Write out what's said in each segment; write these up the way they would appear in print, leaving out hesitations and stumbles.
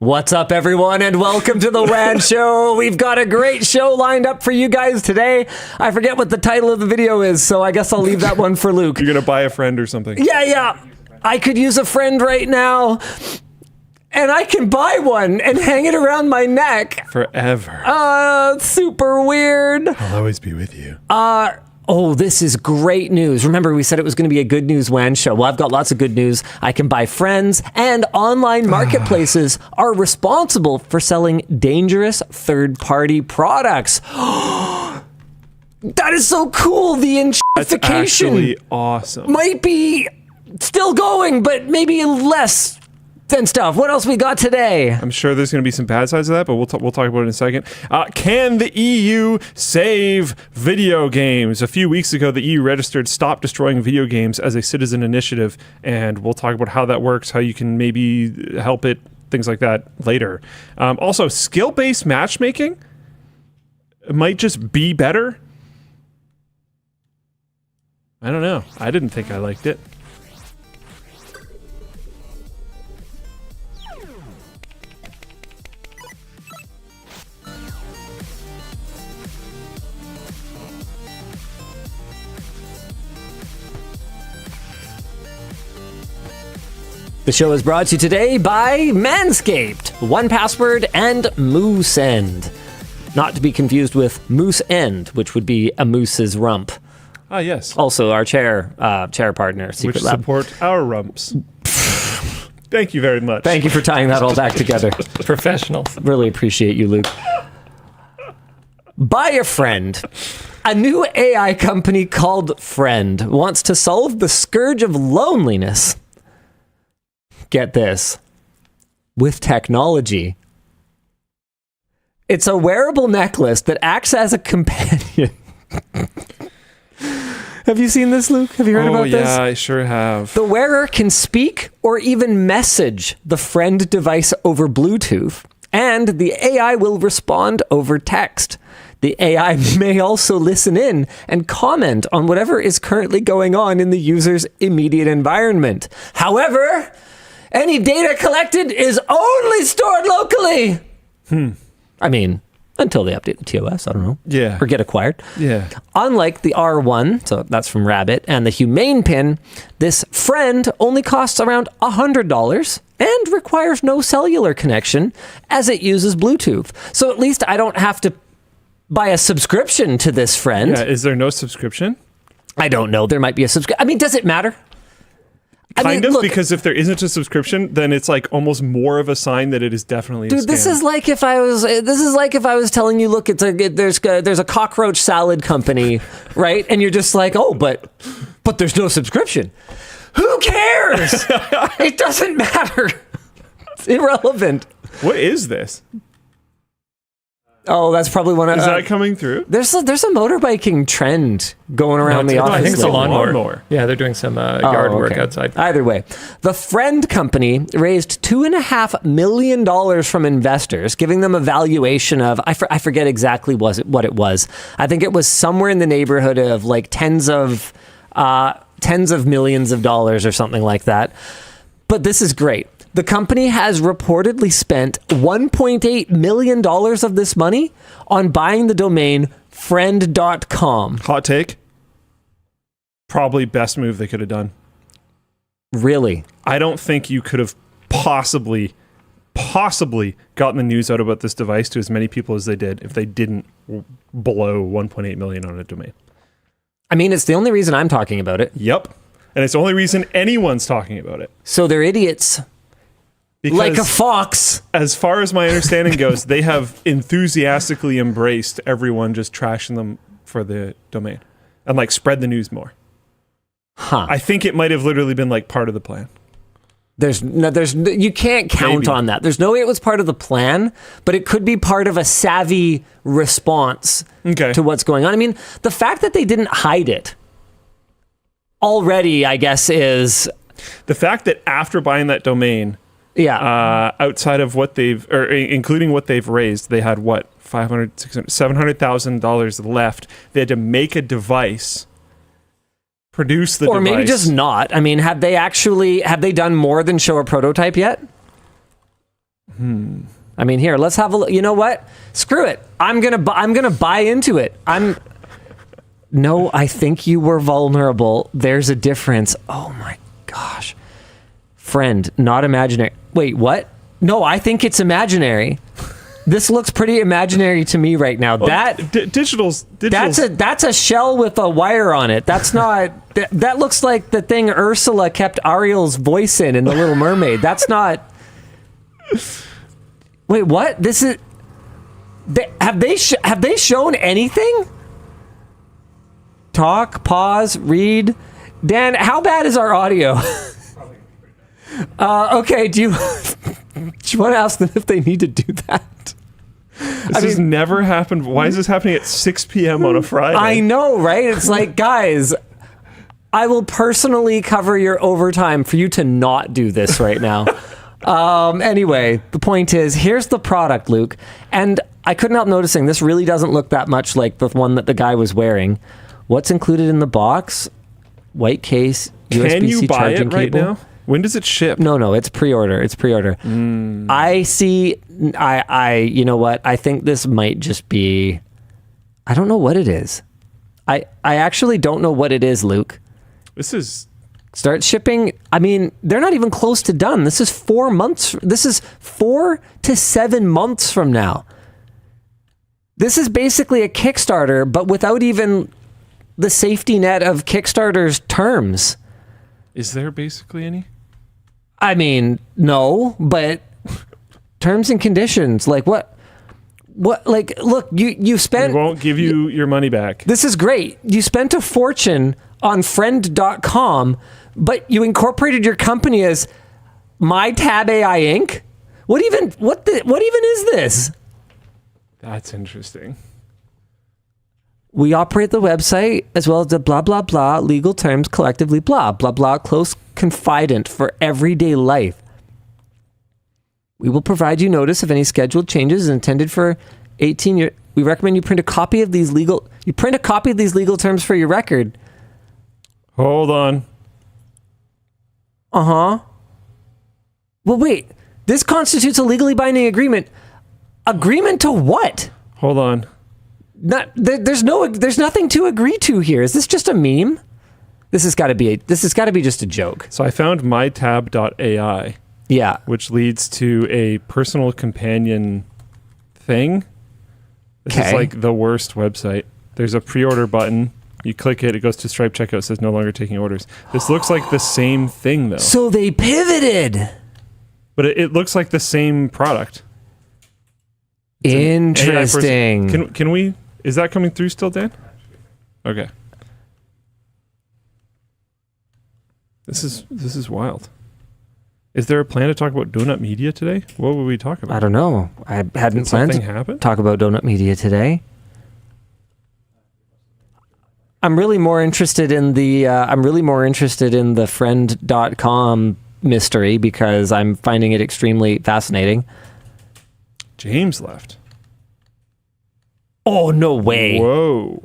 What's up, everyone, and welcome to the WAN show. We've got a great show lined up for you guys today. I forget what the title of the video is, so I guess I'll leave that one for Luke. You're going to buy a friend or something. Yeah. I could use a friend right now, and I can buy one and hang it around my neck. Forever. It's super weird. I'll always be with you. Oh, this is great news. Remember, we said it was going to be a good news WAN show. Well, I've got lots of good news. I can buy friends, and online marketplaces are responsible for selling dangerous third-party products. That is so cool. The enchantfication That's actually awesome. might be still going, but maybe less than stuff. What else we got today? I'm sure there's going to be some bad sides of that, but we'll talk about it in a second. Can the EU save video games? A few weeks ago, the EU registered Stop Destroying Video Games as a citizen initiative, and we'll talk about how that works, how you can maybe help it, things like that later. Also, skill-based matchmaking might just be better. I don't know. I didn't think I liked it. The show is brought to you today by Manscaped, 1Password, and Moosend. Not to be confused with Moosend, which would be a moose's rump. Ah, yes. Also, our chair partner, Secret Which Lab. support our rumps. Thank you very much. Thank you for tying that all back together. Professionals. Really appreciate you, Luke. Buy a friend. A new AI company called Friend wants to solve the scourge of loneliness. Get this, with technology. It's a wearable necklace that acts as a companion. Have you seen this, Luke? Have you heard about this? Oh, yeah, I sure have. The wearer can speak or even message the Friend device over Bluetooth, and the AI will respond over text. The AI may also listen in and comment on whatever is currently going on in the user's immediate environment. However, any data collected is only stored locally. I mean, until they update the TOS, I don't know. Yeah. Or get acquired. Yeah. Unlike the R1, so that's from Rabbit, and the Humane Pin, this Friend only costs around $100 and requires no cellular connection as it uses Bluetooth. So at least I don't have to buy a subscription to this Friend. Yeah, is there no subscription? I don't know. There might be a subscription. I mean, does it matter? Kind of, look, because if there isn't a subscription, then it's like almost more of a sign that it is definitely a scam. this is like if I was telling you, look, there's a cockroach salad company, right? And you're just like, oh, but there's no subscription. Who cares? It doesn't matter. It's irrelevant. What is this? Oh, that's probably one of... Is that coming through? There's a motorbiking trend going around the office. I think it's a lately. lawnmower. Yeah, they're doing some yard work outside. Either way, the Friend company raised $2.5 million from investors, giving them a valuation of, I forget exactly what it was. I think it was somewhere in the neighborhood of like tens of millions of dollars or something like that. But this is great. The company has reportedly spent $1.8 million of this money on buying the domain friend.com. Hot take? Probably best move they could have done. Really? I don't think you could have possibly gotten the news out about this device to as many people as they did if they didn't blow $1.8 million on a domain. I mean, it's the only reason I'm talking about it. Yep. And it's the only reason anyone's talking about it. So they're idiots. Because like a fox. As far as my understanding goes, they have enthusiastically embraced everyone just trashing them for the domain and like spread the news more. Huh. I think it might have literally been like part of the plan. You can't count on that. There's no way it was part of the plan, but it could be part of a savvy response to what's going on. I mean, the fact that they didn't hide it already, I guess, is... The fact that after buying that domain... Yeah. Outside of what including what they've raised, they had what, $500,000, $600,000, $700,000 left. They had to make a device, produce the device. Or maybe just not. I mean, have they done more than show a prototype yet? I mean, here, let's have a look. You know what? Screw it. I'm gonna buy into it. No, I think you were vulnerable. There's a difference. Oh my gosh. Friend, not imaginary. Wait, what? No, I think it's imaginary. This looks pretty imaginary to me right now. Digital's That's a shell with a wire on it. That's not. That looks like the thing Ursula kept Ariel's voice in The Little Mermaid. That's not. Wait, what? This is. Have they shown anything? Talk, pause, read. Dan, how bad is our audio? Okay, do you want to ask them if they need to do that? This has never happened. Why is this happening at 6 p.m. on a Friday? I know, right? It's like, guys, I will personally cover your overtime for you to not do this right now. Anyway, the point is, here's the product, Luke. And I couldn't help noticing this really doesn't look that much like the one that the guy was wearing. What's included in the box? White case, USB-C Can you buy charging it right cable. now? When does it ship? No, it's pre-order. It's pre-order. I see. You know what? I think this might just be. I don't know what it is. I actually don't know what it is, Luke. This is. Start shipping. I mean, they're not even close to done. This is 4 months. This is 4 to 7 months from now. This is basically a Kickstarter, but without even the safety net of Kickstarter's terms. Is there basically any? I mean, no, but terms and conditions, like what, like, look, you spent. We won't give you your money back. This is great. You spent a fortune on friend.com, but you incorporated your company as MyTab AI Inc. What even is this? That's interesting. We operate the website as well as the blah, blah, blah, legal terms, collectively, blah, blah, blah, close confidant for everyday life. We will provide you notice of any scheduled changes intended for 18 years. We recommend you print a copy of these legal terms for your record. Hold on. Well, wait. This constitutes a legally binding agreement. Agreement to what? Hold on. There's nothing to agree to here. Is this just a meme? This has got to be just a joke. So I found mytab.ai. Yeah. Which leads to a personal companion thing. This is like the worst website. There's a pre-order button. You click it, it goes to Stripe checkout, it says no longer taking orders. This looks like the same thing though. So they pivoted. But it looks like the same product. Interesting. Can we? Is that coming through still, Dan? Okay. This is wild. Is there a plan to talk about Donut Media today? What would we talk about? I don't know. I hadn't planned to talk about Donut Media today. I'm really more interested in the friend.com mystery because I'm finding it extremely fascinating. James left. Oh, no way. Whoa.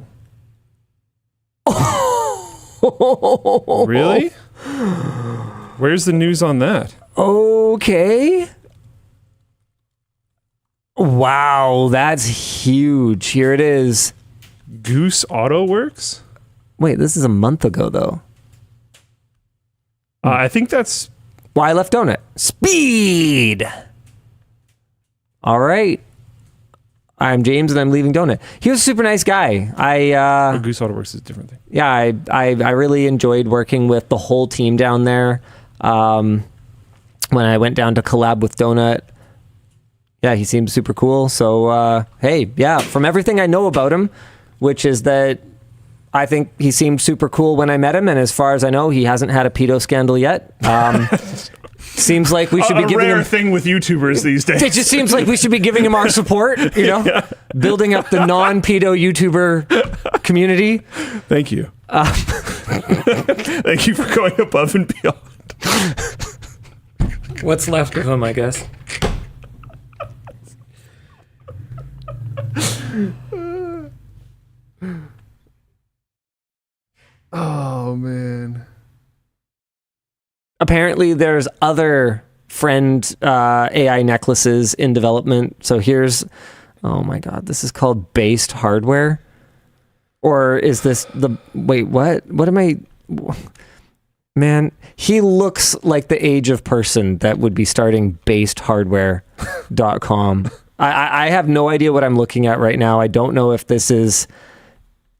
Really? Where's the news on that? Okay. Wow, that's huge. Here it is. Goose Auto Works? Wait, this is a month ago, though. I think that's... Why I left Donut. Speed! All right. I'm James, and I'm leaving Donut. He was a super nice guy. Goose Auto Works is a different thing. Yeah, I really enjoyed working with the whole team down there. When I went down to collab with Donut, yeah, he seemed super cool. So, hey, yeah, from everything I know about him, which is that I think he seemed super cool when I met him, and as far as I know, he hasn't had a pedo scandal yet. Seems like we should be giving him... A rare thing with YouTubers these days. It just seems like we should be giving him our support, you know? Yeah. Building up the non-pedo YouTuber community. Thank you. Thank you for going above and beyond. What's left of him, I guess. Oh, man. Apparently, there's other friend AI necklaces in development. So here's, oh my God, this is called based hardware. Or is this wait, what? What am I, man, he looks like the age of person that would be starting basedhardware.com. I have no idea what I'm looking at right now. I don't know if this is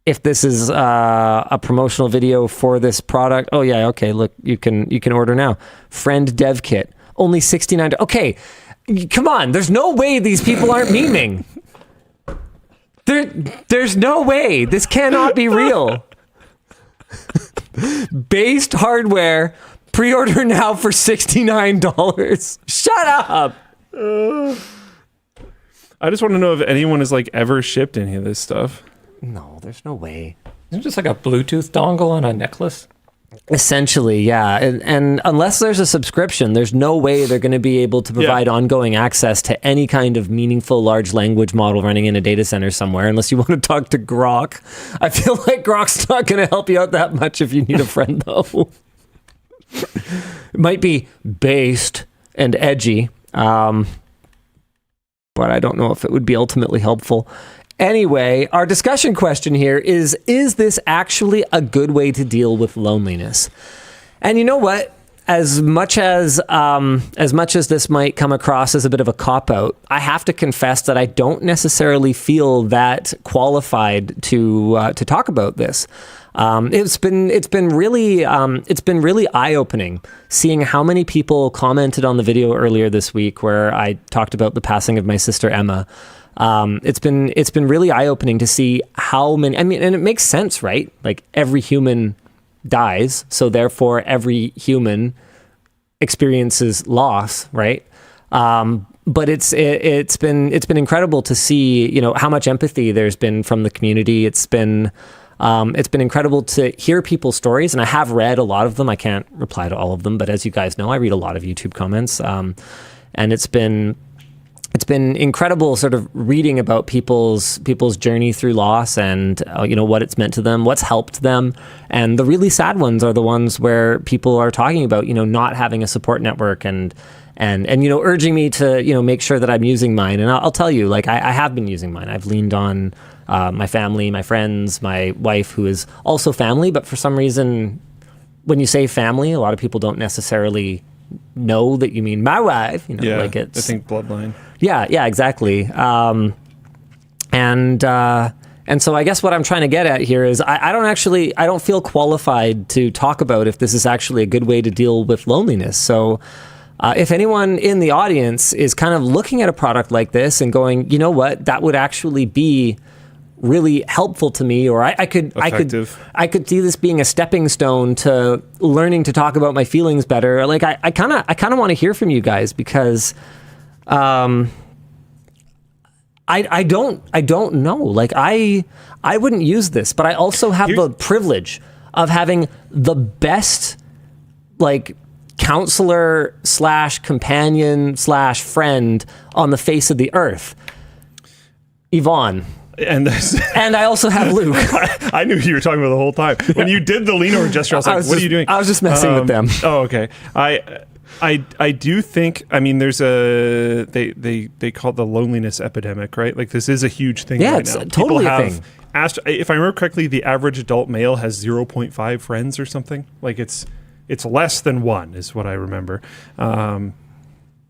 a promotional video for this product. Oh yeah, okay. Look, you can order now. Friend dev kit, only $69. Okay, come on. There's no way these people aren't memeing. There's no way. This cannot be real. Based hardware, pre-order now for $69. Shut up. I just want to know if anyone has like ever shipped any of this stuff. No, there's no way. Isn't it just like a Bluetooth dongle on a necklace? Essentially, yeah. And unless there's a subscription, there's no way they're going to be able to provide ongoing access to any kind of meaningful large language model running in a data center somewhere, unless you want to talk to Grok. I feel like Grok's not going to help you out that much if you need a friend, though. It might be based and edgy, but I don't know if it would be ultimately helpful. Anyway, our discussion question here is this actually a good way to deal with loneliness? And you know what? As much as this might come across as a bit of a cop-out, I have to confess that I don't necessarily feel that qualified to talk about this. It's been really eye-opening seeing how many people commented on the video earlier this week where I talked about the passing of my sister Emma. It's been really eye-opening to see how many, I mean, and it makes sense, right? Like every human dies, so therefore every human experiences loss, right? But it's been incredible to see, you know, how much empathy there's been from the community. It's been incredible to hear people's stories, and I have read a lot of them. I can't reply to all of them, but as you guys know, I read a lot of YouTube comments, and it's been incredible sort of reading about people's journey through loss and you know, what it's meant to them, what's helped them. And the really sad ones are the ones where people are talking about, you know, not having a support network and you know, urging me to, you know, make sure that I'm using mine. And I'll tell you, like, I have been using mine. I've leaned on my family, my friends, my wife, who is also family, but for some reason, when you say family, a lot of people don't necessarily know that you mean my wife, you know, like it's, I think bloodline. Yeah, exactly. And so I guess what I'm trying to get at here is I don't feel qualified to talk about if this is actually a good way to deal with loneliness. So if anyone in the audience is kind of looking at a product like this and going, you know what, that would actually be really helpful to me, or I could see this being a stepping stone to learning to talk about my feelings better. Like I kind of want to hear from you guys, because I don't know. Like I wouldn't use this, but I also have the privilege of having the best, like, counselor / companion / friend on the face of the earth, Yvonne. And I also have Luke. I knew you were talking about the whole time. When you did the lean over gesture, I was like, what are you doing? I was just messing with them. Oh, okay. I do think, I mean, there's they call it the loneliness epidemic, right? Like, this is a huge thing right now. It's totally a thing. If I remember correctly, the average adult male has 0.5 friends or something. Like, it's less than one is what I remember.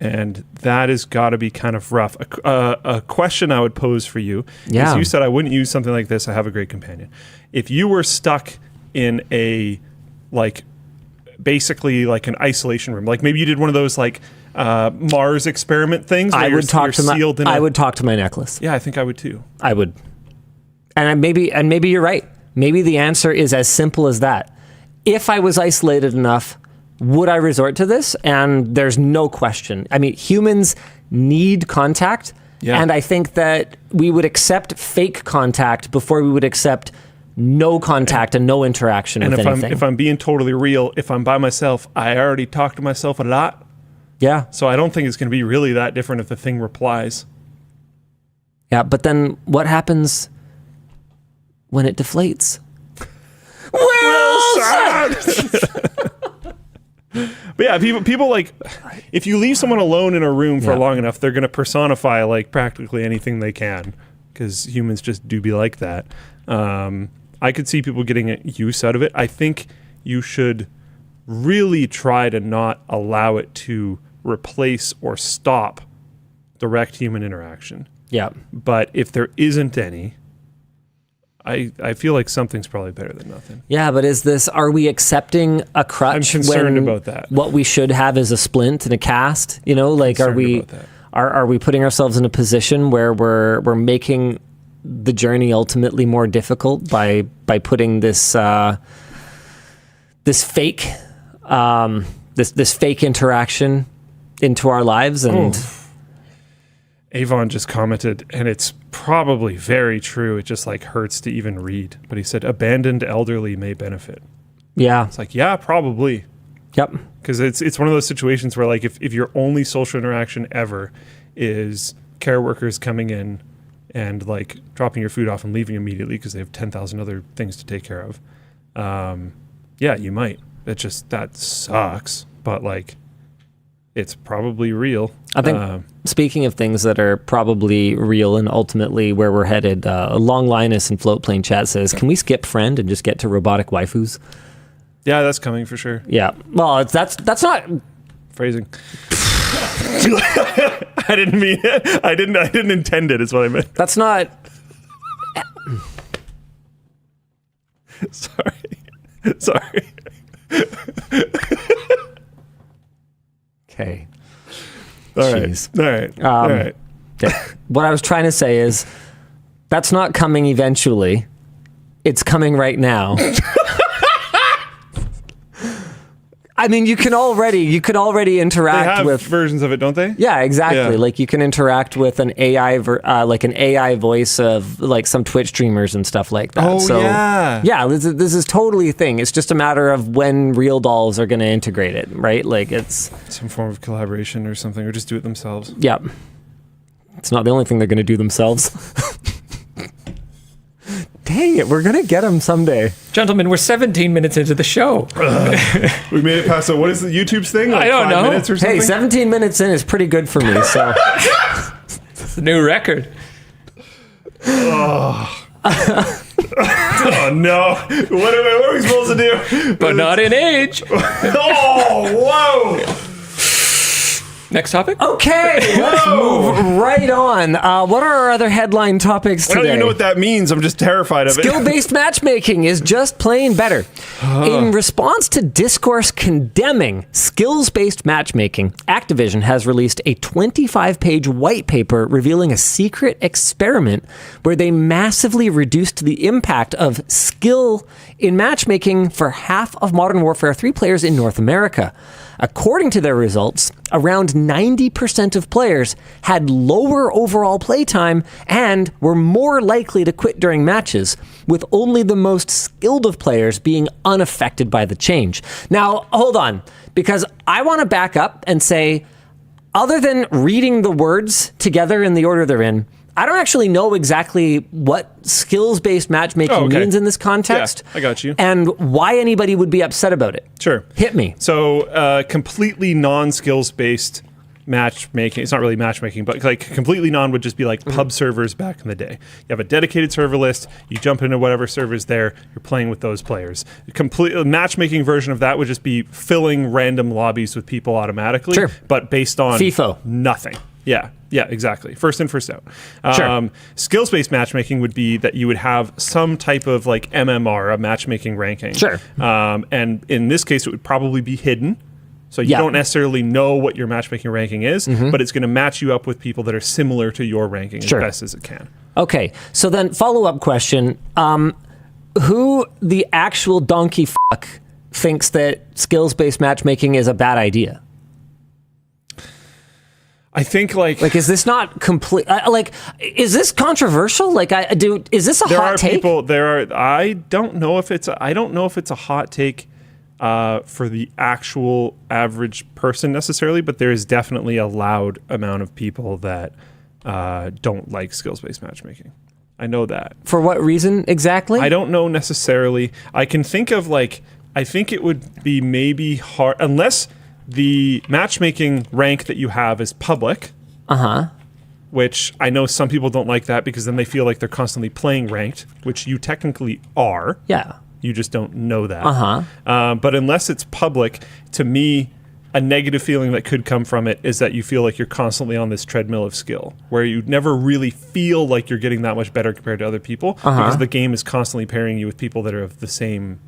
And that has got to be kind of rough. A question I would pose for you is, you said I wouldn't use something like this. I have a great companion. If you were stuck in a, like, basically like an isolation room, like maybe you did one of those like Mars experiment things. I would talk to my necklace. Yeah, I think I would too. I would. And maybe you're right. Maybe the answer is as simple as that. If I was isolated enough, would I resort to this? And there's no question. I mean, humans need contact. Yeah. And I think that we would accept fake contact before we would accept no contact and no interaction with anything. If I'm being totally real, if I'm by myself, I already talk to myself a lot. Yeah. So I don't think it's going to be really that different if the thing replies. Yeah, but then what happens when it deflates? But yeah, people like, if you leave someone alone in a room for long enough, they're going to personify like practically anything they can, because humans just do be like that. I could see people getting use out of it. I think you should really try to not allow it to replace or stop direct human interaction. Yeah. But if there isn't any, I feel like something's probably better than nothing. Yeah, but are we accepting a crutch? I'm concerned when about that. What we should have is a splint and a cast. You know, like are we putting ourselves in a position where we're making the journey ultimately more difficult by putting this this fake interaction into our lives? And Avon just commented, and it's probably very true. It just like hurts to even read. But he said, abandoned elderly may benefit. Yeah. It's like, yeah, probably. Yep. Because it's one of those situations where like if your only social interaction ever is care workers coming in and like dropping your food off and leaving immediately because they have 10,000 other things to take care of. Yeah, you might. That sucks. But like, it's probably real. I think, speaking of things that are probably real and ultimately where we're headed, Long Linus in Floatplane chat says, can we skip friend and just get to robotic waifus? Yeah, that's coming for sure. Yeah. Well, that's not... Phrasing. I didn't mean it. I didn't intend it, is what I meant. That's not... Sorry. Okay. All right. Yeah. What I was trying to say is that's not coming eventually. It's coming right now. I mean, you could already interact they have with versions of it, don't they? Yeah, exactly. Yeah. Like you can interact with an AI, like an AI voice of like some Twitch streamers and stuff like that. Oh, yeah. Yeah, this is totally a thing. It's just a matter of when real dolls are going to integrate it, right? Like it's some form of collaboration or something, or just do it themselves. Yeah. It's not the only thing they're going to do themselves. Dang it, we're going to get them someday. Gentlemen, we're 17 minutes into the show. We made it past, so what is the YouTube's thing? Like I don't 5 know. minutes or something? Hey, 17 minutes in is pretty good for me, so. It's a new record. Oh no. What are we supposed to do? But not in age. Oh, whoa. Next topic? Okay, let's move right on. What are our other headline topics today? I don't even know what that means. I'm just terrified of it. Skill-based matchmaking is just plain better. In response to discourse condemning skills-based matchmaking, Activision has released a 25-page white paper revealing a secret experiment where they massively reduced the impact of skill in matchmaking for half of Modern Warfare 3 players in North America. According to their results, around 90% of players had lower overall playtime and were more likely to quit during matches, with only the most skilled of players being unaffected by the change. Now, hold on, because I want to back up and say, other than reading the words together in the order they're in, I don't actually know exactly what skills-based matchmaking means in this context. Yeah, I got you. And why anybody would be upset about it. Sure. Hit me. So, completely non-skills-based matchmaking. It's not really matchmaking, but like completely non would just be like pub servers back in the day. You have a dedicated server list. You jump into whatever server's there. You're playing with those players. A matchmaking version of that would just be filling random lobbies with people automatically, but based on FIFO. Nothing. Yeah, exactly. First in, first out. Sure. Skills-based matchmaking would be that you would have some type of like MMR, a matchmaking ranking. Sure. And in this case, it would probably be hidden. So you don't necessarily know what your matchmaking ranking is, but it's going to match you up with people that are similar to your ranking as best as it can. Okay, so then follow-up question. Who the actual donkey fuck thinks that skills-based matchmaking is a bad idea? I think like is this not complete? Is this controversial? Is this a hot take? I don't know if it's a hot take for the actual average person necessarily, but there is definitely a loud amount of people that don't like skills-based matchmaking. I know that. For what reason exactly? I don't know necessarily. I can think of like I think it would be maybe hard unless the matchmaking rank that you have is public. Which I know some people don't like that because then they feel like they're constantly playing ranked, which you technically are. Yeah. You just don't know that. But unless it's public, to me, a negative feeling that could come from it is that you feel like you're constantly on this treadmill of skill, where you never really feel like you're getting that much better compared to other people because the game is constantly pairing you with people that are of the same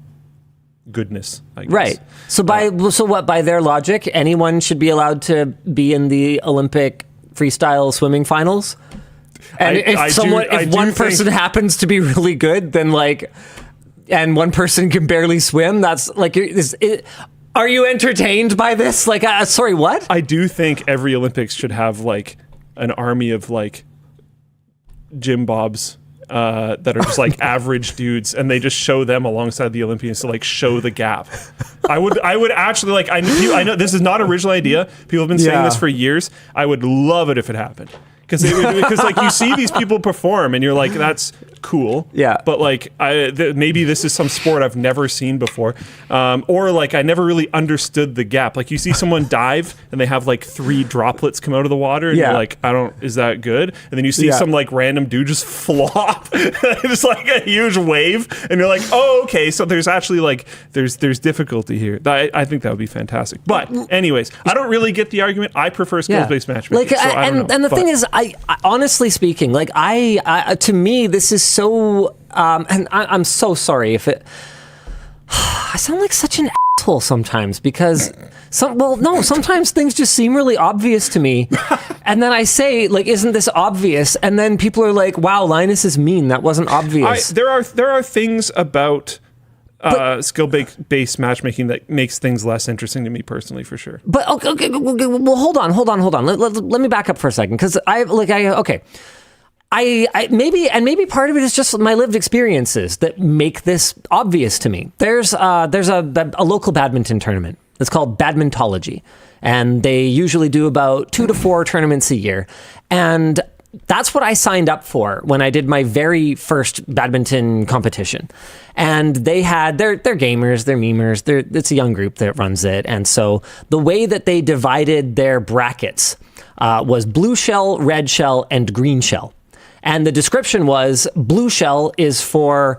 goodness, I guess. Right. So by their logic, anyone should be allowed to be in the Olympic freestyle swimming finals? And if one person happens to be really good, then and one person can barely swim, that's like, are you entertained by this? Like, sorry, what? I do think every Olympics should have like an army of like Jim Bobs that are just like average dudes, and they just show them alongside the Olympians to like show the gap. I would actually like. I know this is not an original idea. People have been saying this for years. I would love it if it happened. Because like you see these people perform and you're like, that's cool. Yeah. But like maybe this is some sport I've never seen before, or like I never really understood the gap. Like you see someone dive and they have like 3 droplets come out of the water and you're like, is that good? And then you see some like random dude just flop, just like a huge wave, and you're like, oh, okay, so there's actually like there's difficulty here. I think that would be fantastic. But anyways, I don't really get the argument. I prefer skills-based matchmaking. Like, and the thing is, I honestly speaking, like to me, this is so, and I'm so sorry if it, I sound like such an asshole sometimes because sometimes things just seem really obvious to me. And then I say, like, isn't this obvious? And then people are like, wow, Linus is mean. That wasn't obvious. There are things about skill-based matchmaking that makes things less interesting to me personally, for sure. But okay, well, hold on. Let me back up for a second, because maybe part of it is just my lived experiences that make this obvious to me. There's a local badminton tournament. It's called Badmintology, and they usually do about 2 to 4 tournaments a year, and that's what I signed up for when I did my very first badminton competition. And they had, they're gamers, they're memers, it's a young group that runs it. And so the way that they divided their brackets was blue shell, red shell, and green shell. And the description was blue shell is for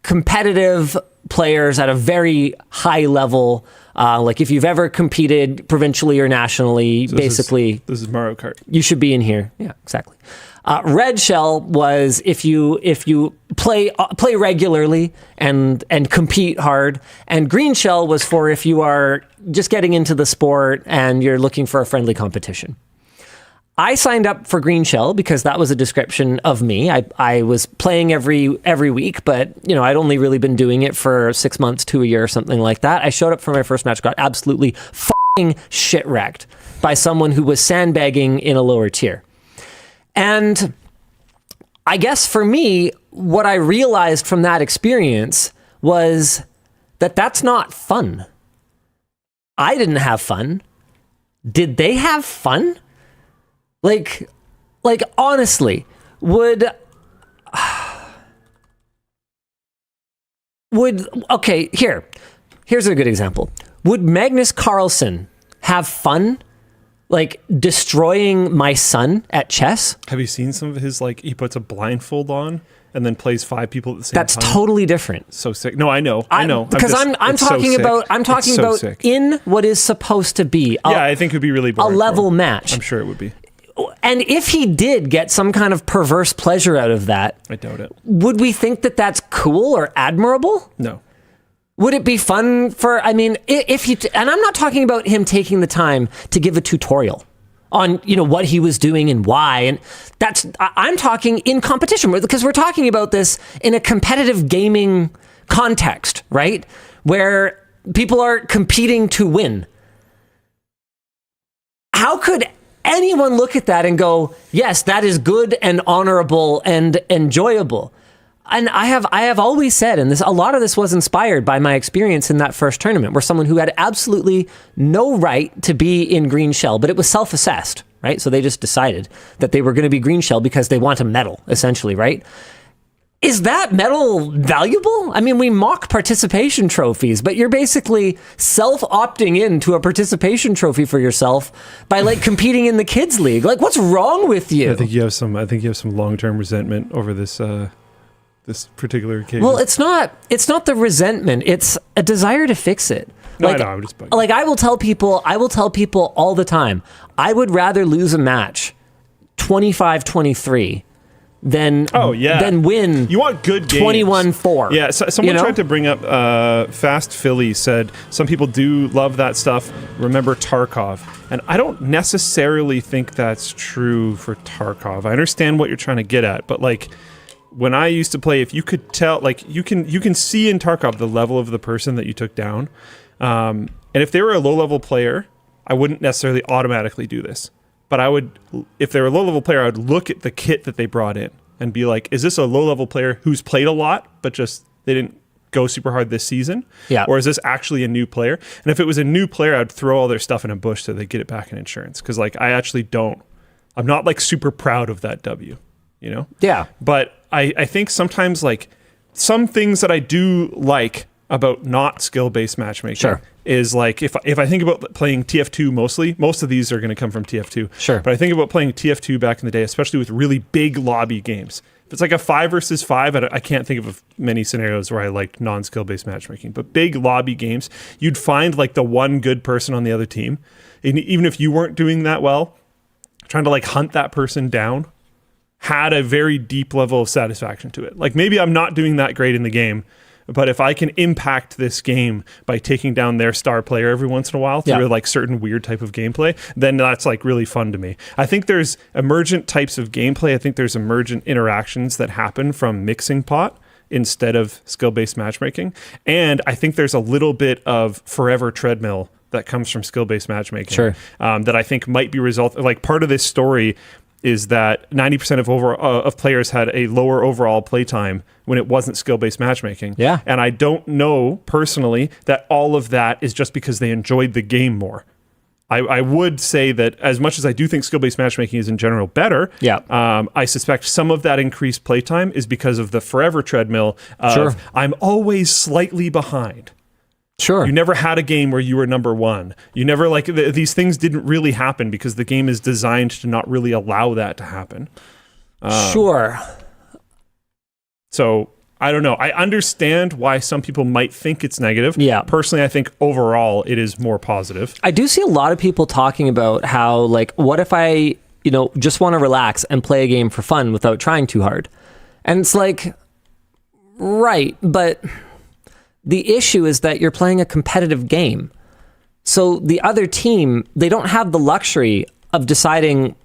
competitive players at a very high level. Like if you've ever competed provincially or nationally, so this is Mario Kart. You should be in here. Yeah, exactly. Red shell was if you play regularly and compete hard, and green shell was for if you are just getting into the sport and you're looking for a friendly competition. I signed up for green shell because that was a description of me. I was playing every week, but I'd only really been doing it for 6 months to a year or something like that. I showed up for my first match, got absolutely f***ing shit wrecked by someone who was sandbagging in a lower tier. And I guess for me, what I realized from that experience was that that's not fun. I didn't have fun. Did they have fun? Like honestly, here's a good example. Would Magnus Carlsen have fun, like, destroying my son at chess? Have you seen some of his, he puts a blindfold on and then plays 5 people at the same time? That's totally different. So sick. No, I know. Because I'm talking about sick. In what is supposed to be I think it would be really boring a level match. I'm sure it would be. And if he did get some kind of perverse pleasure out of that, I doubt it. Would we think that that's cool or admirable? No. Would it be fun if he, and I'm not talking about him taking the time to give a tutorial on, what he was doing and why. And I'm talking in competition, because we're talking about this in a competitive gaming context, right? Where people are competing to win. How could anyone look at that and go, yes, that is good and honorable and enjoyable? And I have always said, and a lot of this was inspired by my experience in that first tournament, where someone who had absolutely no right to be in green shell, but it was self-assessed, right? So they just decided that they were going to be green shell because they want a medal, essentially, right? Is that medal valuable? I mean, we mock participation trophies, but you're basically self-opting into a participation trophy for yourself by like competing in the kids league. Like, what's wrong with you? I think you have some long-term resentment over this this particular occasion. Well, it's not the resentment. It's a desire to fix it. No, Like, I know, I'm just bugging. like I will tell people all the time, I would rather lose a match 25-23 than win. You want good games. 21-4. Yeah, so someone tried to bring up Fast Philly said some people do love that stuff. Remember Tarkov. And I don't necessarily think that's true for Tarkov. I understand what you're trying to get at, but like when I used to play, if you could tell, like you can see in Tarkov the level of the person that you took down. And if they were a low-level player, I wouldn't necessarily automatically do this. But I would, if they were a low-level player, I would look at the kit that they brought in and be like, is this a low-level player who's played a lot, but just they didn't go super hard this season? Yeah. Or is this actually a new player? And if it was a new player, I'd throw all their stuff in a bush so they get it back in insurance. Because like I actually don't. I'm not like super proud of that W, you know? Yeah. But I think sometimes like some things that I do like about not skill-based matchmaking is like if I think about playing TF2 mostly, most of these are going to come from TF2. Sure. But I think about playing TF2 back in the day, especially with really big lobby games. If it's like a 5 versus 5, I can't think of many scenarios where I liked non-skill-based matchmaking. But big lobby games, you'd find like the one good person on the other team. And even if you weren't doing that well, trying to like hunt that person down had a very deep level of satisfaction to it. Like maybe I'm not doing that great in the game, but if I can impact this game by taking down their star player every once in a while through like certain weird type of gameplay, then that's like really fun to me. I think there's emergent types of gameplay. I think there's emergent interactions that happen from mixing pot instead of skill-based matchmaking. And I think there's a little bit of forever treadmill that comes from skill-based matchmaking that I think might be like part of this story is that 90% of players had a lower overall playtime when it wasn't skill-based matchmaking. Yeah. And I don't know personally that all of that is just because they enjoyed the game more. I would say that as much as I do think skill-based matchmaking is in general better, I suspect some of that increased playtime is because of the forever treadmill of I'm always slightly behind. Sure. You never had a game where you were number one. You never like these things didn't really happen because the game is designed to not really allow that to happen. Sure. So I don't know. I understand why some people might think it's negative. Yeah. Personally, I think overall it is more positive. I do see a lot of people talking about how like, what if I, just want to relax and play a game for fun without trying too hard? And it's like, right, but the issue is that you're playing a competitive game. So the other team, they don't have the luxury of deciding,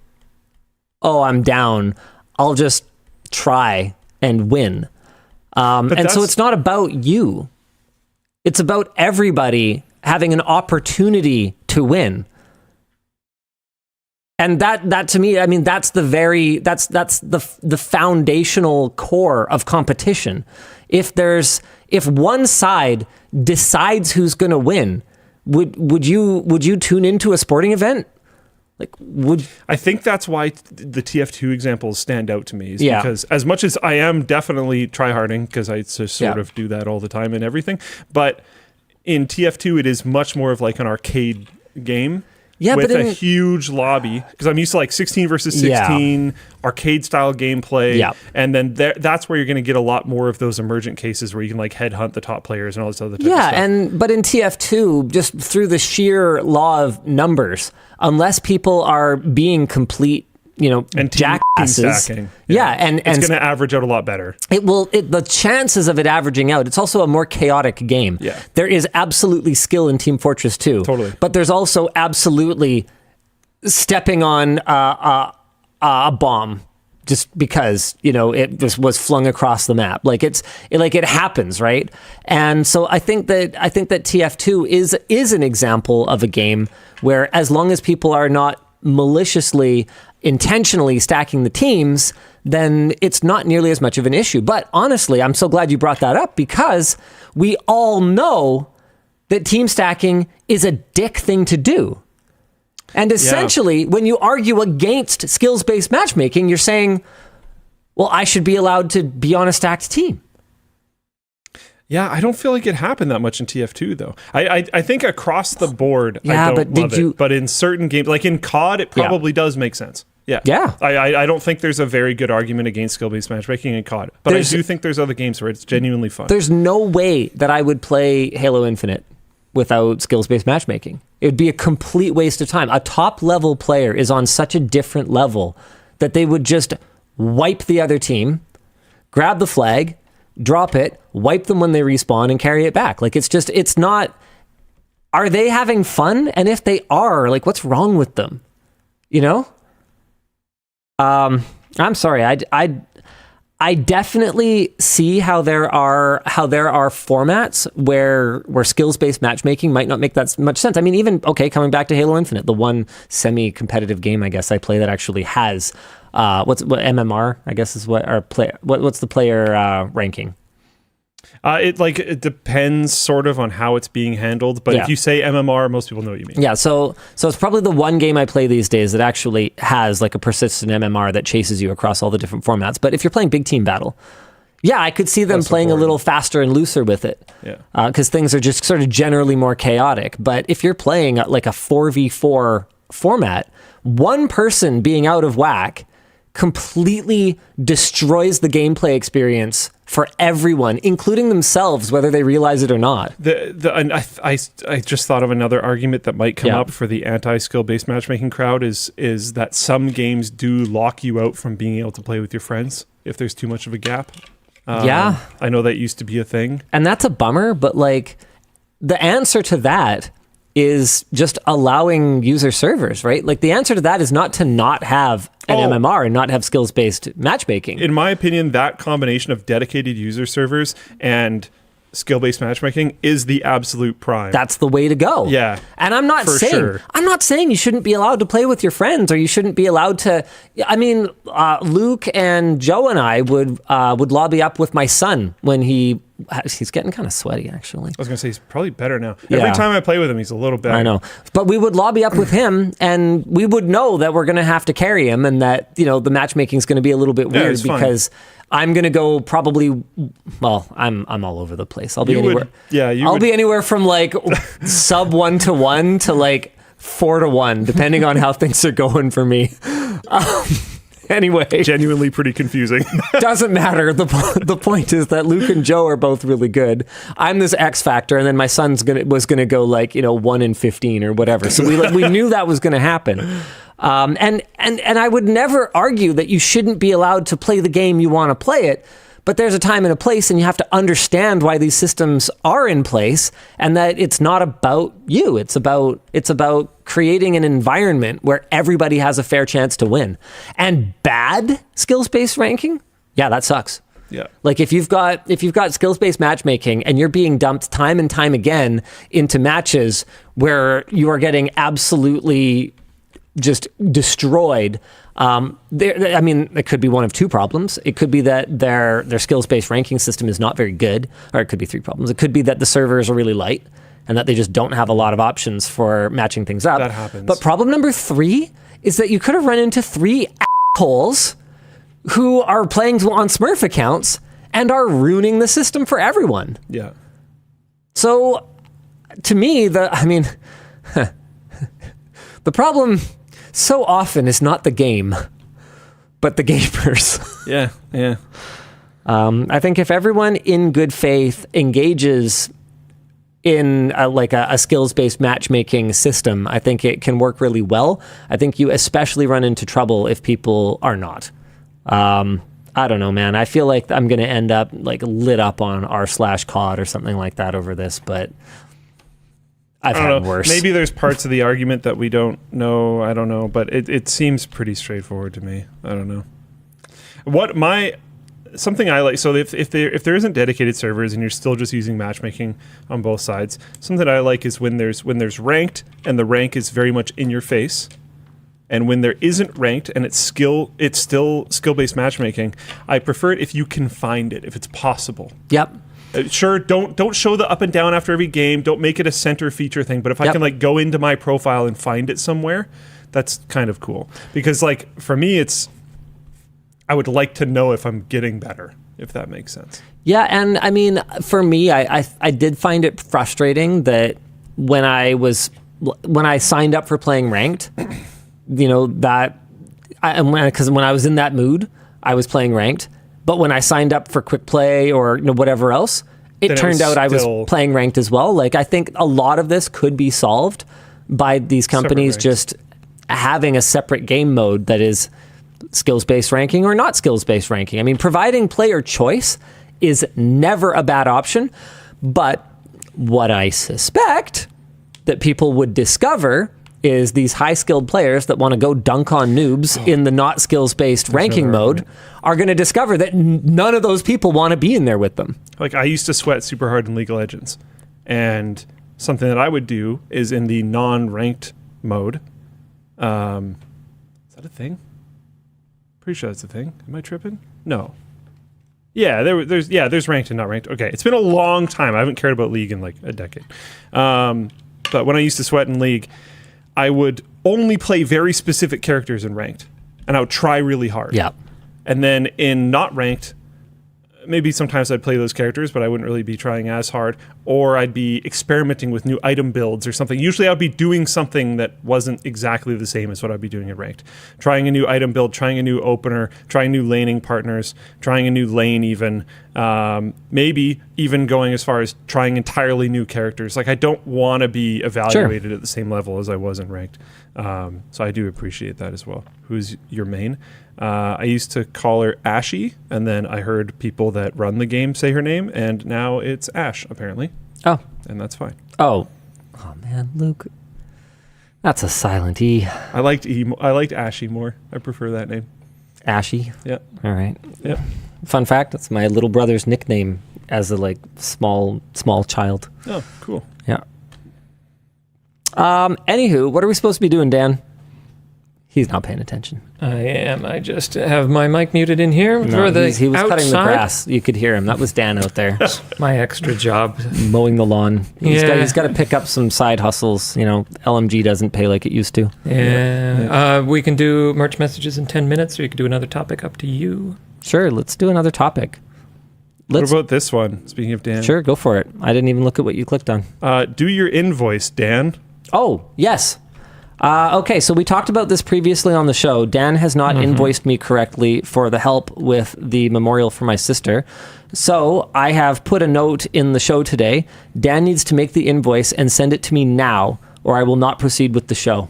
oh, I'm down, I'll just try and win. And so it's not about you. It's about everybody having an opportunity to win. And that to me, I mean, that's the foundational core of competition. If one side decides who's going to win, would you tune into a sporting event? I think that's why the TF2 examples stand out to me. Is because as much as I am definitely tryharding, because I sort of do that all the time and everything, but in TF2 it is much more of like an arcade game. Yeah, with a huge lobby, because I'm used to like 16 versus 16 arcade style gameplay, and then that's where you're going to get a lot more of those emergent cases where you can like headhunt the top players and all this other type of stuff. But in TF2, just through the sheer law of numbers, unless people are being complete, and jackasses, and it's going to average out a lot better. The chances of it averaging out, it's also a more chaotic game. Yeah. There is absolutely skill in Team Fortress 2. Totally. But there's also absolutely stepping on a bomb just because, it just was flung across the map. It happens, right? And so I think that TF2 is an example of a game where as long as people are not maliciously, intentionally stacking the teams, then it's not nearly as much of an issue. But honestly, I'm so glad you brought that up because we all know that team stacking is a dick thing to do. And essentially, when you argue against skills-based matchmaking, you're saying, well, I should be allowed to be on a stacked team. Yeah, I don't feel like it happened that much in TF2 though. I think across the board, I don't love it. But in certain games, like in COD, it probably does make sense. Yeah. Yeah. I don't think there's a very good argument against skill-based matchmaking in COD. But I do think there's other games where it's genuinely fun. There's no way that I would play Halo Infinite without skills-based matchmaking. It would be a complete waste of time. A top-level player is on such a different level that they would just wipe the other team, grab the flag, drop it, wipe them when they respawn, and carry it back. Like, it's not... Are they having fun? And if they are, like, what's wrong with them? You know? I'm sorry. I definitely see how there are formats where skills-based matchmaking might not make that much sense. I mean, even coming back to Halo Infinite, the one semi-competitive game I guess I play that actually has what MMR I guess is what's the player ranking. It depends sort of on how it's being handled, but if you say MMR, most people know what you mean. Yeah, so it's probably the one game I play these days that actually has like a persistent MMR that chases you across all the different formats. But if you're playing big team battle, yeah, I could see them playing a little faster and looser with it. Yeah, because things are just sort of generally more chaotic. But if you're playing like a 4v4 format, one person being out of whack completely destroys the gameplay experience for everyone, including themselves, whether they realize it or not. I just thought of another argument that might come up for the anti-skill-based matchmaking crowd is that some games do lock you out from being able to play with your friends if there's too much of a gap. I know that used to be a thing. And that's a bummer, but like the answer to that is just allowing user servers, right? Like the answer to that is not to not have an MMR and not have skills-based matchmaking. In my opinion, that combination of dedicated user servers and skill-based matchmaking is the absolute prime. That's the way to go. Yeah. And I'm not saying you shouldn't be allowed to play with your friends or you shouldn't be allowed to. I mean, Luke and Joe and I would lobby up with my son when he's getting kind of sweaty, actually. I was going to say, he's probably better now. Yeah. Every time I play with him, he's a little better. I know. But we would lobby up with him, and we would know that we're going to have to carry him and that, the matchmaking is going to because I'm going to go probably, I'm all over the place. I'll be anywhere. I'll be anywhere from like sub 1-1 to like 4-1, depending on how things are going for me. Anyway, genuinely pretty confusing. Doesn't matter. The point is that Luke and Joe are both really good. I'm this X factor, and then my son's was gonna go like 1 in 15 or whatever. So we knew that was gonna happen. And I would never argue that you shouldn't be allowed to play the game you want to play it. But there's a time and a place, and you have to understand why these systems are in place, and that it's not about you. It's about creating an environment where everybody has a fair chance to win. And bad skills-based ranking, yeah, that sucks. Yeah. Like if you've got skills-based matchmaking and you're being dumped time and time again into matches where you are getting absolutely just destroyed. It could be one of two problems. It could be that their skills-based ranking system is not very good, or it could be three problems. It could be that the servers are really light and that they just don't have a lot of options for matching things up. That happens. But problem number 3 is that you could have run into 3 assholes who are playing on Smurf accounts and are ruining the system for everyone. Yeah. So, to me, the problem so often is not the game, but the gamers. Yeah. I think if everyone in good faith engages in a skills-based matchmaking system, I think it can work really well. I think you especially run into trouble if people are not. I don't know, man. I feel like I'm going to end up like lit up on r/COD or something like that over this, but I've had worse. Maybe there's parts of the argument that we don't know. I don't know, but it seems pretty straightforward to me. I don't know. Something I like, so if there isn't dedicated servers and you're still just using matchmaking on both sides, something I like is when there's ranked and the rank is very much in your face, and when there isn't ranked and it's still skill-based matchmaking. I prefer it if you can find it, if it's possible. Yep. Sure, don't show the up and down after every game. Don't make it a center feature thing. But if I can like go into my profile and find it somewhere, that's kind of cool. Because like for me, I would like to know if I'm getting better, if that makes sense. Yeah, and I mean, for me, I did find it frustrating that when I signed up for playing ranked, because when I was in that mood, I was playing ranked. But when I signed up for quick play or whatever else, it turned out I was playing ranked as well. Like, I think a lot of this could be solved by these companies just having a separate game mode that is skills-based ranking or not skills-based ranking. I mean, providing player choice is never a bad option, but what I suspect that people would discover is these high-skilled players that want to go dunk on noobs in the not skills-based ranking mode are going to discover that none of those people want to be in there with them. Like, I used to sweat super hard in League of Legends, and something that I would do is in the non-ranked mode. Is that a thing? Pretty sure that's a thing. Am I tripping? No. Yeah, there's ranked and not ranked. Okay, it's been a long time. I haven't cared about League in like a decade. But when I used to sweat in League, I would only play very specific characters in ranked, and I would try really hard. Yeah. And then in not ranked, maybe sometimes I'd play those characters, but I wouldn't really be trying as hard, or I'd be experimenting with new item builds or something. Usually I'd be doing something that wasn't exactly the same as what I'd be doing in ranked. Trying a new item build, trying a new opener, trying new laning partners, trying a new lane even, maybe even going as far as trying entirely new characters. Like, I don't want to be evaluated at the same level as I was in ranked. So I do appreciate that as well. Who's your main? I used to call her Ashy, and then I heard people that run the game say her name, and now it's Ash, apparently. Oh. And that's fine. Oh man, Luke. That's a silent E. I liked Ashy more. I prefer that name. Ashy? Yeah. All right. Yeah. Fun fact, that's my little brother's nickname as a small child. Oh, cool. Yeah. Anywho, what are we supposed to be doing, Dan? He's not paying attention. I am. I just have my mic muted in here. No, he was outside. cutting the grass. You could hear him. That was Dan out there. My extra job. Mowing the lawn. He's Yeah. got to pick up some side hustles. LMG doesn't pay like it used to. Yeah. We can do merch messages in 10 minutes, or you can do another topic, up to you. Sure, let's do another topic. What about this one? Speaking of Dan. Sure, go for it. I didn't even look at what you clicked on. Do your invoice, Dan. Oh, yes. Okay, so we talked about this previously on the show. Dan has not invoiced me correctly for the help with the memorial for my sister. So I have put a note in the show today. Dan needs to make the invoice and send it to me now, or I will not proceed with the show.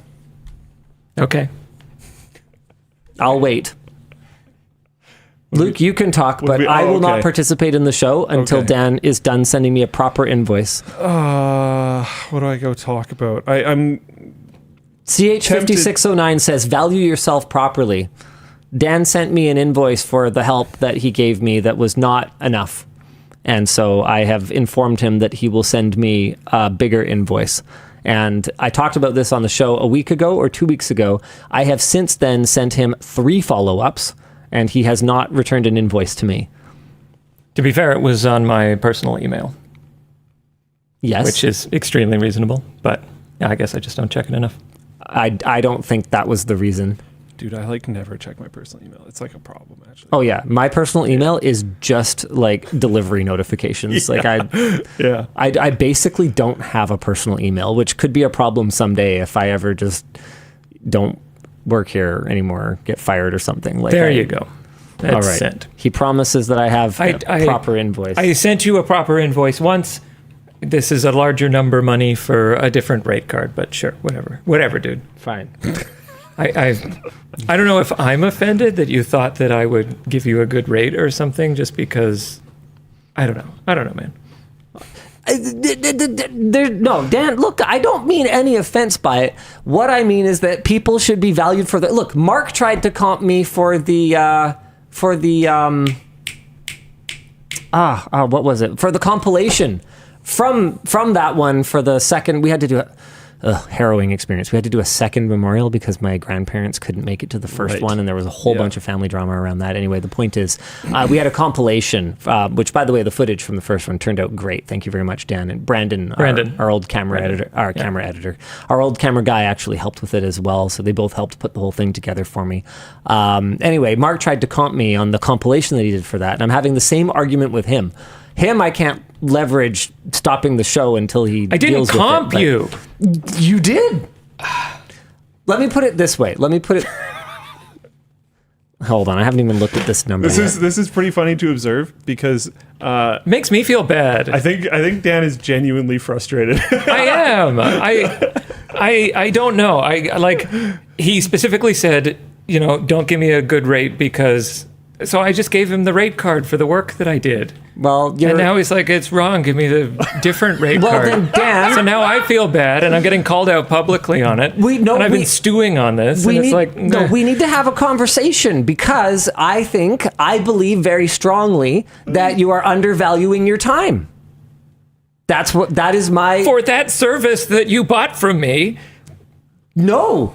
Okay. I'll wait. Luke, you can talk, but I will not participate in the show until Dan is done sending me a proper invoice. What do I go talk about? I'm... CH5609 says, value yourself properly. Dan sent me an invoice for the help that he gave me that was not enough. And so I have informed him that he will send me a bigger invoice. And I talked about this on the show a week ago or 2 weeks ago. I have since then sent him 3 follow-ups, and he has not returned an invoice to me. To be fair, it was on my personal email. Yes. Which is extremely reasonable, but I guess I just don't check it enough. I don't think that was the reason. Dude, I never check my personal email. It's like a problem, actually. Oh yeah, my personal email is just like delivery notifications. I basically don't have a personal email, which could be a problem someday if I ever just don't work here anymore, get fired or something. There you go. That's all right. sent. He promises that I have a proper invoice. I sent you a proper invoice once. This is a larger number money for a different rate card, but sure, whatever, dude. Fine. I don't know if I'm offended that you thought that I would give you a good rate or something, just because I don't know, man. No, Dan, look, I don't mean any offense by it. What I mean is that people should be valued for the... Look, Mark tried to comp me for the what was it? For the compilation from that one for the second... We had to do it. harrowing experience. We had to do a second memorial because my grandparents couldn't make it to the first one, and there was a whole bunch of family drama around that. Anyway, the point is, we had a compilation, which, by the way, the footage from the first one turned out great. Thank you very much, Dan. And Brandon. Our old camera editor, our old camera guy actually helped with it as well, so they both helped put the whole thing together for me. Anyway, Mark tried to comp me on the compilation that he did for that, and I'm having the same argument with him. I can't leverage stopping the show until he I didn't deals with it, comp you. You did. Let me put it this way. Hold on, I haven't even looked at this number yet. This is pretty funny to observe because Makes me feel bad. I think Dan is genuinely frustrated. I am. I don't know. He specifically said, don't give me a good rate because. So I just gave him the rate card for the work that I did. Well, and now he's like, it's wrong. Give me the different rate card. Then, Dan. So now I feel bad, and I'm getting called out publicly on it. I've been stewing on this. We need to have a conversation because I believe very strongly that you are undervaluing your time. That is my for that service that you bought from me. No,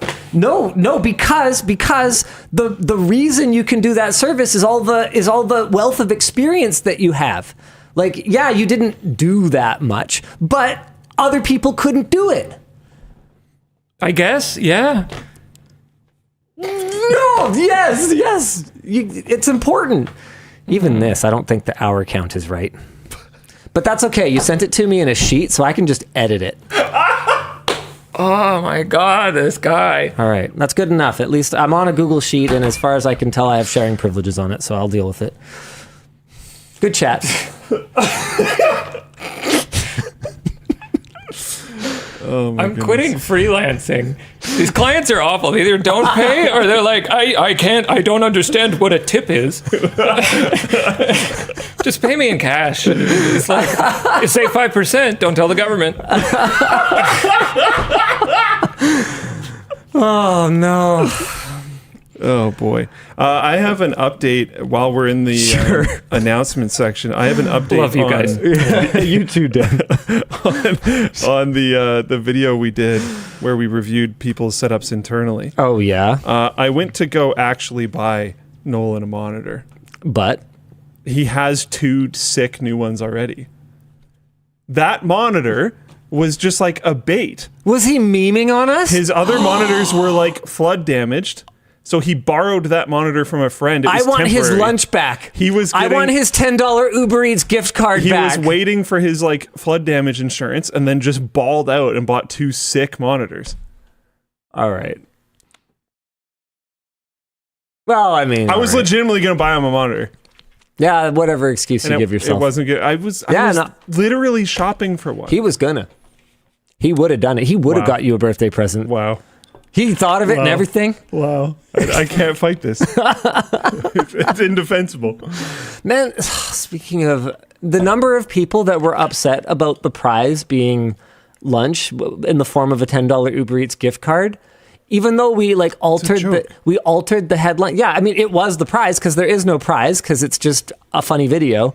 because the reason you can do that service is all the wealth of experience that you have. Like, yeah, you didn't do that much, but other people couldn't do it. I guess, yeah. No, yes. It's important. Even this, I don't think the hour count is right. But that's okay. You sent it to me in a sheet, so I can just edit it. Oh my God, this guy. All right, that's good enough. At least I'm on a Google Sheet, and as far as I can tell, I have sharing privileges on it, so I'll deal with it. Good chat. I'm quitting freelancing. These clients are awful. They either don't pay or they're like, I don't understand what a tip is. Just pay me in cash. It's like, you say 5%, don't tell the government. Oh, no. Oh, boy. I have an update while we're in the announcement section. I have an update. Love you guys. You too, Dan. on the video we did where we reviewed people's setups internally. Oh, yeah? I went to go actually buy Nolan a monitor. But? He has 2 sick new ones already. That monitor was just like a bait. Was he memeing on us? His other monitors were like flood damaged. So he borrowed that monitor from a friend. I want his lunch back. I want his $10 Uber Eats gift card back. He was waiting for his like flood damage insurance and then just balled out and bought 2 sick monitors. All right. Well, I mean, I was legitimately going to buy him a monitor. Yeah, whatever excuse you give yourself. It wasn't good. I was literally shopping for one. He was gonna. He would have done it. He would have got you a birthday present. Wow. He thought of it and everything. Wow. I can't fight this. It's indefensible. Man, speaking of the number of people that were upset about the prize being lunch in the form of a $10 Uber Eats gift card, even though we altered the headline. Yeah, I mean, it was the prize because there is no prize because it's just a funny video.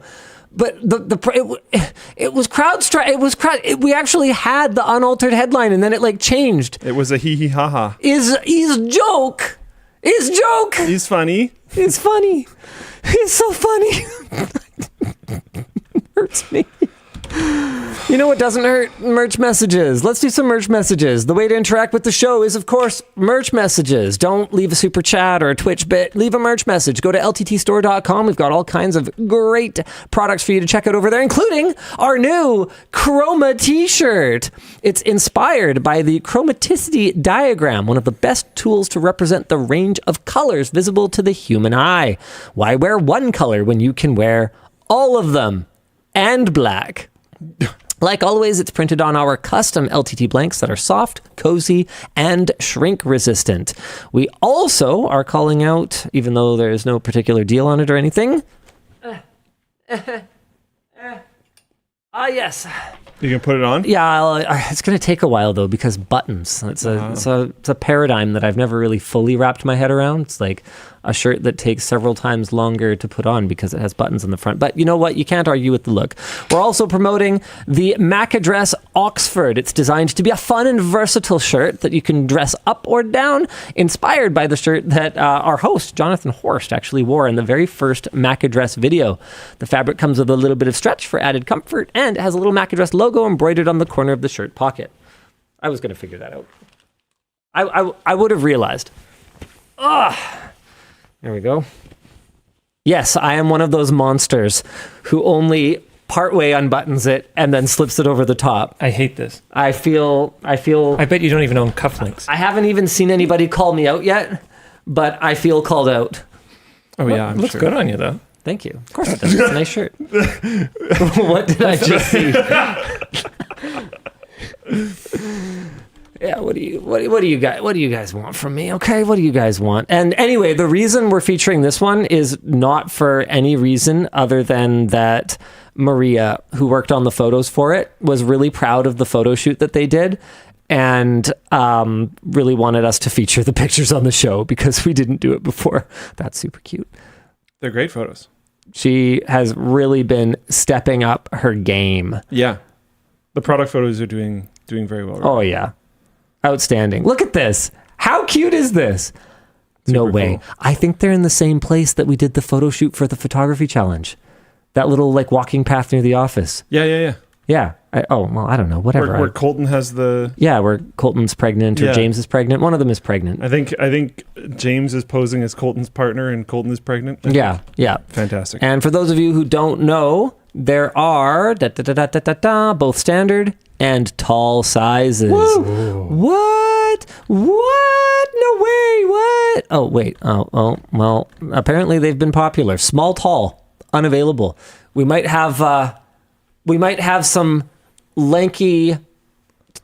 But it was CrowdStrike. We actually had the unaltered headline, and then it changed. It was a hee hee ha ha. Is joke. He's funny. He's funny. He's so funny. Hurts me. You know what doesn't hurt? Merch messages. Let's do some merch messages. The way to interact with the show is, of course, merch messages. Don't leave a super chat or a Twitch bit. Leave a merch message. Go to LTTStore.com. We've got all kinds of great products for you to check out over there, including our new Chroma t-shirt. It's inspired by the chromaticity diagram, one of the best tools to represent the range of colors visible to the human eye. Why wear one color when you can wear all of them and black? Like always, it's printed on our custom LTT blanks that are soft, cozy, and shrink resistant. We also are calling out, even though there is no particular deal on it or anything. Yes. You can put it on? Yeah, it's going to take a while though because buttons. It's a paradigm that I've never really fully wrapped my head around. It's like a shirt that takes several times longer to put on because it has buttons on the front. But you know what? You can't argue with the look. We're also promoting the Mac Address Oxford. It's designed to be a fun and versatile shirt that you can dress up or down, inspired by the shirt that our host, Jonathan Horst, actually wore in the very first Mac Address video. The fabric comes with a little bit of stretch for added comfort, and it has a little Mac Address logo embroidered on the corner of the shirt pocket. I was going to figure that out. I would have realized. There we go. Yes, I am one of those monsters who only partway unbuttons it and then slips it over the top. I hate this. I feel. I bet you don't even own cufflinks. I haven't even seen anybody call me out yet, but I feel called out. Oh, yeah, I'm looks sure. good on you, though. Thank you. Of course it does. It's a nice shirt. What did I just see? Yeah, what do you guys want from me? Okay, what do you guys want? And anyway, the reason we're featuring this one is not for any reason other than that Maria, who worked on the photos for it, was really proud of the photo shoot that they did and really wanted us to feature the pictures on the show because we didn't do it before. That's super cute. They're great photos. She has really been stepping up her game. Yeah. The product photos are doing very well. Right? Oh, yeah. Outstanding. Look at this. How cute is this? No way. Cool. I think they're in the same place that we did the photo shoot for the photography challenge. That little like walking path near the office. Yeah. Yeah. I don't know. Whatever. Where Colton has the... Yeah, where Colton's pregnant or James is pregnant. One of them is pregnant. I think James is posing as Colton's partner and Colton is pregnant. Yeah. Fantastic. And for those of you who don't know, there are both standard and tall sizes. Woo! What? No way. What? Oh, wait. Oh, well, apparently they've been popular. Small, tall, unavailable. We might have some lanky,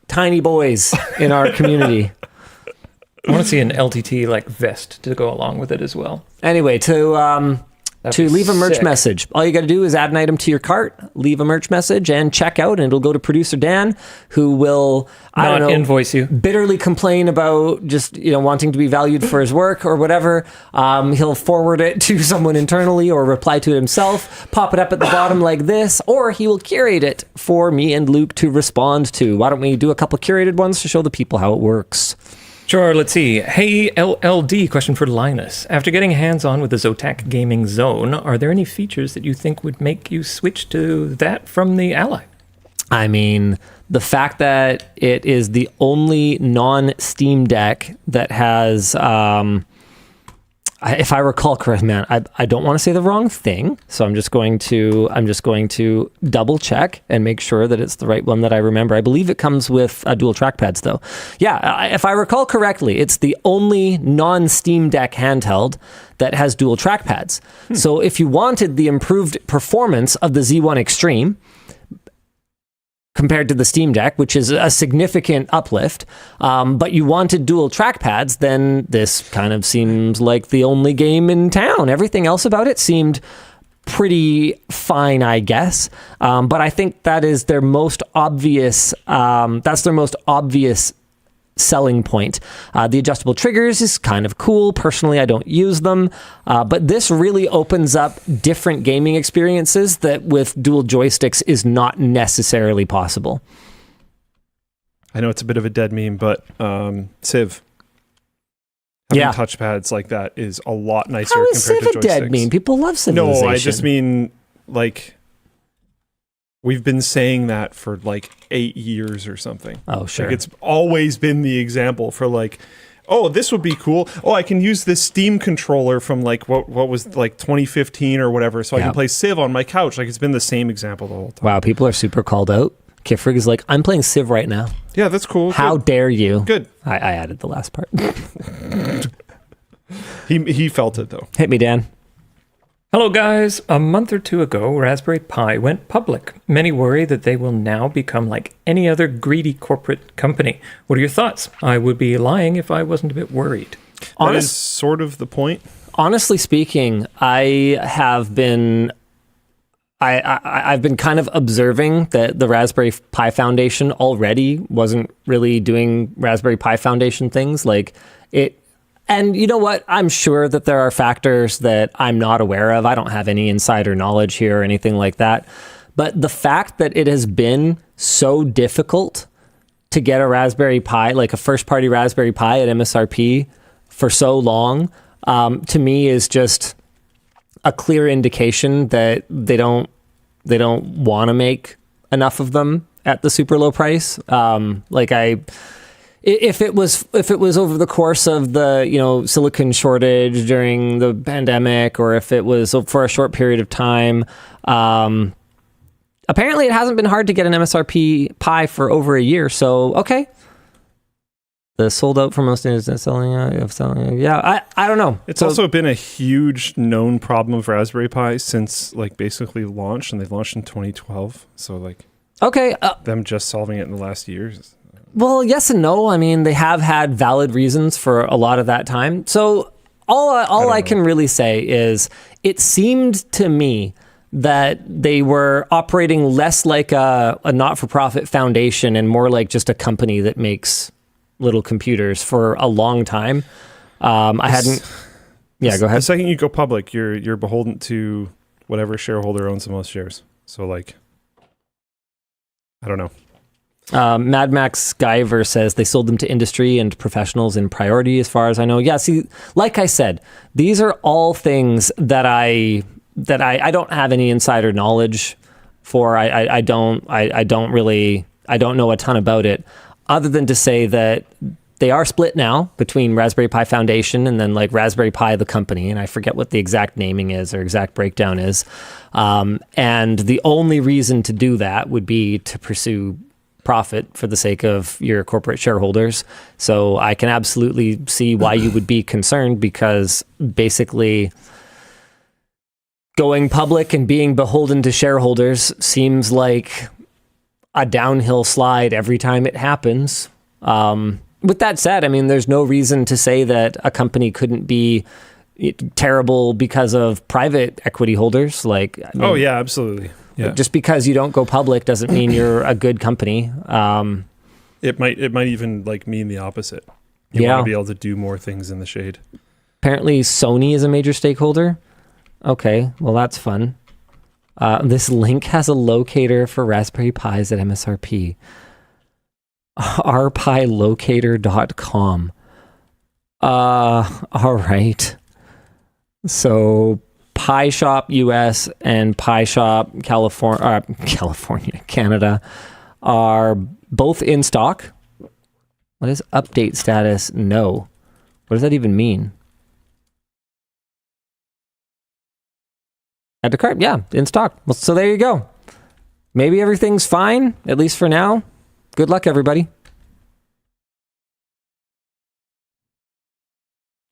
tiny boys in our community. I want to see an LTT like vest to go along with it as well. Anyway, to leave a merch sick. message, all you got to do is add an item to your cart, leave a merch message, and check out, and it'll go to producer Dan, who will invoice you, bitterly complain about just wanting to be valued for his work or whatever. He'll forward it to someone internally or reply to it himself, pop it up at the bottom like this, or he will curate it for me and Luke to respond to. Why don't we do a couple curated ones to show the people how it works? Sure, let's see. Hey, LLD, question for Linus. After getting hands-on with the ZOTAC gaming zone, are there any features that you think would make you switch to that from the Ally? I mean, the fact that it is the only non-Steam Deck that has... if I recall correctly, man, I don't want to say the wrong thing, so I'm just going to double check and make sure that it's the right one that I remember. I believe it comes with dual trackpads, though. Yeah, if I recall correctly, it's the only non-Steam Deck handheld that has dual trackpads. So if you wanted the improved performance of the Z1 Extreme compared to the Steam Deck, which is a significant uplift, but you wanted dual trackpads, then this kind of seems like the only game in town. Everything else about it seemed pretty fine, I guess. But I think that is their most obvious. That's their most obvious selling point. The adjustable triggers is kind of cool. Personally, I don't use them, but this really opens up different gaming experiences that with dual joysticks is not necessarily possible. I know it's a bit of a dead meme, but Civ. Having touchpads like that is a lot nicer How is compared Civ to a joysticks. dead meme? People love Civilization. No, I just mean like we've been saying that for like 8 years or something. Oh, sure. Like it's always been the example for like, oh, this would be cool. Oh, I can use this Steam controller from like what was like 2015 or whatever, so I can play Civ on my couch. Like it's been the same example the whole time. Wow, people are super called out. Kifrig is like, I'm playing Civ right now. Yeah, that's cool. How dare you? Good. I added the last part. He felt it though. Hit me, Dan. Hello guys, a month or two ago, Raspberry Pi went public. Many worry that they will now become like any other greedy corporate company. What are your thoughts? I would be lying if I wasn't a bit worried. That is sort of the point. Honestly speaking, I've been kind of observing that the Raspberry Pi Foundation already wasn't really doing Raspberry Pi Foundation things. Like And you know what? I'm sure that there are factors that I'm not aware of. I don't have any insider knowledge here or anything like that. But the fact that it has been so difficult to get a Raspberry Pi, like a first-party Raspberry Pi at MSRP for so long, to me is just a clear indication that they don't want to make enough of them at the super low price. If it was over the course of the silicon shortage during the pandemic, or if it was for a short period of time, apparently it hasn't been hard to get an MSRP Pi for over a year. So okay, the sold out for most is selling. Yeah, I don't know. It's also been a huge known problem of Raspberry Pi since like basically launch, and they've launched in 2012. So like okay, them just solving it in the last years. Well, yes and no. I mean, they have had valid reasons for a lot of that time. So all I can really say is it seemed to me that they were operating less like a not-for-profit foundation and more like just a company that makes little computers for a long time. Yeah, go ahead. The second you go public, you're beholden to whatever shareholder owns the most shares. So like, I don't know. Mad Max Guyver says they sold them to industry and professionals in priority, as far as I know. Yeah, see, like I said, these are all things that I don't have any insider knowledge for. I don't know a ton about it, other than to say that they are split now between Raspberry Pi Foundation and then like Raspberry Pi the company, and I forget what the exact naming is or exact breakdown is. And the only reason to do that would be to pursue profit for the sake of your corporate shareholders. So I can absolutely see why you would be concerned, because basically going public and being beholden to shareholders seems like a downhill slide every time it happens. With that said, I mean, there's no reason to say that a company couldn't be terrible because of private equity holders. Like, I mean, oh yeah, absolutely. Yeah. Just because you don't go public doesn't mean you're a good company. It might even like mean the opposite. You want to be able to do more things in the shade. Apparently Sony is a major stakeholder. Okay, well that's fun. This link has a locator for Raspberry Pis at MSRP. rpilocator.com. All right. So Pi Shop US and Pi Shop Canada are both in stock. What is update status? No. What does that even mean? Add to cart, yeah, in stock. Well, so there you go. Maybe everything's fine, at least for now. Good luck, everybody.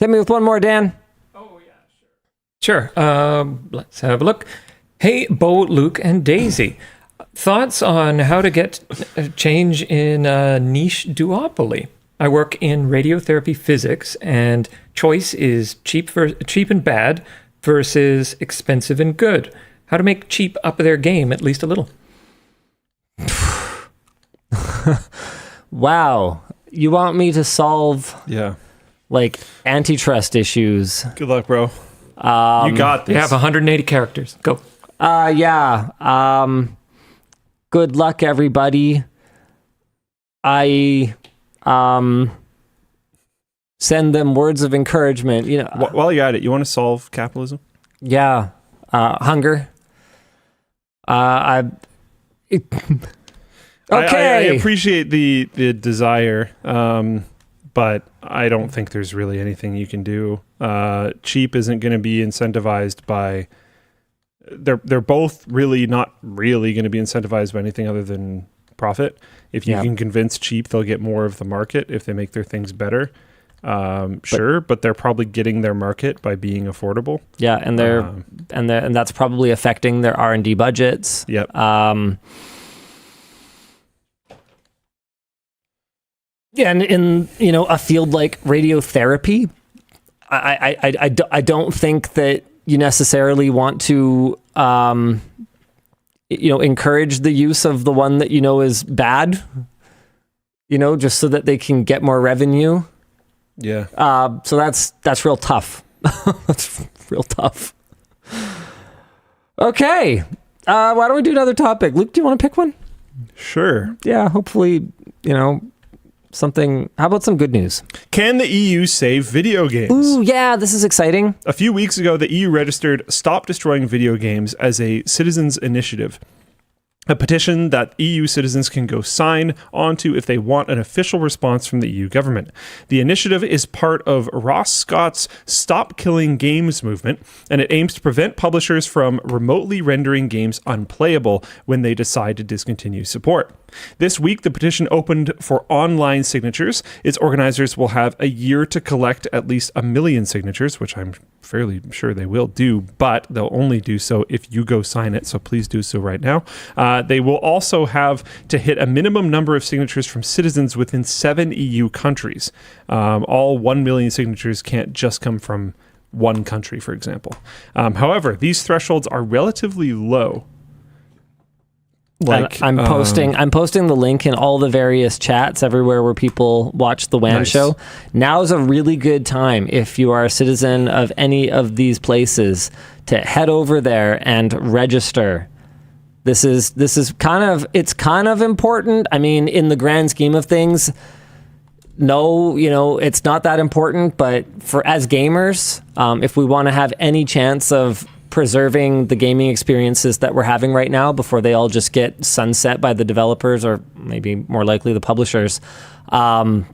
Hit me with one more, Dan. Sure. Let's have a look. Hey, Bo, Luke, and Daisy. Thoughts on how to get a change in niche duopoly? I work in radiotherapy physics, and choice is cheap and bad versus expensive and good. How to make cheap up their game at least a little. Wow. You want me to solve like antitrust issues? Good luck, bro. You got this. You have 180 characters. Go. Yeah. Good luck, everybody. I send them words of encouragement. You know, while you're at it, you want to solve capitalism? Yeah. Hunger. Okay. I appreciate the desire, but I don't think there's really anything you can do. Cheap isn't going to be incentivized by. They're both really not really going to be incentivized by anything other than profit. If you can convince cheap, they'll get more of the market if they make their things better. But they're probably getting their market by being affordable. Yeah, and and that's probably affecting their R&D budgets. Yep. Yeah, and in a field like radiotherapy, I don't think that you necessarily want to encourage the use of the one that is bad, just so that they can get more revenue. Yeah. So that's real tough. That's real tough. Okay. Why don't we do another topic? Luke, do you want to pick one? Sure. Yeah, hopefully, something. How about some good news? Can the EU save video games? Ooh, yeah, this is exciting. A few weeks ago, the EU registered Stop Destroying Video Games as a citizens' initiative. A petition that EU citizens can go sign onto if they want an official response from the EU government. The initiative is part of Ross Scott's Stop Killing Games movement, and it aims to prevent publishers from remotely rendering games unplayable when they decide to discontinue support. This week, the petition opened for online signatures. Its organizers will have a year to collect at least 1 million signatures, which I'm fairly sure they will do, but they'll only do so if you go sign it, so please do so right now. They will also have to hit a minimum number of signatures from citizens within 7 EU countries. All 1 million signatures can't just come from one country, for example. However, these thresholds are relatively low. I'm posting the link in all the various chats everywhere where people watch the WAN show. Now is a really good time if you are a citizen of any of these places to head over there and register. This is kind of important. I mean, in the grand scheme of things, no, it's not that important, but as gamers, if we want to have any chance of preserving the gaming experiences that we're having right now before they all just get sunset by the developers or maybe more likely the publishers, you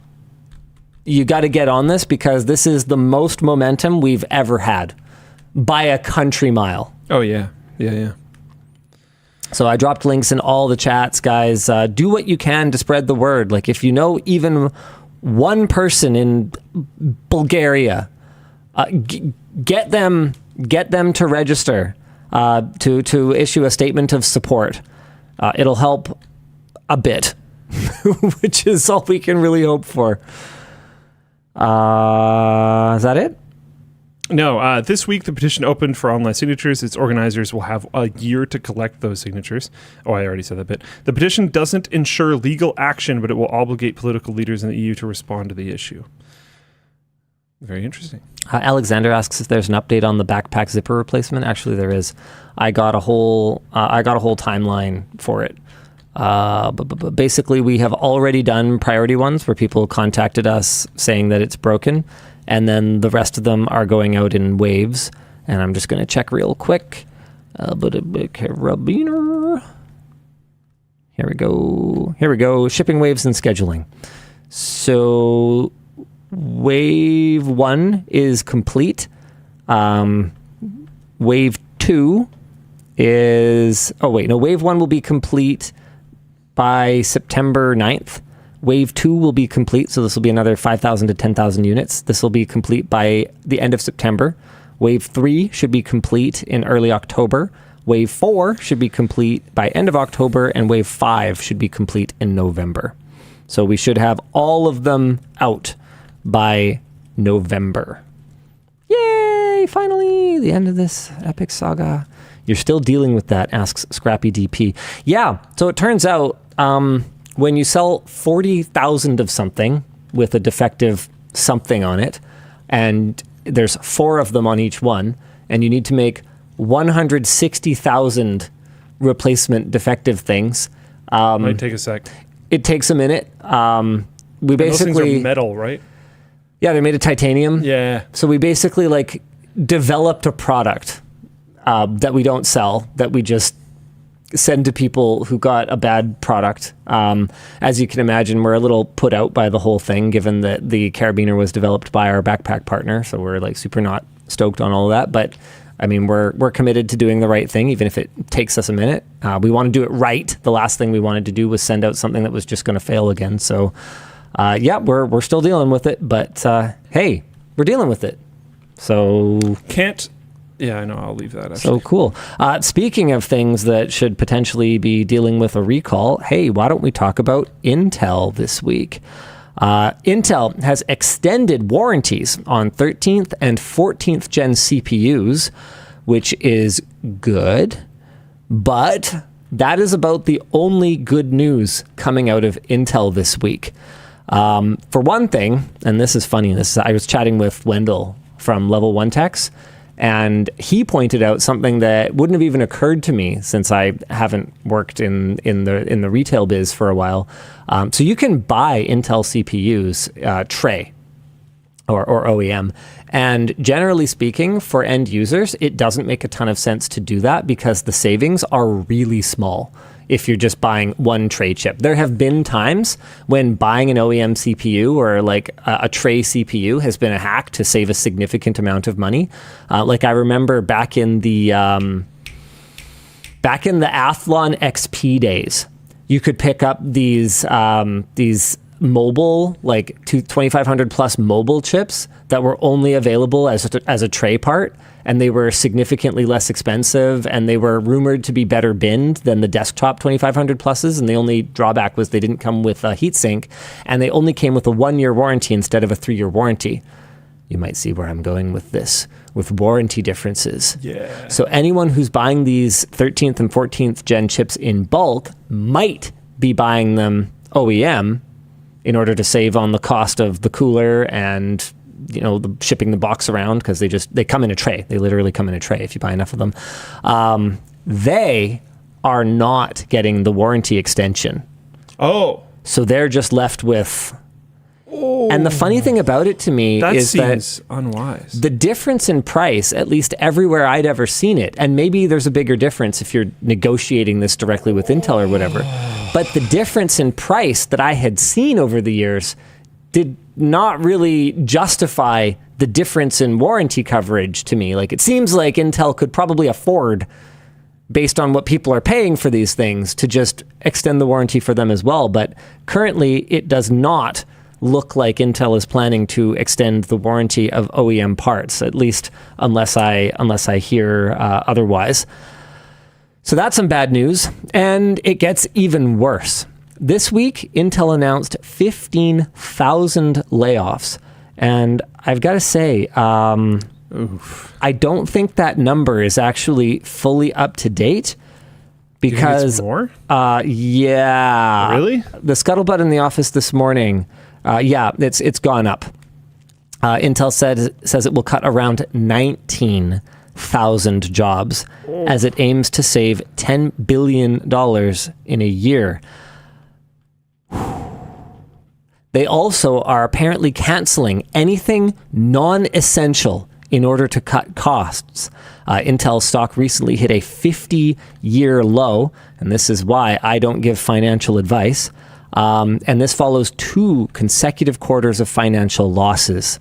got to get on this because this is the most momentum we've ever had by a country mile. Oh, yeah. Yeah. So I dropped links in all the chats, guys. Do what you can to spread the word. Like if you know even one person in Bulgaria, get them to register, to issue a statement of support. It'll help a bit, which is all we can really hope for. Is that it? No, this week the petition opened for online signatures. Its organizers will have a year to collect those signatures. Oh, I already said that bit. The petition doesn't ensure legal action, but it will obligate political leaders in the EU to respond to the issue. Very interesting. Alexander asks if there's an update on the backpack zipper replacement. Actually, there is. I got a whole timeline for it. But basically, we have already done priority ones where people contacted us saying that it's broken, and then the rest of them are going out in waves. And I'm just going to check real quick. Carabiner. Here we go. Shipping waves and scheduling. So Wave 1 is complete. Wave 2 is... Wave 1 will be complete by September 9th. Wave 2 will be complete, so this will be another 5,000 to 10,000 units. This will be complete by the end of September. Wave 3 should be complete in early October. Wave 4 should be complete by end of October, and Wave 5 should be complete in November. So we should have all of them out by November. Yay! Finally, the end of this epic saga. You're still dealing with that, asks Scrappy DP. Yeah, so it turns out when you sell 40,000 of something with a defective something on it, and there's 4 of them on each one, and you need to make 160,000 replacement defective things. Might take a sec. It takes a minute. We basically... Those things are metal, right? Yeah, they're made of titanium. Yeah. So we basically developed a product that we don't sell, that we just send to people who got a bad product. As you can imagine, we're a little put out by the whole thing, given that the carabiner was developed by our backpack partner. So we're super not stoked on all of that. But I mean, we're committed to doing the right thing, even if it takes us a minute. We want to do it right. The last thing we wanted to do was send out something that was just going to fail again. So we're still dealing with it. But hey, we're dealing with it. So Yeah, I know. I'll leave that. Actually. So cool. Speaking of things that should potentially be dealing with a recall, hey, why don't we talk about Intel this week? Intel has extended warranties on 13th and 14th gen CPUs, which is good, but that is about the only good news coming out of Intel this week. For one thing, and this is funny, I was chatting with Wendell from Level 1 Techs, and he pointed out something that wouldn't have even occurred to me since I haven't worked in the retail biz for a while. So you can buy Intel CPUs tray or OEM. And generally speaking, for end users, it doesn't make a ton of sense to do that because the savings are really small if you're just buying one tray chip. There have been times when buying an OEM CPU or like a tray CPU has been a hack to save a significant amount of money. Like I remember back in the Athlon XP days, you could pick up these mobile, like 2500 plus mobile chips that were only available as a tray part, and they were significantly less expensive, and they were rumored to be better binned than the desktop 2500 pluses, and the only drawback was they didn't come with a heatsink, and they only came with a 1-year warranty instead of a 3-year warranty. You might see where I'm going with this, with warranty differences. Yeah. So anyone who's buying these 13th and 14th gen chips in bulk might be buying them OEM in order to save on the cost of the cooler and shipping the box around, because they come in a tray. They literally come in a tray if you buy enough of them. They are not getting the warranty extension. Oh. So they're just left with... Oh. And the funny thing about it to me is seems unwise. The difference in price, at least everywhere I'd ever seen it, and maybe there's a bigger difference if you're negotiating this directly with Intel or whatever, but the difference in price that I had seen over the years did not really justify the difference in warranty coverage to me. Like, it seems like Intel could probably afford, based on what people are paying for these things, to just extend the warranty for them as well. But currently, it does not look like Intel is planning to extend the warranty of OEM parts, at least unless I hear otherwise. So that's some bad news, and it gets even worse. This week, Intel announced 15,000 layoffs, and I've got to say, I don't think that number is actually fully up to date. Because more? Yeah. Really? The scuttlebutt in the office this morning, it's gone up. Intel says it will cut around 19,000 jobs as it aims to save $10 billion in a year. They also are apparently canceling anything non-essential in order to cut costs. Intel stock recently hit a 50-year low, and this is why I don't give financial advice. And this follows 2 consecutive quarters of financial losses.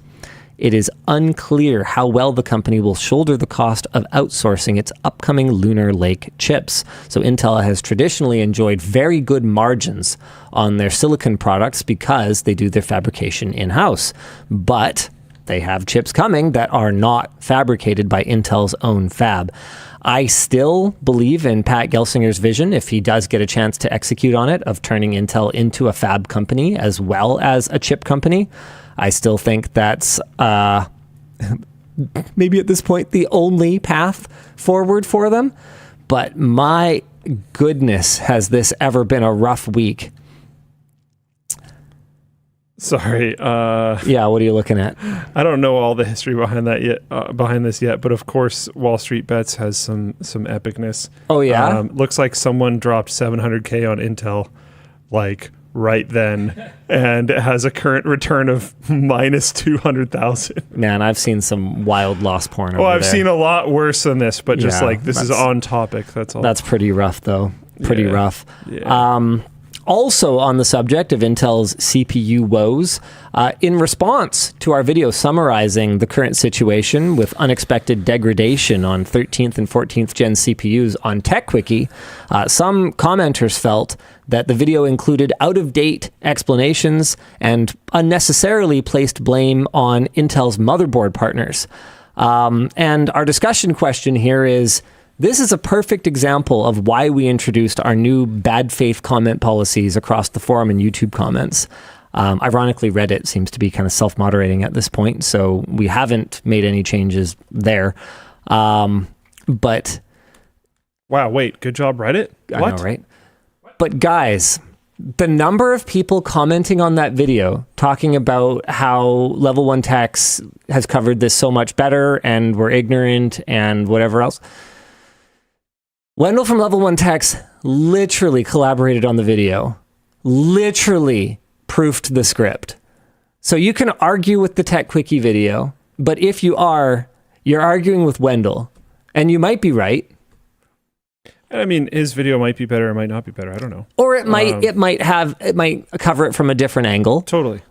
It is unclear how well the company will shoulder the cost of outsourcing its upcoming Lunar Lake chips. So Intel has traditionally enjoyed very good margins on their silicon products because they do their fabrication in-house. But they have chips coming that are not fabricated by Intel's own fab. I still believe in Pat Gelsinger's vision, if he does get a chance to execute on it, of turning Intel into a fab company as well as a chip company. I still think that's maybe at this point the only path forward for them. But my goodness, has this ever been a rough week. Sorry. Yeah, what are you looking at? I don't know all the history behind this yet, but of course, Wall Street Bets has some epicness. Oh yeah. Looks like someone dropped $700K on Intel, like right then, and it has a current return of minus 200,000. Man, I've seen some wild loss porn. Well, I've seen a lot worse than this, but just this is on topic. That's all. That's pretty rough, though. Pretty rough. Yeah. Also on the subject of Intel's CPU woes, in response to our video summarizing the current situation with unexpected degradation on 13th and 14th gen CPUs on Techquickie, some commenters felt that the video included out-of-date explanations and unnecessarily placed blame on Intel's motherboard partners. And our discussion question here is, this is a perfect example of why we introduced our new bad faith comment policies across the forum and YouTube comments. Ironically, Reddit seems to be kind of self-moderating at this point, so we haven't made any changes there. But wow, wait, good job, Reddit. I know, right? But guys, The number of people commenting on that video talking about how Level 1 Techs has covered this so much better and we're ignorant and whatever else. Wendell from Level 1 Techs literally collaborated on the video, literally proofed the script. So you can argue with the Techquickie video, but if you are, you're arguing with Wendell, and you might be right. I mean, his video might be better, it might not be better. I don't know. Or it might cover it from a different angle. Totally.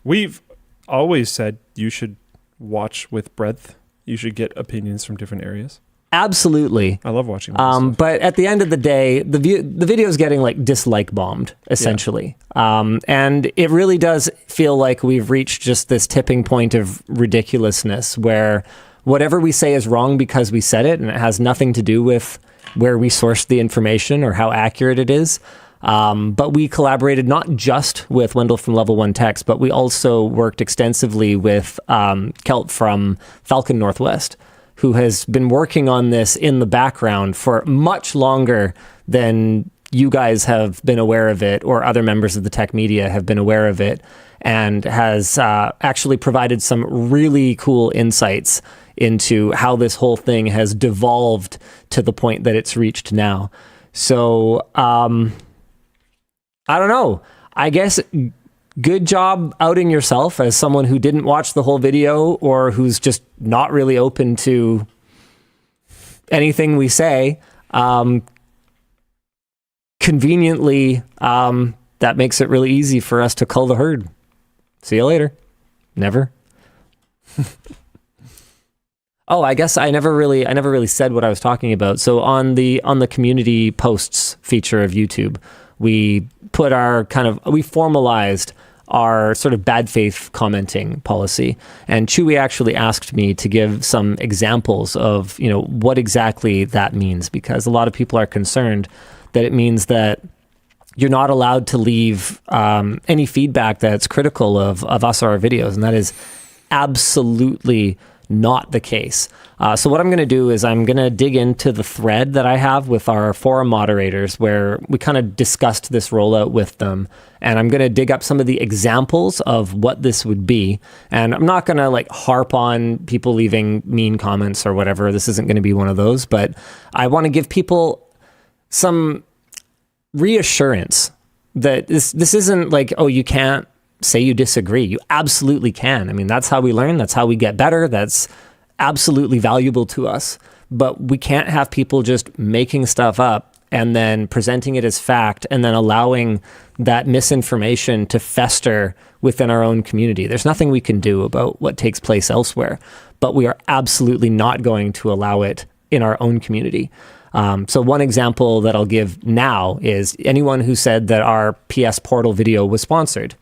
We've always said you should watch with breadth. You should get opinions from different areas. Absolutely. I love watching stuff. But at the end of the day, the video is getting like dislike bombed, essentially. Yeah. And it really does feel like we've reached just this tipping point of ridiculousness where whatever we say is wrong because we said it, and it has nothing to do with where we sourced the information or how accurate it is. But we collaborated not just with Wendell from Level 1 Techs, but we also worked extensively with Kelt from Falcon Northwest, who has been working on this in the background for much longer than you guys have been aware of it or other members of the tech media have been aware of it, and has actually provided some really cool insights into how this whole thing has devolved to the point that it's reached now. So, I don't know. I guess good job outing yourself as someone who didn't watch the whole video or who's just not really open to anything we say. Conveniently, that makes it really easy for us to cull the herd. See you later. Never. Oh, I guess I never really said what I was talking about. So on the community posts feature of YouTube, we put we formalized our sort of bad faith commenting policy. And Chewy actually asked me to give some examples of, what exactly that means, because a lot of people are concerned that it means that you're not allowed to leave any feedback that's critical of us or our videos. And that is absolutely not the case. So what I'm going to do is I'm going to dig into the thread that I have with our forum moderators where we kind of discussed this rollout with them. And I'm going to dig up some of the examples of what this would be. And I'm not going to harp on people leaving mean comments or whatever. This isn't going to be one of those, but I want to give people some reassurance that this isn't like, oh, you can't say you disagree. You absolutely can. I mean, that's how we learn. That's how we get better. That's absolutely valuable to us. But we can't have people just making stuff up and then presenting it as fact and then allowing that misinformation to fester within our own community. There's nothing we can do about what takes place elsewhere, but we are absolutely not going to allow it in our own community. So one example that I'll give now is anyone who said that our PS Portal video was sponsored.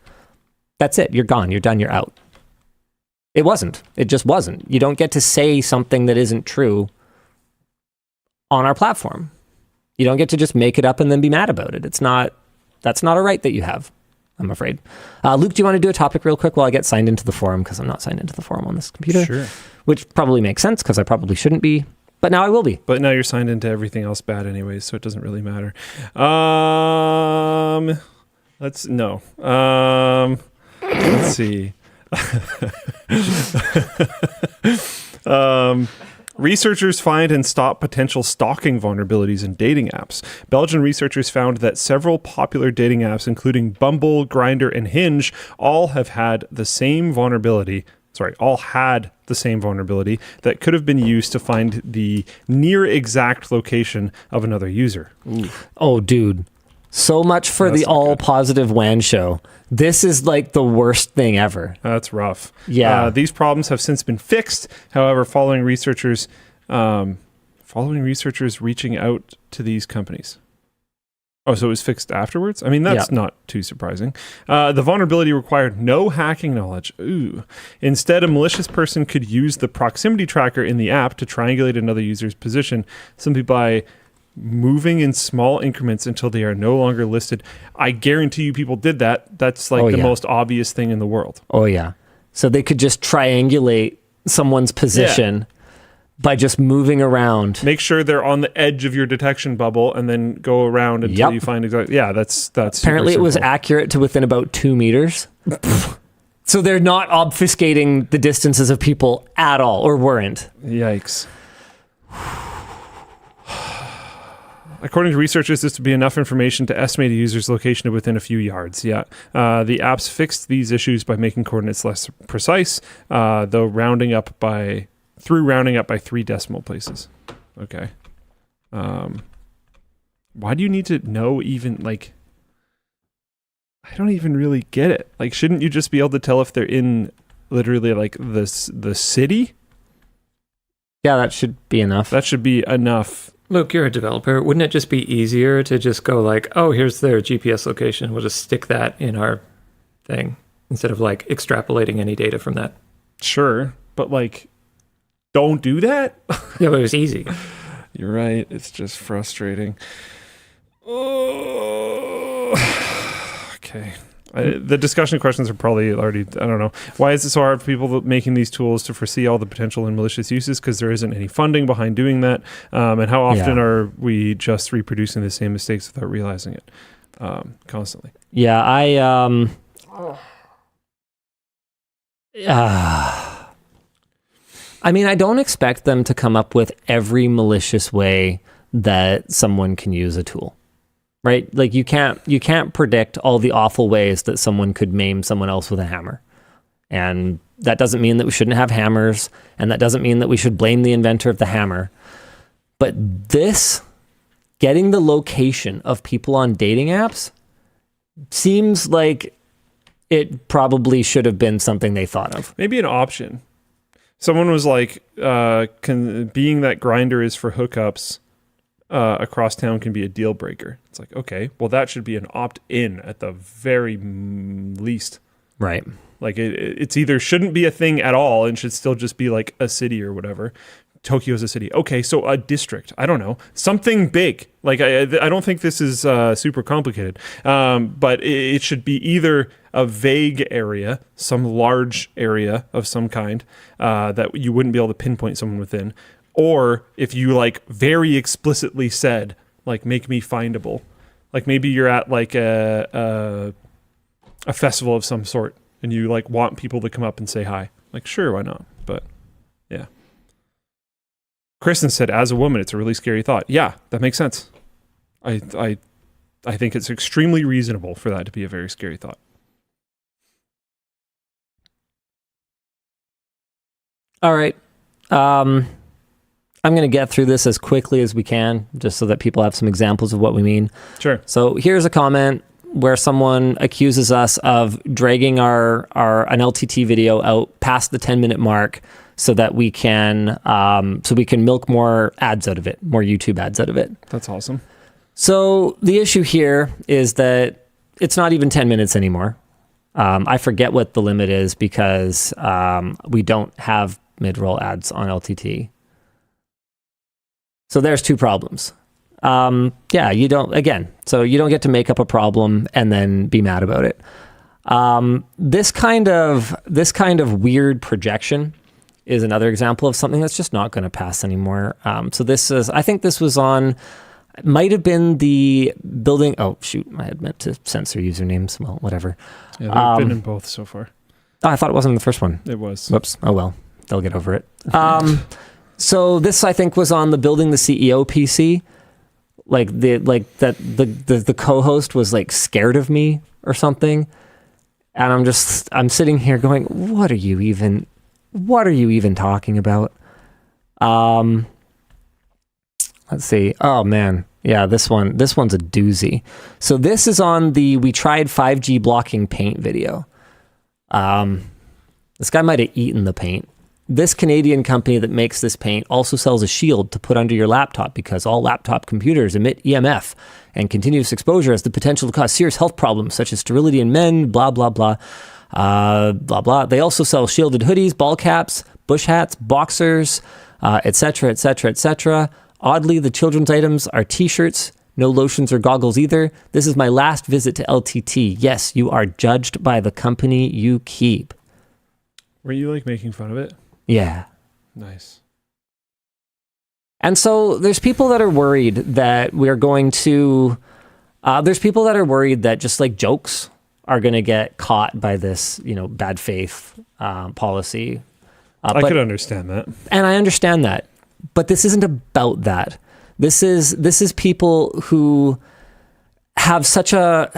That's it. You're gone. You're done. You're out. It wasn't. It just wasn't. You don't get to say something that isn't true on our platform. You don't get to just make it up and then be mad about it. That's not a right that you have, I'm afraid. Luke, do you want to do a topic real quick while I get signed into the forum? Because I'm not signed into the forum on this computer. Sure. Which probably makes sense because I probably shouldn't be. But now I will be. But now you're signed into everything else bad anyways, so it doesn't really matter. Let's see. Researchers find and stop potential stalking vulnerabilities in dating apps. Belgian researchers found that several popular dating apps, including Bumble, Grindr, and Hinge, all had the same vulnerability that could have been used to find the near exact location of another user. Ooh. Oh, dude. So much for the all positive WAN show. This is like the worst thing ever. That's rough. Yeah. These problems have since been fixed. However, following researchers reaching out to these companies. Oh, so it was fixed afterwards? I mean, that's not too surprising. The vulnerability required no hacking knowledge. Ooh. Instead, a malicious person could use the proximity tracker in the app to triangulate another user's position, simply by moving in small increments until they are no longer listed. I guarantee you people did that. That's the most obvious thing in the world. Oh, yeah. So they could just triangulate someone's position by just moving around. Make sure they're on the edge of your detection bubble, and then go around until you find exactly. Yeah, that's. Apparently, it was accurate to within about 2 meters. So they're not obfuscating the distances of people at all, or weren't. Yikes. According to researchers, this would be enough information to estimate a user's location to within a few yards. Yeah. The apps fixed these issues by making coordinates less precise, though rounding up by 3 decimal places. Okay. Why do you need to know even, like... I don't even really get it. Like, shouldn't you just be able to tell if they're in literally like the city? Yeah, that should be enough. That should be enough. Look, you're a developer. Wouldn't it just be easier to just go like, oh, here's their GPS location. We'll just stick that in our thing instead of like extrapolating any data from that. Sure, but like, don't do that. Yeah, but it was easy. You're right. It's just frustrating. Okay. The discussion questions are probably already, I don't know. Why is it so hard for people making these tools to foresee all the potential and malicious uses? Because there isn't any funding behind doing that. And how often are we just reproducing the same mistakes without realizing it? Constantly. Yeah, I mean, I don't expect them to come up with every malicious way that someone can use a tool. Right? Like you can't predict all the awful ways that someone could maim someone else with a hammer. And that doesn't mean that we shouldn't have hammers, and that doesn't mean that we should blame the inventor of the hammer. But this, getting the location of people on dating apps, seems like it probably should have been something they thought of. Maybe an option. Someone was like, being that Grindr is for hookups, across town can be a deal breaker. It's like, okay, well, that should be an opt-in at the very least. Right. Like it's either shouldn't be a thing at all and should still just be like a city or whatever. Tokyo's a city. Okay, so a district. I don't know. Something big. Like I don't think this is super complicated. But it should be either a vague area, some large area of some kind that you wouldn't be able to pinpoint someone within. Or if you like very explicitly said, like, make me findable. Like maybe you're at like a festival of some sort and you like want people to come up and say hi. Like, sure, why not? But yeah. Kristen said, as a woman, it's a really scary thought. Yeah, that makes sense. I think it's extremely reasonable for that to be a very scary thought. All right. I'm going to get through this as quickly as we can, just so that people have some examples of what we mean. Sure. So here's a comment where someone accuses us of dragging an LTT video out past the 10-minute mark so that we can milk more ads out of it, more YouTube ads out of it. That's awesome. So the issue here is that it's not even 10 minutes anymore. I forget what the limit is because we don't have mid-roll ads on LTT. So there's 2 problems. You don't get to make up a problem and then be mad about it. This kind of weird projection is another example of something that's just not going to pass anymore. I think this was on, it might have been the building. Oh shoot, I had meant to censor usernames. Well, whatever. Yeah, they've been in both so far. Oh, I thought it wasn't in the first one. It was. Whoops. Oh well, they'll get over it. So this, I think, was on the Building the CEO PC. The co-host was like scared of me or something, and I'm sitting here going, what are you even talking about? Let's see. Oh man, yeah, this one's a doozy. So this is on the we tried 5G blocking paint video. This guy might have eaten the paint. This Canadian company that makes this paint also sells a shield to put under your laptop because all laptop computers emit EMF, and continuous exposure has the potential to cause serious health problems such as sterility in men, blah, blah, blah, blah, blah. They also sell shielded hoodies, ball caps, bush hats, boxers, etc., etc., etc. Oddly, the children's items are t-shirts, no lotions or goggles either. This is my last visit to LTT. Yes, you are judged by the company you keep. Were you like making fun of it? Yeah. Nice. And so there's people that are worried that we're going to, there's people that are worried that just like jokes are going to get caught by this, bad faith policy. I could understand that. And I understand that. But this isn't about that. This is people who have such a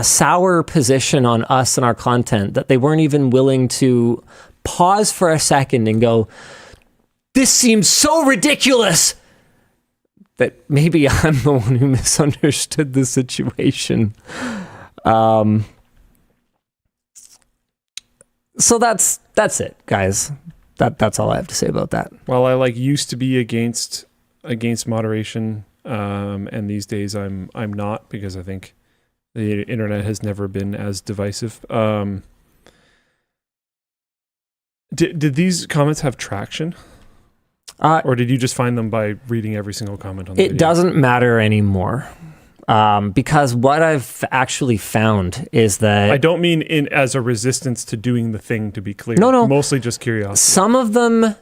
sour position on us and our content that they weren't even willing to pause for a second and go, this seems so ridiculous, that maybe I'm the one who misunderstood the situation. So that's it, guys. That's all I have to say about that. Well, I used to be against moderation, and these days I'm not, because I think the internet has never been as divisive. Did these comments have traction? Or did you just find them by reading every single comment on the video? It doesn't matter anymore. Because what I've actually found is that... I don't mean as a resistance to doing the thing, to be clear. No. Mostly just curiosity. Some of them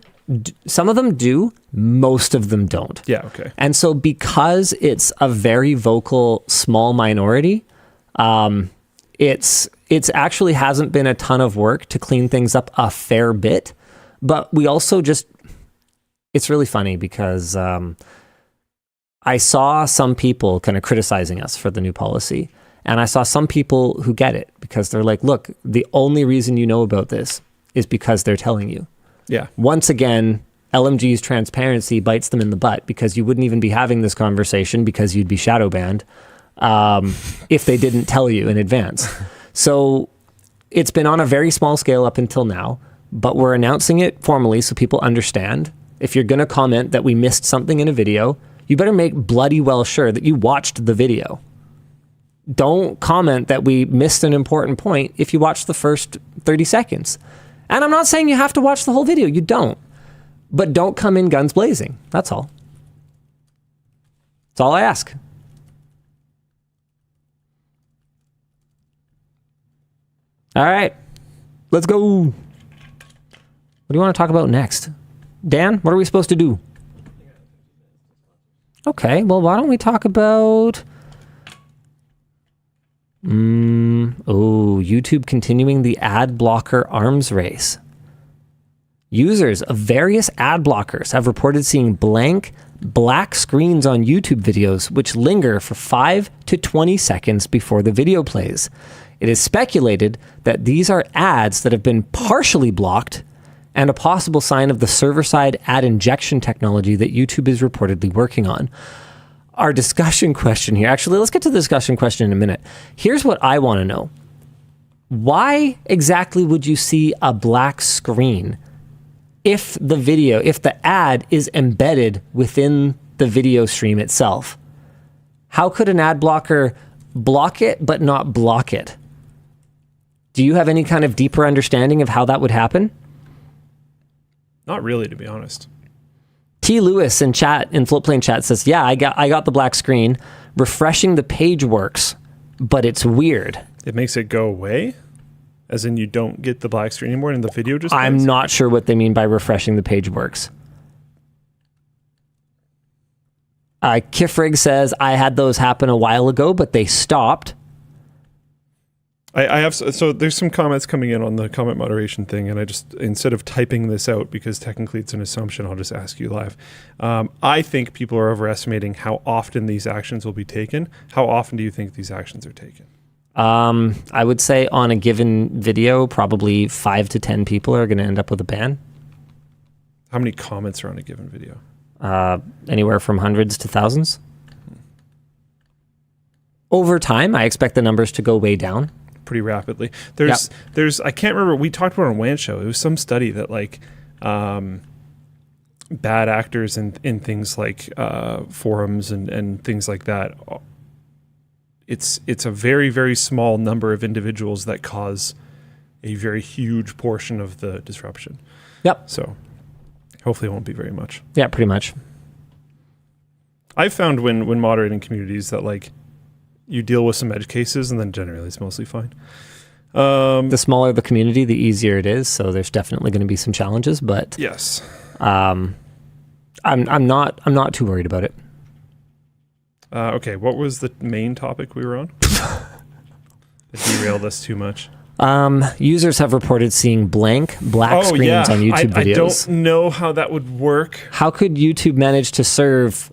do, most of them don't. Yeah, okay. And so because it's a very vocal small minority, it's actually hasn't been a ton of work to clean things up a fair bit. But we also just... It's really funny because I saw some people kind of criticizing us for the new policy. And I saw some people who get it because they're like, look, the only reason you know about this is because they're telling you. Yeah. Once again, LMG's transparency bites them in the butt, because you wouldn't even be having this conversation because you'd be shadow banned if they didn't tell you in advance. So it's been on a very small scale up until now, but we're announcing it formally so people understand. If you're going to comment that we missed something in a video, you better make bloody well sure that you watched the video. Don't comment that we missed an important point if you watched the first 30 seconds. And I'm not saying you have to watch the whole video. You don't. But don't come in guns blazing. That's all. That's all I ask. All right. Let's go. What do you want to talk about next? Dan, what are we supposed to do? Okay, well, why don't we talk about... YouTube continuing the ad blocker arms race. Users of various ad blockers have reported seeing blank, black screens on YouTube videos which linger for 5 to 20 seconds before the video plays. It is speculated that these are ads that have been partially blocked, and a possible sign of the server-side ad injection technology that YouTube is reportedly working on. Our discussion question here, actually, let's get to the discussion question in a minute. Here's what I want to know. Why exactly would you see a black screen if the ad is embedded within the video stream itself? How could an ad blocker block it but not block it? Do you have any kind of deeper understanding of how that would happen? Not really, to be honest. T. Lewis in Floatplane chat says, yeah, I got the black screen. Refreshing the page works, but it's weird. It makes it go away? As in you don't get the black screen anymore and the video just plays? I'm not sure what they mean by refreshing the page works. Kifrig says, I had those happen a while ago, but they stopped. I have, so there's some comments coming in on the comment moderation thing, and I just, instead of typing this out, because technically it's an assumption, I'll just ask you live. I think people are overestimating how often these actions will be taken. How often do you think these actions are taken? I would say on a given video, probably 5 to 10 people are going to end up with a ban. How many comments are on a given video? Anywhere from hundreds to thousands. Over time, I expect the numbers to go way down. Pretty rapidly. There's I can't remember, we talked about it on WAN show. It was some study that bad actors in things like forums and things like that, it's a very, very small number of individuals that cause a very huge portion of the disruption. Yep. So hopefully it won't be very much. Yeah, pretty much. I've found when moderating communities that you deal with some edge cases, and then generally it's mostly fine. The smaller the community, the easier it is. So there's definitely going to be some challenges, but yes, I'm not too worried about it. Okay, what was the main topic we were on? It derailed us too much. Users have reported seeing black screens on YouTube videos. I don't know how that would work. How could YouTube manage to serve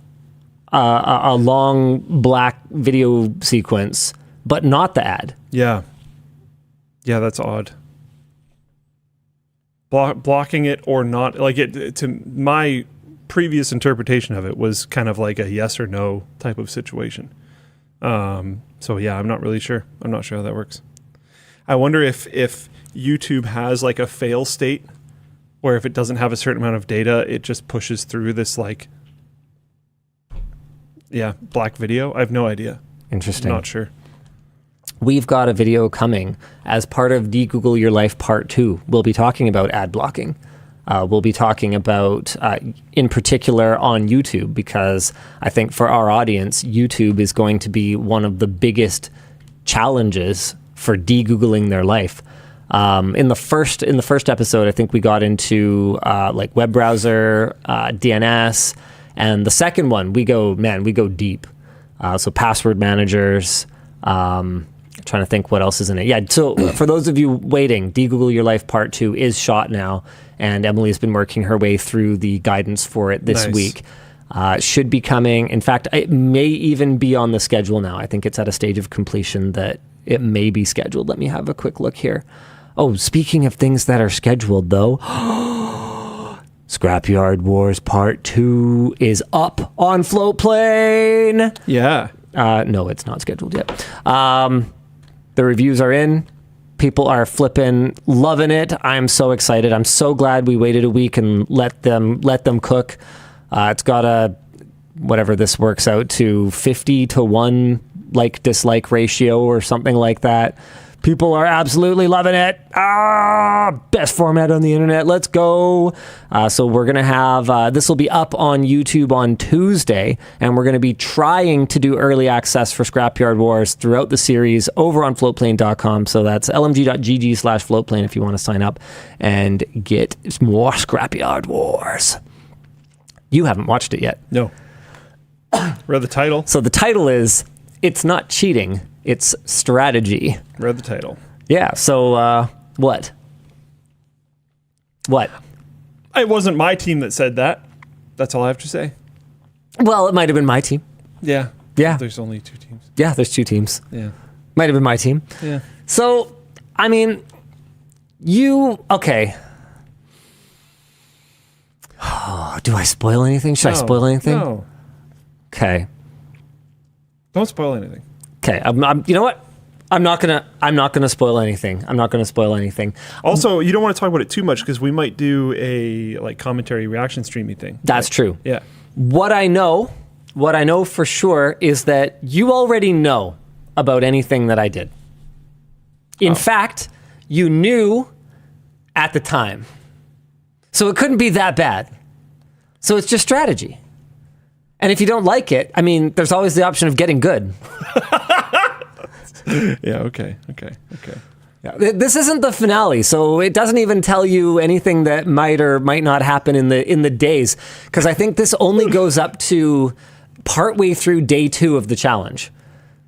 a long black video sequence, but not the ad? Yeah, that's odd. Blocking it or not, like it. To my previous interpretation of it was kind of like a yes or no type of situation. So yeah, I'm not really sure. I'm not sure how that works. I wonder if YouTube has like a fail state, where if it doesn't have a certain amount of data, it just pushes through this like, black video. I have no idea. Interesting. I'm not sure. We've got a video coming as part of De-Google Your Life Part 2. We'll be talking about ad blocking. We'll be talking about, in particular, on YouTube, because I think for our audience, YouTube is going to be one of the biggest challenges for de-Googling their life. In the first episode, I think we got into like web browser, DNS, and the second one we go deep. So password managers. Trying to think what else is in it. Yeah. So for those of you waiting, De-Google Your Life Part 2 is shot now, and Emily's been working her way through the guidance for it this week. Should be coming. In fact, it may even be on the schedule now. I think it's at a stage of completion that it may be scheduled. Let me have a quick look here. Oh, speaking of things that are scheduled, though, Scrapyard Wars Part 2 is up on Floatplane. Yeah. No, it's not scheduled yet. The reviews are in. People are flipping, loving it. I'm so excited. I'm so glad we waited a week and let them cook. It's got a, whatever this works out to, 50 to 1 like-dislike ratio or something like that. People are absolutely loving it. Best format on the internet. Let's go. So we're going to have, this will be up on YouTube on Tuesday, and we're going to be trying to do early access for Scrapyard Wars throughout the series over on floatplane.com. So that's lmg.gg/floatplane if you want to sign up and get more Scrapyard Wars. You haven't watched it yet. No. Read the title. So the title is, It's Not Cheating, It's Strategy. Read the title. Yeah, so what? What? It wasn't my team that said that. That's all I have to say. Well, it might have been my team. Yeah. Yeah. There's only 2 teams. Yeah, there's 2 teams. Yeah. Might have been my team. Yeah. So, I mean, okay. Do I spoil anything? Should I spoil anything? No. Okay. Don't spoil anything. Okay. You know what? I'm not gonna spoil anything. I'm not gonna spoil anything. Also, you don't want to talk about it too much because we might do a like commentary reaction streamy thing. That's true. Yeah. What I know for sure is that you already know about anything that I did. In fact, you knew at the time. So it couldn't be that bad. So it's just strategy. And if you don't like it, I mean, there's always the option of getting good. Yeah, okay. Yeah, this isn't the finale, so it doesn't even tell you anything that might or might not happen in the days, because I think this only goes up to partway through day 2 of the challenge.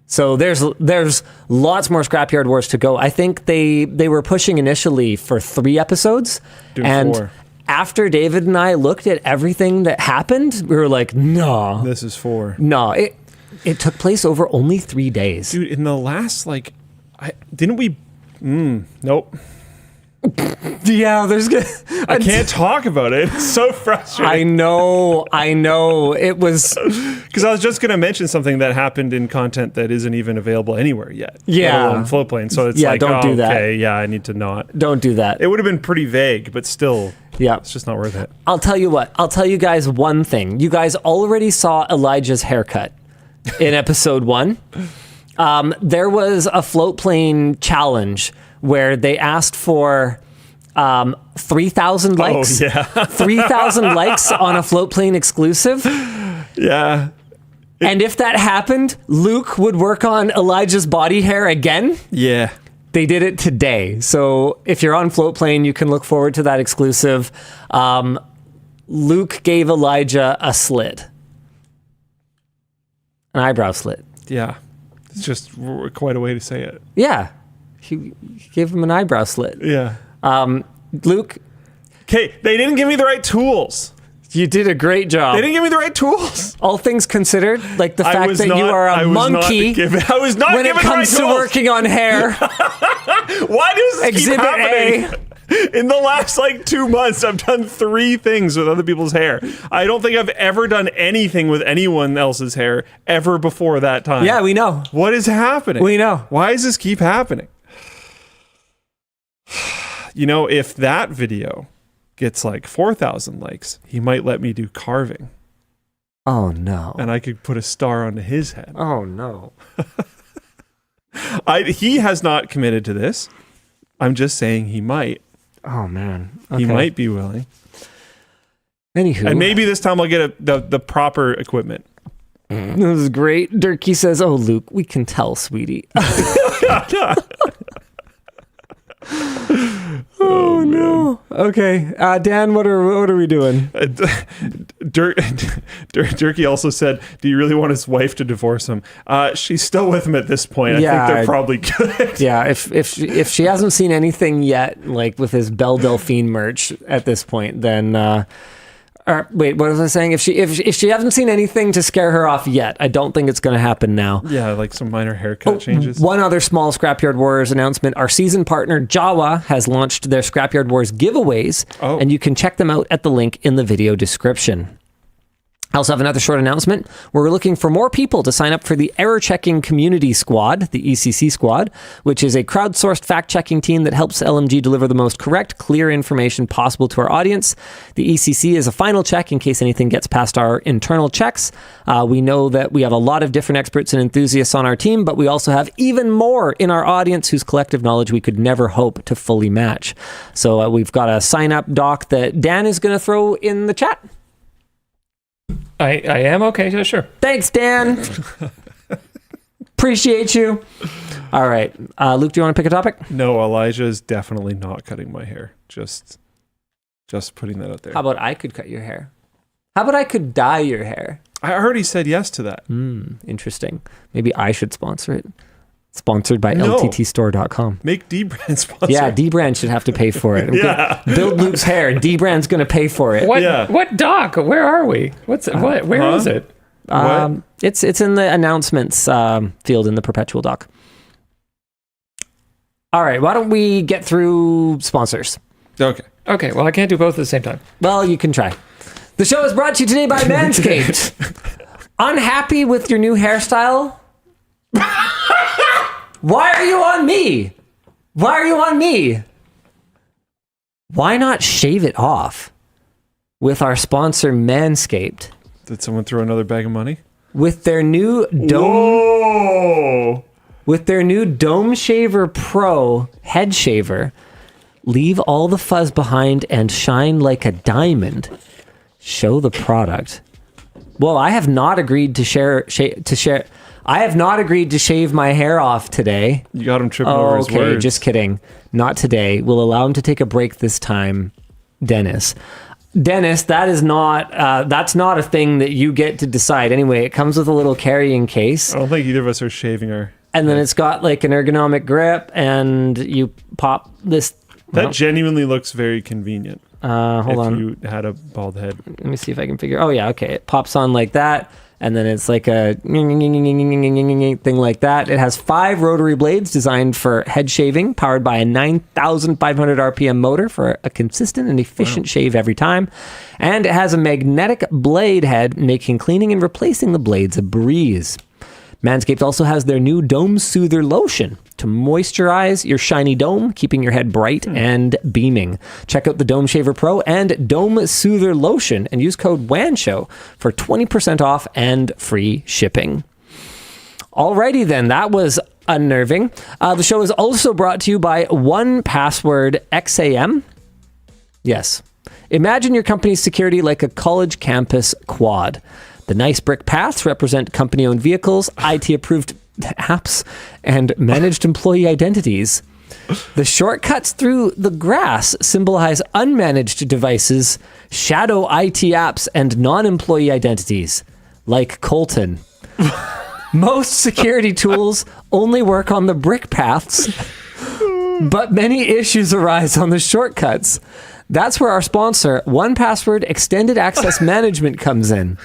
So there's lots more Scrapyard Wars to go. I think they were pushing initially for 3 episodes, and 4. After David and I looked at everything that happened, we were like, no. This is 4. No, it took place over only 3 days. Dude, in the last, didn't we... nope. Yeah, I can't talk about it. It's so frustrating. I know. It was... Because I was just going to mention something that happened in content that isn't even available anywhere yet. Yeah. On Floatplane. So it's don't do that. Okay, yeah, I need to not. Don't do that. It would have been pretty vague, but still... Yeah. It's just not worth it. I'll tell you what. I'll tell you guys one thing. You guys already saw Elijah's haircut in episode 1. There was a Floatplane challenge where they asked for 3,000 likes. Oh, yeah. 3,000 likes on a Floatplane exclusive. Yeah. And if that happened, Luke would work on Elijah's body hair again. Yeah. They did it today. So if you're on Floatplane, you can look forward to that exclusive. Luke gave Elijah a slit. An eyebrow slit. Yeah. It's just quite a way to say it. Yeah. He gave him an eyebrow slit. Yeah. Luke. Okay, they didn't give me the right tools. You did a great job. They didn't give me the right tools. All things considered, like the fact that you are a monkey I was not when it given the right comes to tools. working on hair. Why does this Exhibit keep happening? In the last 2 months, I've done 3 things with other people's hair. I don't think I've ever done anything with anyone else's hair ever before that time. Yeah, we know. What is happening? We know. Why does this keep happening? If that video gets 4,000 likes, he might let me do carving. Oh, no. And I could put a star on his head. Oh, no. He has not committed to this. I'm just saying he might. Oh, man. He might be willing. Anywho. And maybe this time I'll get the proper equipment. This is great. Durkee says, "Oh, Luke, we can tell, sweetie." Oh no. Okay, Dan, what are we doing? Durkee also said, "Do you really want his wife to divorce him?" She's still with him at this point. Yeah, I think they're probably good. Yeah, if she hasn't seen anything yet, like with his Belle Delphine merch at this point, then. Wait, what was I saying? If she hasn't seen anything to scare her off yet, I don't think it's going to happen now. Yeah, some minor haircut changes. One other small Scrapyard Wars announcement. Our season partner, Jawa, has launched their Scrapyard Wars giveaways, and you can check them out at the link in the video description. I also have another short announcement where we're looking for more people to sign up for the Error Checking Community Squad, the ECC Squad, which is a crowdsourced fact-checking team that helps LMG deliver the most correct, clear information possible to our audience. The ECC is a final check in case anything gets past our internal checks. We know that we have a lot of different experts and enthusiasts on our team, but we also have even more in our audience whose collective knowledge we could never hope to fully match. So we've got a sign-up doc that Dan is going to throw in the chat. I am okay, yeah, sure. Thanks, Dan. Appreciate you. All right. Luke, do you want to pick a topic? No, Elijah is definitely not cutting my hair. Just putting that out there. How about I could cut your hair? How about I could dye your hair? I already said yes to that. Interesting. Maybe I should sponsor it. Sponsored by LTTStore.com. Make D-Brand sponsor. Yeah, D-Brand should have to pay for it. Yeah. Build Luke's hair. D-Brand's going to pay for it. What doc? Where are we? Where is it? It's in the announcements field in the perpetual doc. All right, why don't we get through sponsors? Okay, well, I can't do both at the same time. Well, you can try. The show is brought to you today by Manscaped. Unhappy with your new hairstyle? Why are you on me? Why are you on me? Why not shave it off with our sponsor Manscaped? Did someone throw another bag of money? With their new Dome Shaver Pro head shaver, leave all the fuzz behind and shine like a diamond. Show the product. Well, I have not agreed to share. I have not agreed to shave my hair off today. You got him tripping over his words. Okay, just kidding. Not today. We'll allow him to take a break this time, Dennis. Dennis, that's not a thing that you get to decide. Anyway, it comes with a little carrying case. I don't think either of us are shaving our... And then it's got like an ergonomic grip, and you pop this... That genuinely looks very convenient. Hold on. If you had a bald head. Let me see if I can figure... Oh, yeah, okay. It pops on like that. And then it's like a thing like that. It has 5 rotary blades designed for head shaving, powered by a 9,500 RPM motor for a consistent and efficient shave every time. And it has a magnetic blade head, making cleaning and replacing the blades a breeze. Manscaped also has their new Dome Soother Lotion to moisturize your shiny dome, keeping your head bright and beaming. Check out the Dome Shaver Pro and Dome Soother Lotion and use code WANSHOW for 20% off and free shipping. Alrighty then, that was unnerving. The show is also brought to you by 1Password XAM. Yes. Imagine your company's security like a college campus quad. The nice brick paths represent company-owned vehicles, IT-approved apps, and managed employee identities. The shortcuts through the grass symbolize unmanaged devices, shadow IT apps, and non-employee identities, like Colton. Most security tools only work on the brick paths, but many issues arise on the shortcuts. That's where our sponsor, 1Password Extended Access Management, comes in.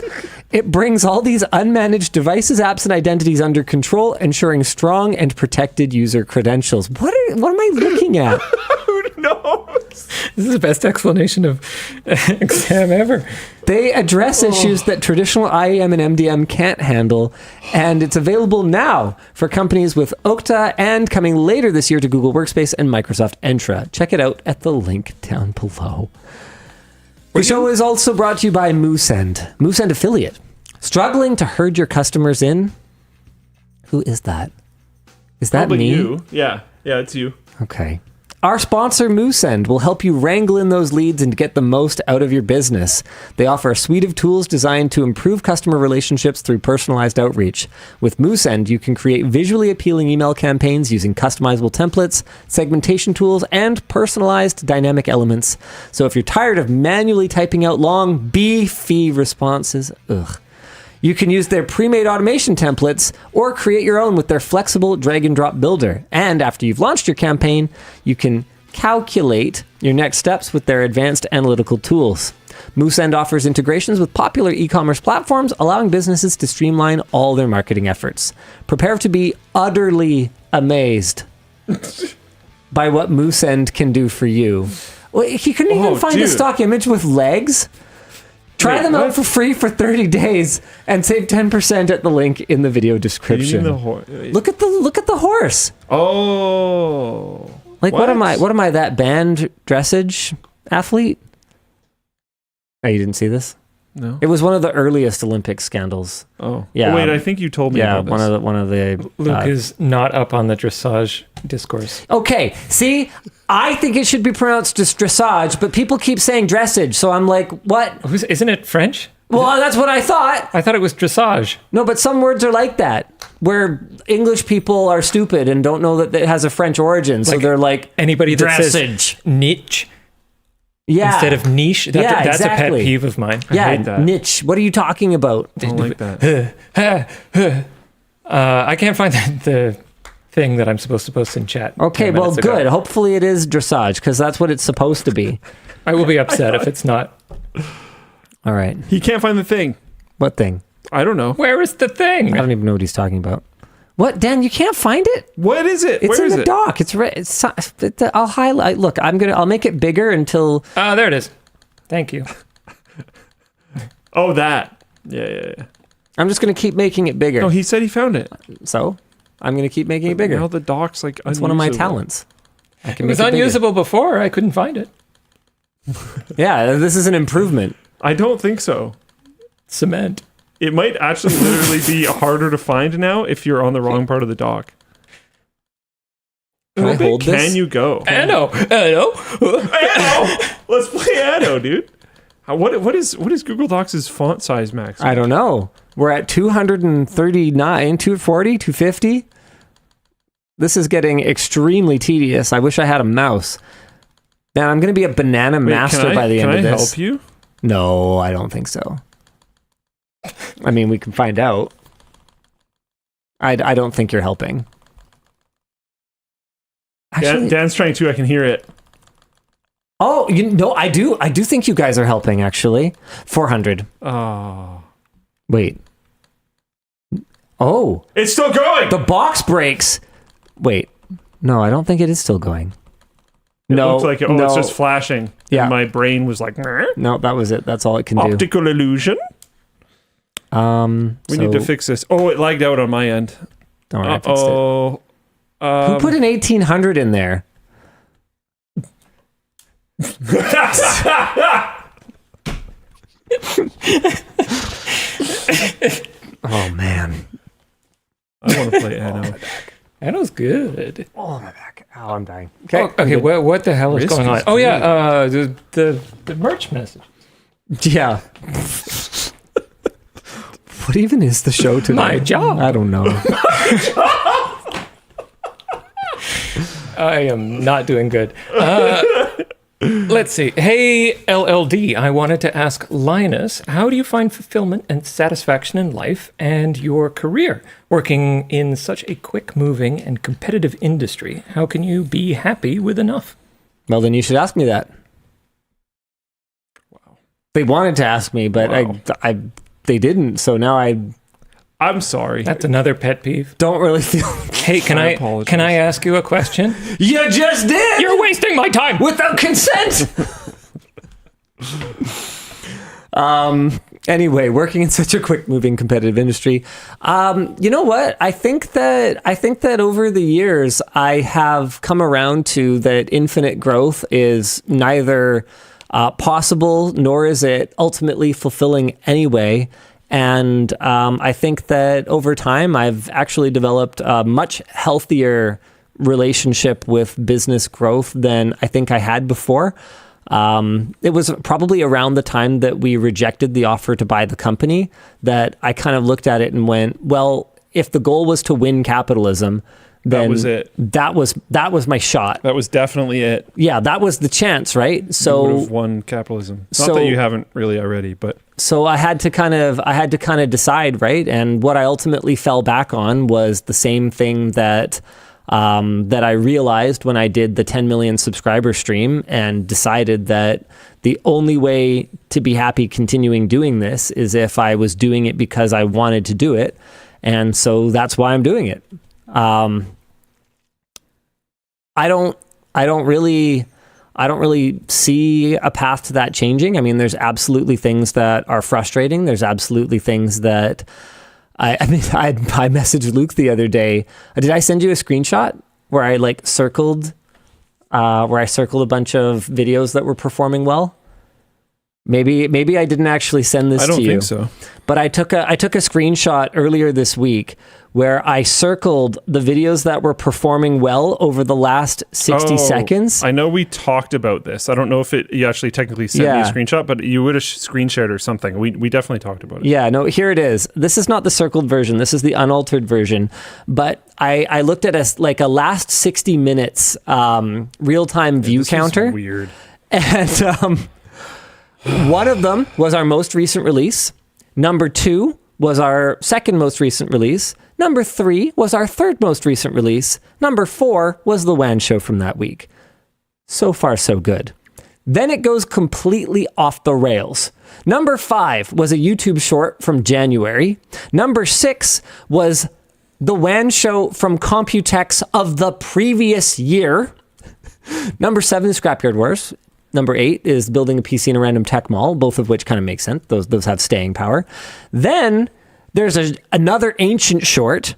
It brings all these unmanaged devices, apps, and identities under control, ensuring strong and protected user credentials. What am I looking at? Who knows? This is the best explanation of exam ever. They address issues that traditional IAM and MDM can't handle, and it's available now for companies with Okta and coming later this year to Google Workspace and Microsoft Entra. Check it out at the link down below. The show is also brought to you by Moosend, Moosend affiliate. Struggling to herd your customers in? Who is that? Is that Probably me? you. Yeah, it's you. Okay. Our sponsor, Moosend, will help you wrangle in those leads and get the most out of your business. They offer a suite of tools designed to improve customer relationships through personalized outreach. With Moosend, you can create visually appealing email campaigns using customizable templates, segmentation tools, and personalized dynamic elements. So if you're tired of manually typing out long, beefy responses, you can use their pre-made automation templates or create your own with their flexible drag-and-drop builder. And after you've launched your campaign, you can calculate your next steps with their advanced analytical tools. Moosend offers integrations with popular e-commerce platforms, allowing businesses to streamline all their marketing efforts. Prepare to be utterly amazed by what Moosend can do for you. Well, you couldn't even find a stock image with legs? Try them out for free for 30 days and save 10% at the link in the video description. Look at the horse. Oh. Like what am I that band dressage athlete? Oh, you didn't see this? No. It was one of the earliest Olympic scandals. Oh. Yeah. Oh, wait, I think you told me about this. one of the Luke is not up on the dressage discourse. Okay, see, I think it should be pronounced just dressage, but people keep saying dressage, so I'm like, what? Isn't it French? Well, that's what I thought. I thought it was dressage. No, but some words are like that, where English people are stupid and don't know that it has a French origin, so they're like, anybody that dressage. says niche Instead of niche. That's exactly. a pet peeve of mine. I hate that. niche. What are you talking about? I don't like that. I can't find the thing that I'm supposed to post in chat. Okay, 10 well, minutes ago. good. Hopefully it is dressage, because that's what it's supposed to be. I will be upset if it's not. All right. He can't find the thing. What thing? I don't know. Where is the thing? I don't even know what he's talking about. What, Dan? You can't find it? What is it? It's Where in is the it? dock. I'll highlight. Look, I'll make it bigger until. There it is. Thank you. Oh, that. Yeah. I'm just gonna keep making it bigger. No, he said he found it. So I'm gonna keep making it bigger. Now the dock's like It's one of my unusable. talents. I can It was make bigger. unusable before. I couldn't find it. Yeah, this is an improvement. I don't think so. Cement. It might actually literally be harder to find now if you're on the wrong part of the dock. Can I hold this? Can you go? Anno. Anno! Let's play Anno, dude. What is Google Docs' font size max? I don't know. We're at 239, 240, 250. This is getting extremely tedious. I wish I had a mouse. Man, I'm going to be a banana master by the end of this. Can I help you? No, I don't think so. I mean, we can find out. I don't think you're helping. Actually, Dan's trying to. I can hear it. oh, I do think you guys are helping, actually. 400. Oh. Wait. Oh, It's still going! the box breaks. Wait. No, I don't think it is still going. It No, looks like no. it's just flashing. Yeah. And my brain was like, "Meh." No, that was it. That's all it can do. Optical illusion. We need to fix this. Oh, it lagged out on my end. Don't worry, I fixed it. Oh. Who put an 1800 in there? Oh man. I want to play Anno. Anno's good. Oh my back. Oh, I'm dying. Okay, what the hell is Risk going on? is Oh yeah, the merch message. Yeah. What even is the show today? My job. I don't know. I am not doing good. Let's see. Hey, LLD, I wanted to ask Linus, how do you find fulfillment and satisfaction in life and your career? Working in such a quick-moving and competitive industry, how can you be happy with enough? Well, then you should ask me that. Wow. They wanted to ask me, but Wow. they didn't. So now I'm sorry. That's another pet peeve. don't really feel... Hey, can I I apologize. ask you a question? You just did! You're wasting my time. Without consent! Anyway, working in such a quick-moving competitive industry, you know what? I think that over the years, I have come around to that infinite growth is neither possible nor is it ultimately fulfilling anyway. And I think that over time, I've actually developed a much healthier relationship with business growth than I think I had before. It was probably around the time that we rejected the offer to buy the company that I kind of looked at it and went, well, if the goal was to win capitalism, then That was it. That was my shot. That was definitely it. Yeah, that was the chance, right? You would So have won capitalism. Not So- that you haven't really already, but I had to kind of decide, right? And what I ultimately fell back on was the same thing that I realized when I did the 10 million subscriber stream and decided that the only way to be happy continuing doing this is if I was doing it because I wanted to do it. And so that's why I'm doing it. I don't really see a path to that changing. I mean, there's absolutely things that are frustrating. There's absolutely things that I messaged Luke the other day. Did I send you a screenshot where I circled a bunch of videos that were performing well? Maybe I didn't actually send this to you. I don't think so. But I took a screenshot earlier this week where I circled the videos that were performing well over the last 60 seconds. I know we talked about this. I don't know if you actually technically sent me a screenshot, but you would have screen shared or something. We definitely talked about it. Yeah, no, here it is. This is not the circled version. This is the unaltered version. But I looked at a last 60 minutes real-time view This is counter. weird. And one of them was our most recent release. Number 2 was our second most recent release. Number 3 was our third most recent release. Number 4 was the WAN show from that week. So far, so good. Then it goes completely off the rails. Number 5 was a YouTube short from January. Number 6 was the WAN show from Computex of the previous year. Number 7 is Scrapyard Wars. Number 8 is building a PC in a random tech mall, both of which kind of make sense. Those have staying power. Then there's another ancient short,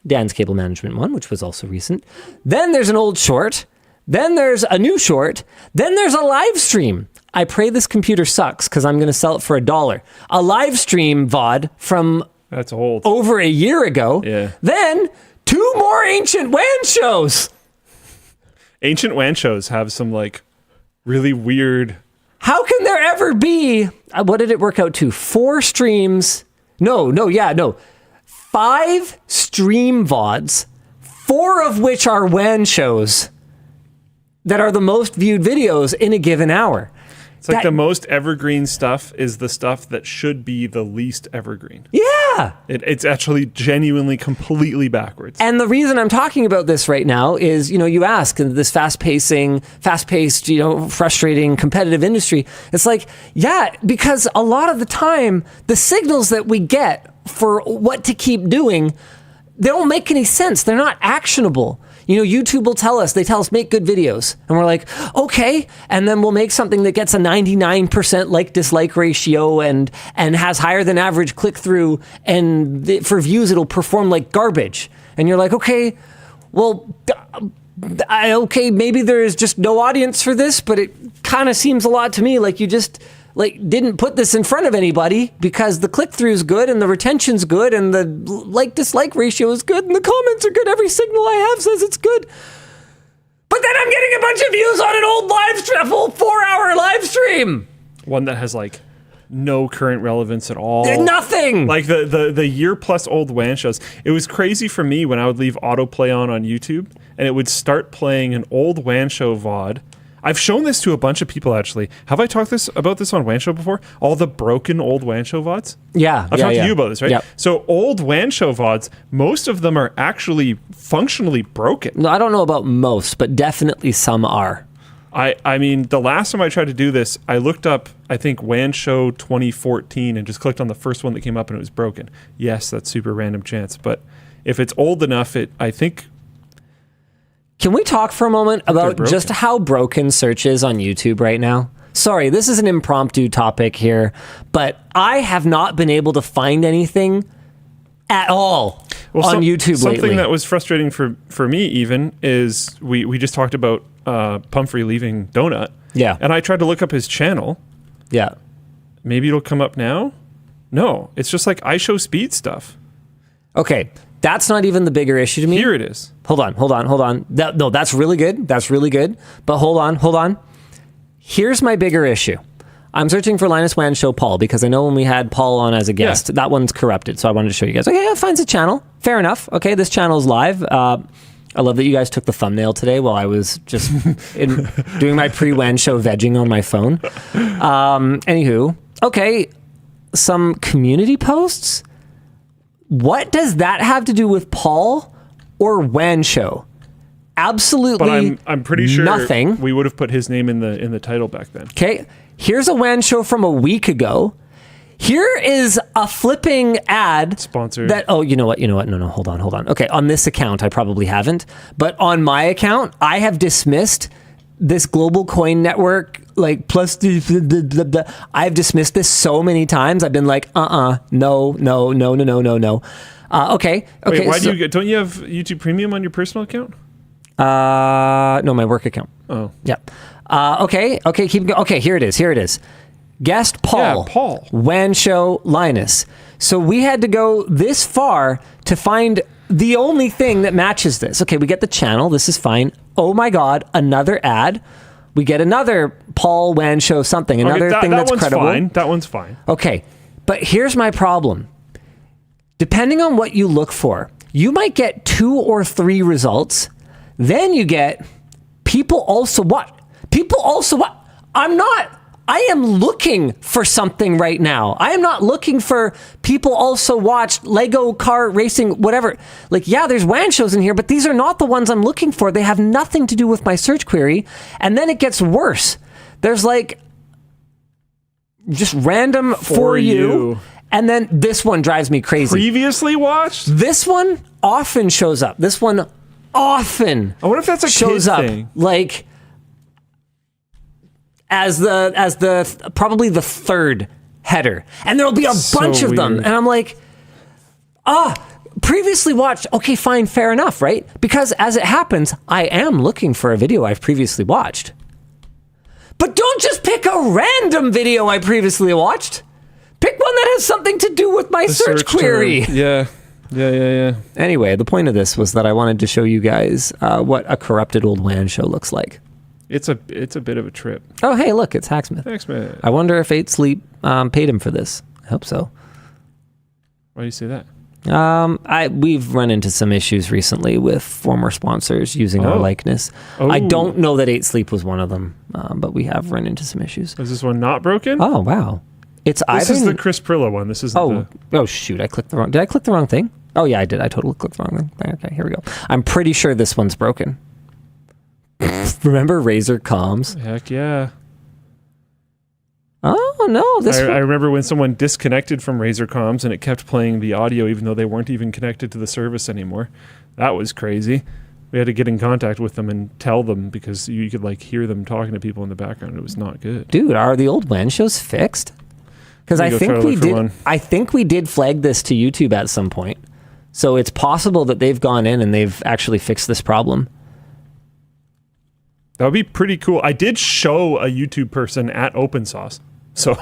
Dan's cable management one, which was also recent. Then there's an old short. Then there's a new short. Then there's a live stream. I pray this computer sucks because I'm going to sell it for $1. A live stream VOD from That's old. over a year ago. Yeah. Then 2 more ancient WAN shows. Ancient WAN shows have some really weird. How can there ever be, what did it work out to? 4 streams. No. 5 stream VODs, 4 of which are WAN shows that are the most viewed videos in a given hour. It's the most evergreen stuff is the stuff that should be the least evergreen. Yeah. It's actually genuinely completely backwards. And the reason I'm talking about this right now is, you ask in this fast-paced, frustrating, competitive industry. It's because a lot of the time, the signals that we get for what to keep doing, they don't make any sense. They're not actionable. YouTube will tell us, make good videos. And we're like, okay. And then we'll make something that gets a 99% like-dislike ratio and has higher than average click-through. And for views, it'll perform like garbage. And you're like, okay, well, maybe there is just no audience for this, but it kind of seems a lot to me like you just didn't put this in front of anybody because the click-through is good and the retention's good and the like-dislike ratio is good and the comments are good. Every signal I have says it's good. But then I'm getting a bunch of views on an old live stream, a full 4-hour live stream. One that has no current relevance at all. Nothing. Like the year plus old WAN shows. It was crazy for me when I would leave autoplay on YouTube and it would start playing an old WAN show VOD. I've shown this to a bunch of people actually. Have I talked about this on WAN show before? All the broken old WAN show VODs? Yeah. I've talked to you about this, right? Yep. So old WAN show VODs, most of them are actually functionally broken. No, I don't know about most, but definitely some are. I mean, the last time I tried to do this, I looked up, I think, WAN Show 2014 and just clicked on the first one that came up and it was broken. Yes, that's super random chance. But if it's old enough, I think... Can we talk for a moment about just how broken search is on YouTube right now? Sorry, this is an impromptu topic here, but I have not been able to find anything at all on YouTube lately. Something that was frustrating for me even is we just talked about Pumphrey leaving Donut. Yeah. And I tried to look up his channel. Yeah. Maybe it'll come up now? No, it's just like I show speed stuff. Okay, that's not even the bigger issue to me. Here it is. Hold on. No, that's really good. But hold on. Here's my bigger issue. I'm searching for Linus WAN Show Paul because I know when we had Paul on as a guest, that one's corrupted. So I wanted to show you guys. Okay, it finds a channel. Fair enough. Okay, this channel's live. I love that you guys took the thumbnail today while I was just doing my pre-WAN show vegging on my phone. Anywho, okay, some community posts. What does that have to do with Paul or WAN Show? Absolutely. But I'm pretty sure nothing. We would have put his name in the title back then. Okay, here's a WAN show from a week ago. Here is a flipping ad. Sponsored. You know what? No, hold on. Okay, on this account, I probably haven't. But on my account, I have dismissed this global coin network, like plus I've dismissed this so many times. I've been like, no. Okay. Wait, why don't you have YouTube Premium on your personal account? No, my work account. Oh. Yeah. Okay, keep going. Okay, here it is. Guest Paul. Yeah, Paul. WAN Show Linus. So we had to go this far to find the only thing that matches this. Okay, we get the channel. This is fine. Oh my God, another ad. We get another Paul WAN Show something. Another thing that's credible. Fine. That one's fine. Okay, but here's my problem. Depending on what you look for, you might get 2 or 3 results. Then you get people also what? I am looking for something right now. I am not looking for people also watched Lego car racing, whatever. Like, yeah, there's WAN shows in here, but these are not the ones I'm looking for. They have nothing to do with my search query. And then it gets worse. There's like just random for you. And then this one drives me crazy. Previously watched? This one often shows up. I wonder if that's a shows kid up thing. like as the probably the third header, and there'll be a bunch of them, and I'm like, previously watched. Okay, fine, fair enough, right? Because as it happens, I am looking for a video I've previously watched. But don't just pick a random video I previously watched. Pick one that has something to do with my search query. Term. Yeah. Anyway, the point of this was that I wanted to show you guys what a corrupted old WAN show looks like. It's a bit of a trip. Oh, hey, look, it's Hacksmith. Hacksmith. I wonder if 8 Sleep paid him for this. I hope so. Why do you say that? We've run into some issues recently with former sponsors using our likeness. Oh. I don't know that 8 Sleep was one of them, but we have run into some issues. Is this one not broken? Oh, wow. This is the Chris Prillo one. This isn't Oh, shoot. Did I click the wrong thing? Oh, yeah, I did. I totally clicked the wrong thing. Okay, here we go. I'm pretty sure this one's broken. Remember Razer comms? Heck yeah. Oh, no. I remember when someone disconnected from Razer comms and it kept playing the audio even though they weren't even connected to the service anymore. That was crazy. We had to get in contact with them and tell them because you could like hear them talking to people in the background. It was not good. Dude, are the old WAN shows fixed? Because I think we did flag this to YouTube at some point. So it's possible that they've gone in and they've actually fixed this problem. That would be pretty cool. I did show a YouTube person at OpenSauce. So,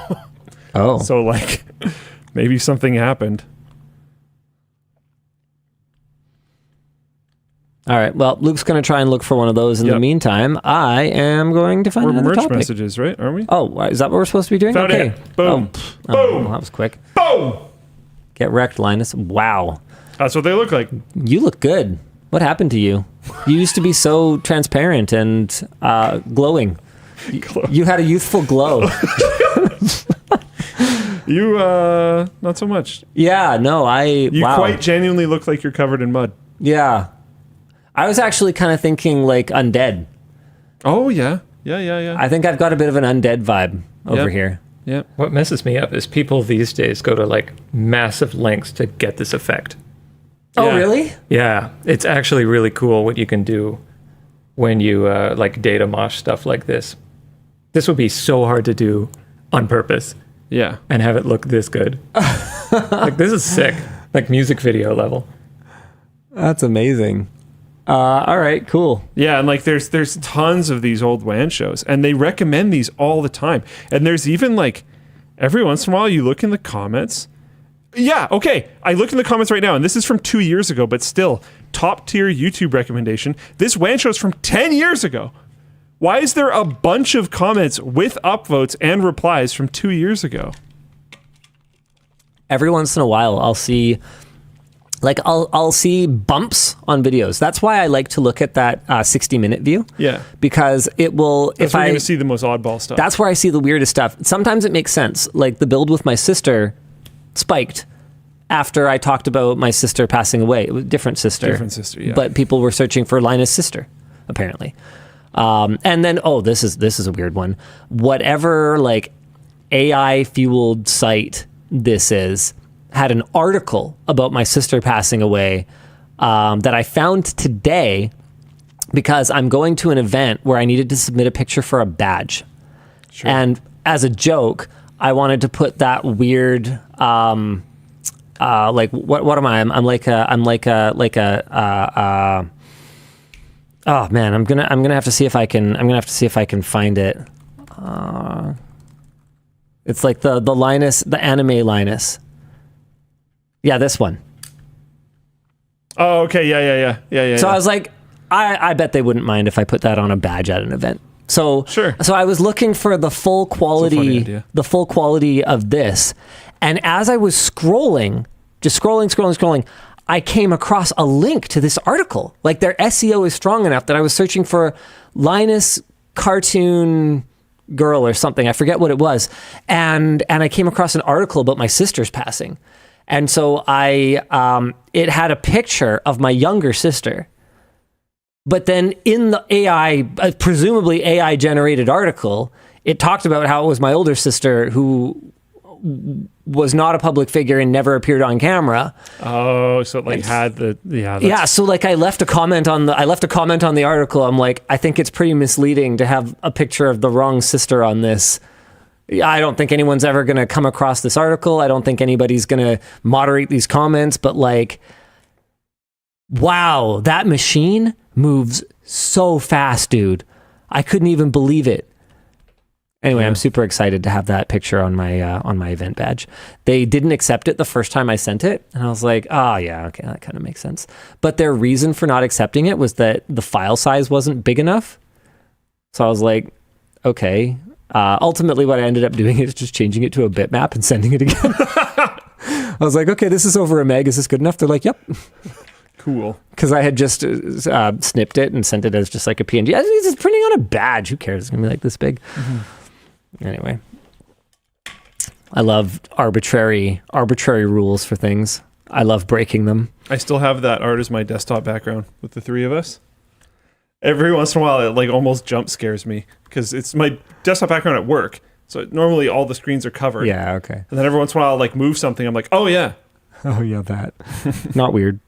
so like maybe something happened. All right. Well, Luke's going to try and look for one of those. In the meantime, I am going to find We're another merch topic. messages, right? Aren't we? Oh, is that what we're supposed to be doing? Found okay. it. Boom. Oh, Boom. well, that was quick. Boom. Get wrecked, Linus. Wow. That's what they look like. You look good. What happened to you? You used to be so transparent and glowing. You had a youthful glow. You, not so much. Yeah, no, You wow. quite genuinely look like you're covered in mud. Yeah. I was actually kind of thinking like undead. Oh, yeah. Yeah. I think I've got a bit of an undead vibe over here. Yeah. What messes me up is people these days go to like massive lengths to get this effect. Oh, Yeah. really? Yeah, it's actually really cool what you can do when you like data mosh stuff like this. This would be so hard to do on purpose Yeah. and have it look this good. Like this is sick, like music video level. That's amazing. All right, cool. Yeah, and like there's tons of these old WAN shows, and they recommend these all the time. And there's even like every once in a while you look in the comments. Yeah, okay. I look in the comments right now, and this is from 2 years ago, but still top tier YouTube recommendation. This WAN show is from 10 years ago. Why is there a bunch of comments with upvotes and replies from 2 years ago? Every once in a while, I'll see. Like I'll see bumps on videos. That's why I like to look at that 60-minute view. Yeah. Because it will. That's where you're going to see the most oddball stuff. That's where I see the weirdest stuff. Sometimes it makes sense. Like the build with my sister spiked after I talked about my sister passing away. It was a different sister. Different sister, yeah. But people were searching for Linus' sister, apparently. And then, this is a weird one. Whatever like AI fueled site this is had an article about my sister passing away that I found today because I'm going to an event where I needed to submit a picture for a badge. Sure. And as a joke, I wanted to put that weird, like what am I? I'm like a oh man, I'm gonna have to see if I can find it. It's like the Linus, the anime Linus. Yeah, this one. Oh, okay. Yeah. So I was like, I bet they wouldn't mind if I put that on a badge at an event. So Sure. So I was looking for the full funny quality, idea. of this, and as I was scrolling, I came across a link to this article. Like their SEO is strong enough that I was searching for Linus cartoon girl or something. I forget what it was, and I came across an article about my sister's passing. And so it had a picture of my younger sister. But then in the AI, presumably AI generated article, it talked about how it was my older sister who was not a public figure and never appeared on camera. Oh, so it like had the Yeah, so like I left a comment on the article. I'm like, I think it's pretty misleading to have a picture of the wrong sister on this. I don't think anyone's ever going to come across this article. I don't think anybody's going to moderate these comments, but like, wow, that machine moves so fast, dude. I couldn't even believe it. Anyway, I'm super excited to have that picture on my event badge. They didn't accept it the first time I sent it, and I was like, oh yeah, okay, that kind of makes sense. But their reason for not accepting it was that the file size wasn't big enough. So I was like, okay. Ultimately, what I ended up doing is just changing it to a bitmap and sending it again. I was like, okay, this is over a meg. Is this good enough? They're like, yep. cool. Because I had just snipped it and sent it as just like a PNG. I mean, it's printing on a badge. Who cares? It's going to be like this big. Mm-hmm. Anyway. I love arbitrary rules for things. I love breaking them. I still have that art as my desktop background with the three of us. Every once in a while, it like almost jump scares me because it's my desktop background at work. So normally all the screens are covered. Yeah, okay. And then every once in a while, I'll like move something. I'm like, oh yeah. Oh yeah, that. Not weird.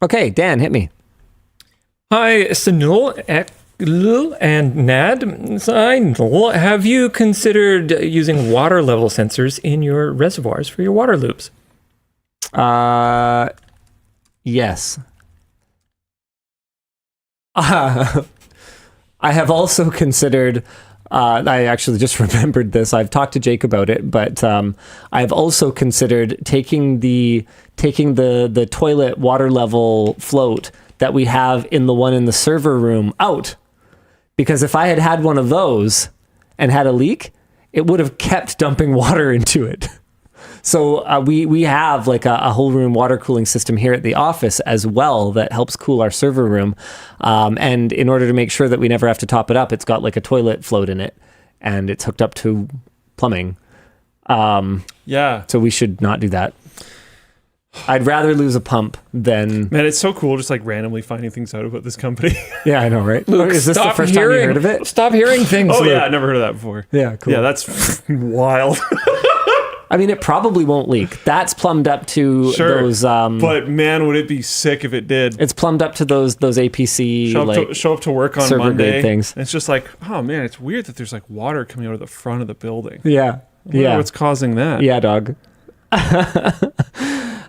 Okay, Dan, hit me. Hi, Sanul, Ekl, and Nad. Sanul, have you considered using water level sensors in your reservoirs for your water loops? Yes. I have also considered I actually just remembered this. I've talked to Jake about it, but I've also considered taking the toilet water level float that we have in the one in the server room out, because if I had one of those and had a leak, it would have kept dumping water into it. So we have like a whole room water cooling system here at the office as well that helps cool our server room. And in order to make sure that we never have to top it up, it's got like a toilet float in it, and it's hooked up to plumbing. So we should not do that. I'd rather lose a pump than... Man, it's so cool just like randomly finding things out about this company. Yeah, I know, right? Luke, is this the first time you heard of it? Stop hearing things, Oh, Luke. yeah, I never heard of that before. Yeah, cool. Yeah, that's wild. I mean, it probably won't leak. That's plumbed up to those... but man, would it be sick if it did. It's plumbed up to those APC... Show up to work on server Monday. grade things. And it's just like, oh man, it's weird that there's like water coming out of the front of the building. Yeah. I wonder what's causing that. Yeah, dog.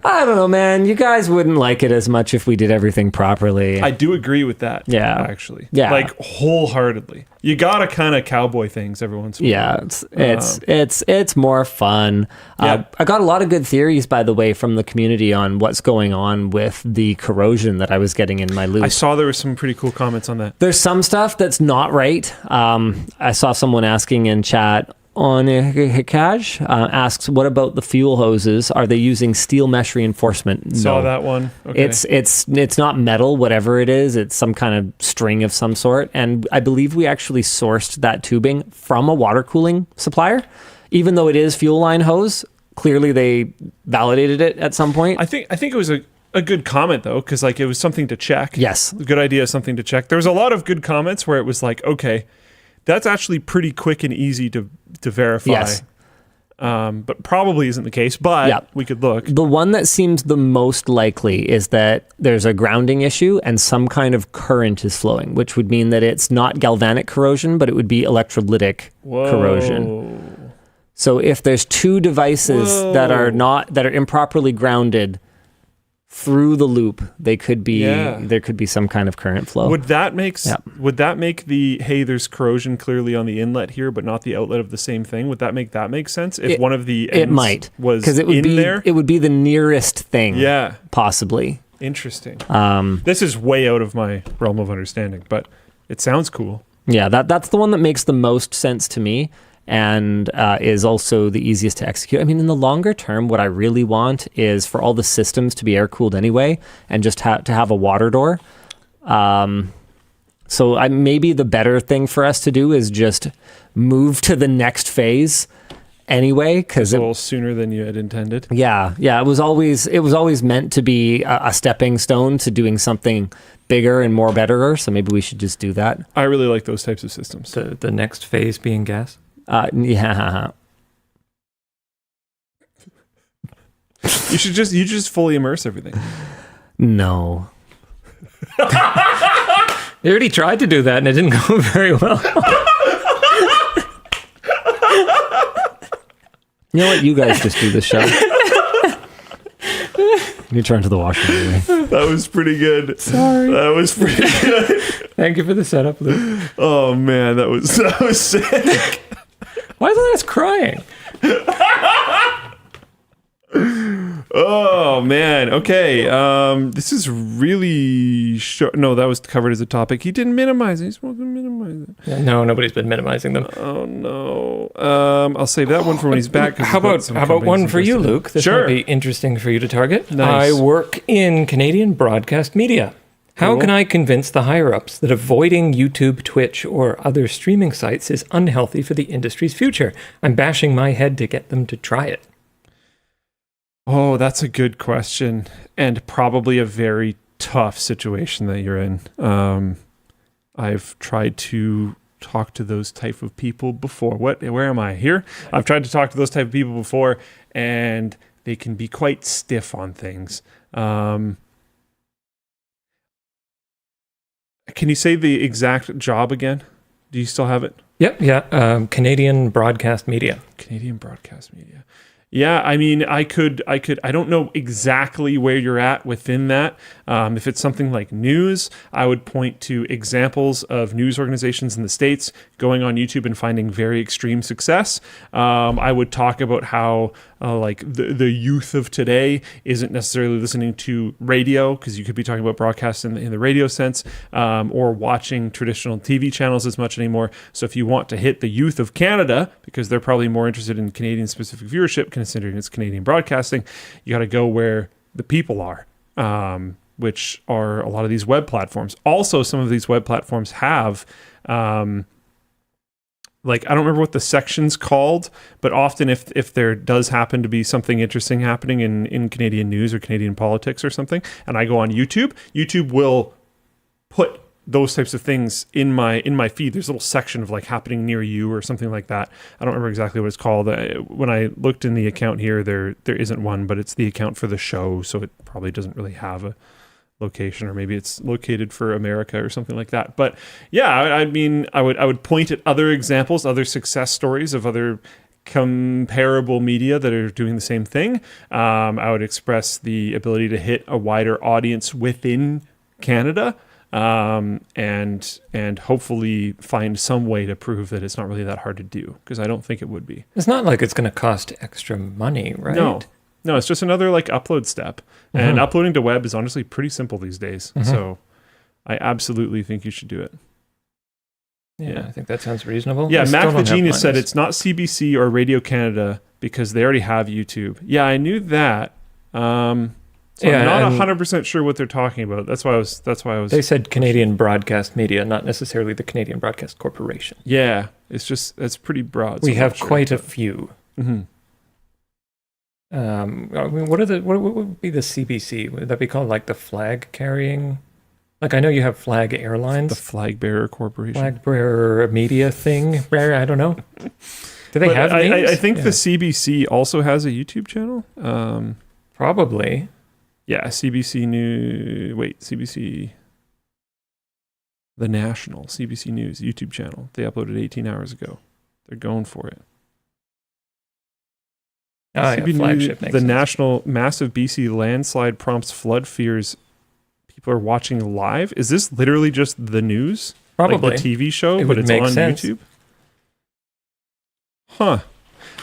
I don't know, man. You guys wouldn't like it as much if we did everything properly. I do agree with that. Yeah. Actually. Yeah. Like wholeheartedly. You gotta kind of cowboy things every once in a while. Yeah, it's more fun. Yeah. I got a lot of good theories, by the way, from the community on what's going on with the corrosion that I was getting in my loop. I saw there were some pretty cool comments on that. There's some stuff that's not right. I saw someone asking in chat on Hikaj, asks, what about the fuel hoses? Are they using steel mesh reinforcement? Saw No. that one. Okay. It's not metal, whatever it is. It's some kind of string of some sort. And I believe we actually sourced that tubing from a water cooling supplier. Even though it is fuel line hose, clearly they validated it at some point. I think it was a good comment though, because like it was something to check. Yes. A good idea, something to check. There was a lot of good comments where it was like, okay, that's actually pretty quick and easy to verify. Yes. But probably isn't the case, but we could look. The one that seems the most likely is that there's a grounding issue and some kind of current is flowing, which would mean that it's not galvanic corrosion, but it would be electrolytic corrosion. So if there's two devices that are improperly grounded through the loop, there could be some kind of current flow. Would that make the, hey, there's corrosion clearly on the inlet here, but not the outlet of the same thing? Would that make sense if one of the ends was because it would be there? It would be the nearest thing. Yeah, possibly. Interesting. This is way out of my realm of understanding, but it sounds cool. Yeah, that's the one that makes the most sense to me. And is also the easiest to execute. I mean, in the longer term, what I really want is for all the systems to be air-cooled anyway, and just to have a water door. So maybe the better thing for us to do is just move to the next phase anyway, because a little sooner than you had intended. Yeah. It was always meant to be a stepping stone to doing something bigger and more betterer. So maybe we should just do that. I really like those types of systems. The next phase being gas. Yeah. You just fully immerse everything. No. They already tried to do that and it didn't go very well. You know what? You guys just do the show. You turn to the washroom anyway. That was pretty good. Sorry. That was pretty good. Thank you for the setup, Luke. Oh man, that was sick. Why is Linus crying? Oh man. Okay. This is really short. No, that was covered as a topic. He didn't minimize it. He's supposed to minimize it. Yeah, no, nobody's been minimizing them. Oh no. I'll save that one for when he's back. How about one for you, Luke? This Sure. might be interesting for you to target. Nice. I work in Canadian broadcast media. How Cool. can I convince the higher-ups that avoiding YouTube, Twitch, or other streaming sites is unhealthy for the industry's future? I'm bashing my head to get them to try it. Oh, that's a good question, and probably a very tough situation that you're in. I've tried to talk to those type of people before. Where am I? Here? I've tried to talk to those type of people before, and they can be quite stiff on things. Can you say the exact job again? Do you still have it? Yep, yeah. Canadian broadcast media. Canadian broadcast media. Yeah, I mean, I don't know exactly where you're at within that. If it's something like news, I would point to examples of news organizations in the States going on YouTube and finding very extreme success. I would talk about how like the youth of today isn't necessarily listening to radio, because you could be talking about broadcast in the radio sense, or watching traditional TV channels as much anymore. So if you want to hit the youth of Canada, because they're probably more interested in Canadian specific viewership, considering it's Canadian broadcasting, you got to go where the people are, which are a lot of these web platforms. Also, some of these web platforms have like, I don't remember what the section's called, but often if there does happen to be something interesting happening in Canadian news or Canadian politics or something, and I go on YouTube, YouTube will put those types of things in my feed. There's a little section of like happening near you or something like that. I don't remember exactly what it's called. When I looked in the account here, there isn't one, but it's the account for the show, so it probably doesn't really have a location, or maybe it's located for America or something like that. But yeah, I mean, I would point at other examples, other success stories of other comparable media that are doing the same thing. I would express the ability to hit a wider audience within Canada, and hopefully find some way to prove that it's not really that hard to do, because I don't think it would be. It's not like it's going to cost extra money, right? No, it's just another like upload step. Mm-hmm. And uploading to web is honestly pretty simple these days. Mm-hmm. So I absolutely think you should do it. Yeah, I think that sounds reasonable. Yeah, Mac the Genius said it's not CBC or Radio Canada because they already have YouTube. Yeah, I knew that. So I'm not 100% sure what they're talking about. That's why I was. They said Canadian broadcast media, not necessarily the Canadian Broadcast Corporation. Yeah, it's pretty broad. We have quite a few. Mm-hmm. I mean, what would be the CBC? Would that be called like the flag carrying? Like, I know you have Flag Airlines, the Flag Bearer Corporation, Flag Bearer Media thing. I don't know. Do they have names? I think the CBC also has a YouTube channel. Probably. Yeah, CBC News. Wait, CBC. The National CBC News YouTube channel. They uploaded 18 hours ago. They're going for it. Flagship. The National Massive BC landslide prompts flood fears. People are watching live. Is this literally just the news? Probably. Like the TV show, but it's on sense. YouTube? Huh.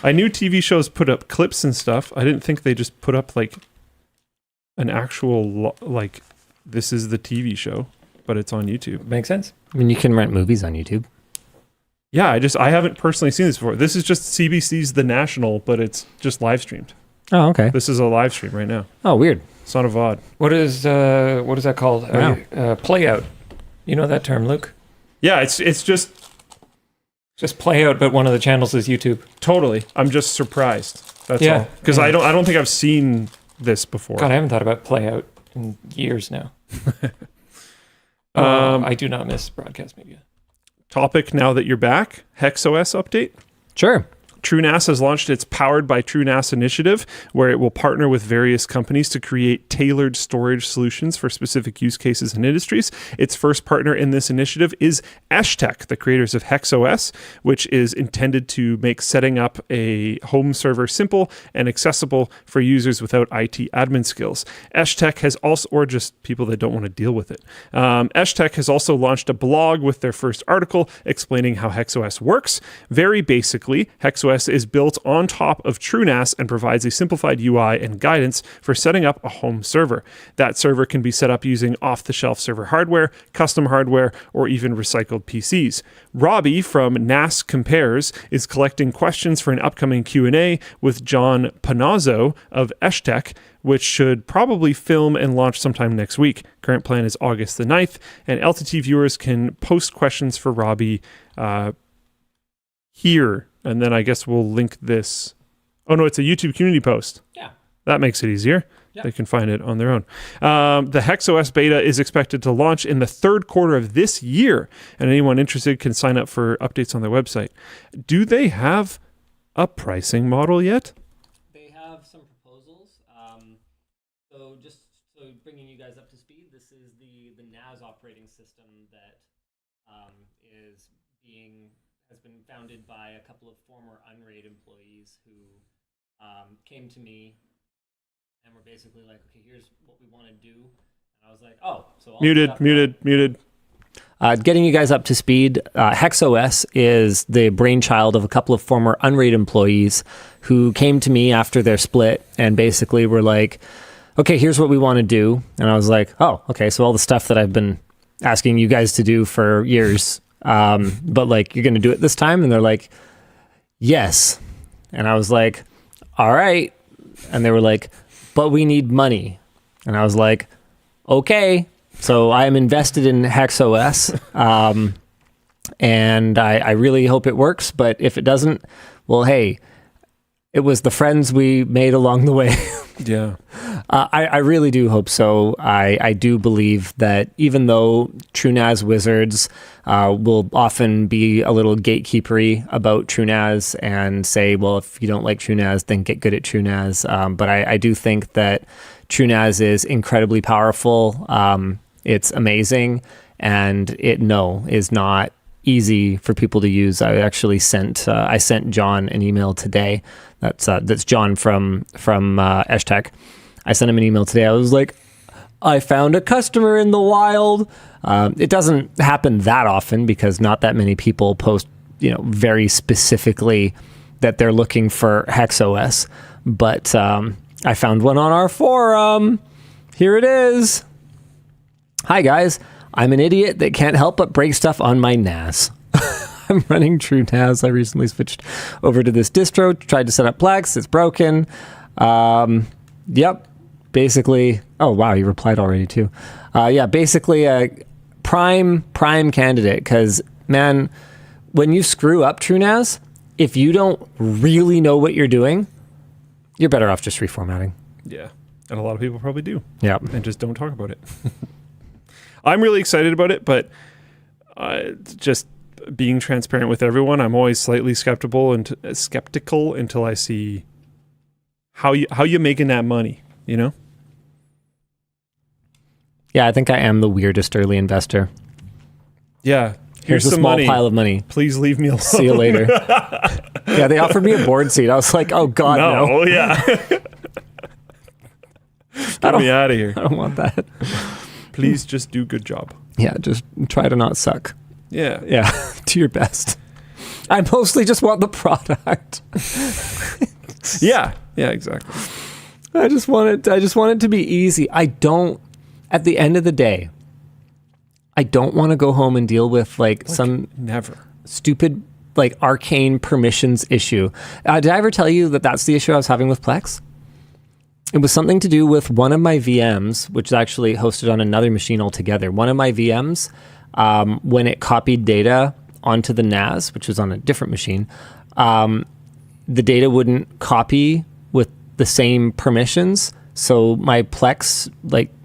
I knew TV shows put up clips and stuff. I didn't think they just put up like an actual, like, this is the TV show, but it's on YouTube. Makes sense. I mean, you can rent movies on YouTube. Yeah, I haven't personally seen this before. This is just CBC's The National, but it's just live streamed. Oh, okay. This is a live stream right now. Oh, weird. It's not a VOD. What is that called? Wow. Play out. You know that term, Luke? Yeah, it's just play out, but one of the channels is YouTube. Totally. I'm just surprised. That's all. Because I don't think I've seen this before. God, I haven't thought about play out in years now. I do not miss broadcast media. Topic now that you're back, HexOS update. Sure. TrueNAS has launched its Powered by TrueNAS initiative, where it will partner with various companies to create tailored storage solutions for specific use cases and industries. Its first partner in this initiative is Eshtek, the creators of HexOS, which is intended to make setting up a home server simple and accessible for users without IT admin skills. Eshtek has also, or just people that don't want to deal with it. Eshtek has also launched a blog with their first article explaining how HexOS works. Very basically, HexOS is built on top of TrueNAS and provides a simplified UI and guidance for setting up a home server. That server can be set up using off-the-shelf server hardware, custom hardware, or even recycled PCs. Robbie from NAS Compares is collecting questions for an upcoming Q&A with John Panazzo of Eshtek, which should probably film and launch sometime next week. Current plan is August the 9th, and LTT viewers can post questions for Robbie here. And then I guess we'll link this. Oh, no, it's a YouTube community post. Yeah. That makes it easier. Yep. They can find it on their own. The HexOS beta is expected to launch in the third quarter of this year, and anyone interested can sign up for updates on their website. Do they have a pricing model yet? They have some proposals. So just bringing you guys up to speed, this is the NAS operating system that has been founded by a couple of former Unraid employees who came to me and were basically like, okay, here's what we want to do. And I was like, oh, so Muted. Getting you guys up to speed, HexOS is the brainchild of a couple of former Unraid employees who came to me after their split and basically were like, okay, here's what we want to do. And I was like, oh, okay, so all the stuff that I've been asking you guys to do for years, but like, you're going to do it this time? And they're like, yes. And I was like, all right. And they were like, but we need money. And I was like, okay. So I am invested in HexOS, and I really hope it works. But if it doesn't, well, hey, it was the friends we made along the way. Yeah. I really do hope so. I do believe that even though TrueNAS wizards will often be a little gatekeepery about TrueNAS and say, well, if you don't like TrueNAS, then get good at TrueNAS. But I do think that TrueNAS is incredibly powerful. It's amazing, and it is not easy for people to use. I actually sent John an email today. That's John from Eshtek. I sent him an email today. I was like, I found a customer in the wild. It doesn't happen that often because not that many people post, very specifically that they're looking for HexOS. But I found one on our forum. Here it is. Hi guys, I'm an idiot that can't help but break stuff on my NAS. I'm running TrueNAS. I recently switched over to this distro, tried to set up Plex, it's broken. Yep, basically, oh wow, you replied already too. Basically a prime candidate, because man, when you screw up TrueNAS, if you don't really know what you're doing, you're better off just reformatting. Yeah, and a lot of people probably do. Yeah. And just don't talk about it. I'm really excited about it, but just being transparent with everyone, I'm always slightly skeptical until I see how you making that money, Yeah, I think I am the weirdest early investor. Yeah. Here's a small pile of money. Please leave me alone. See you later. Yeah, they offered me a board seat. I was like, oh God, no. Oh yeah. Get me out of here. I don't want that. Please just do good job. Yeah, just try to not suck. Yeah. Yeah, do your best. I mostly just want the product. Yeah, exactly. I just want it to be easy. At the end of the day, I don't want to go home and deal with some never stupid arcane permissions issue. Did I ever tell you that that's the issue I was having with Plex? It was something to do with one of my VMs, which is actually hosted on another machine altogether. One of my VMs, when it copied data onto the NAS, which was on a different machine, the data wouldn't copy with the same permissions. So my Plex,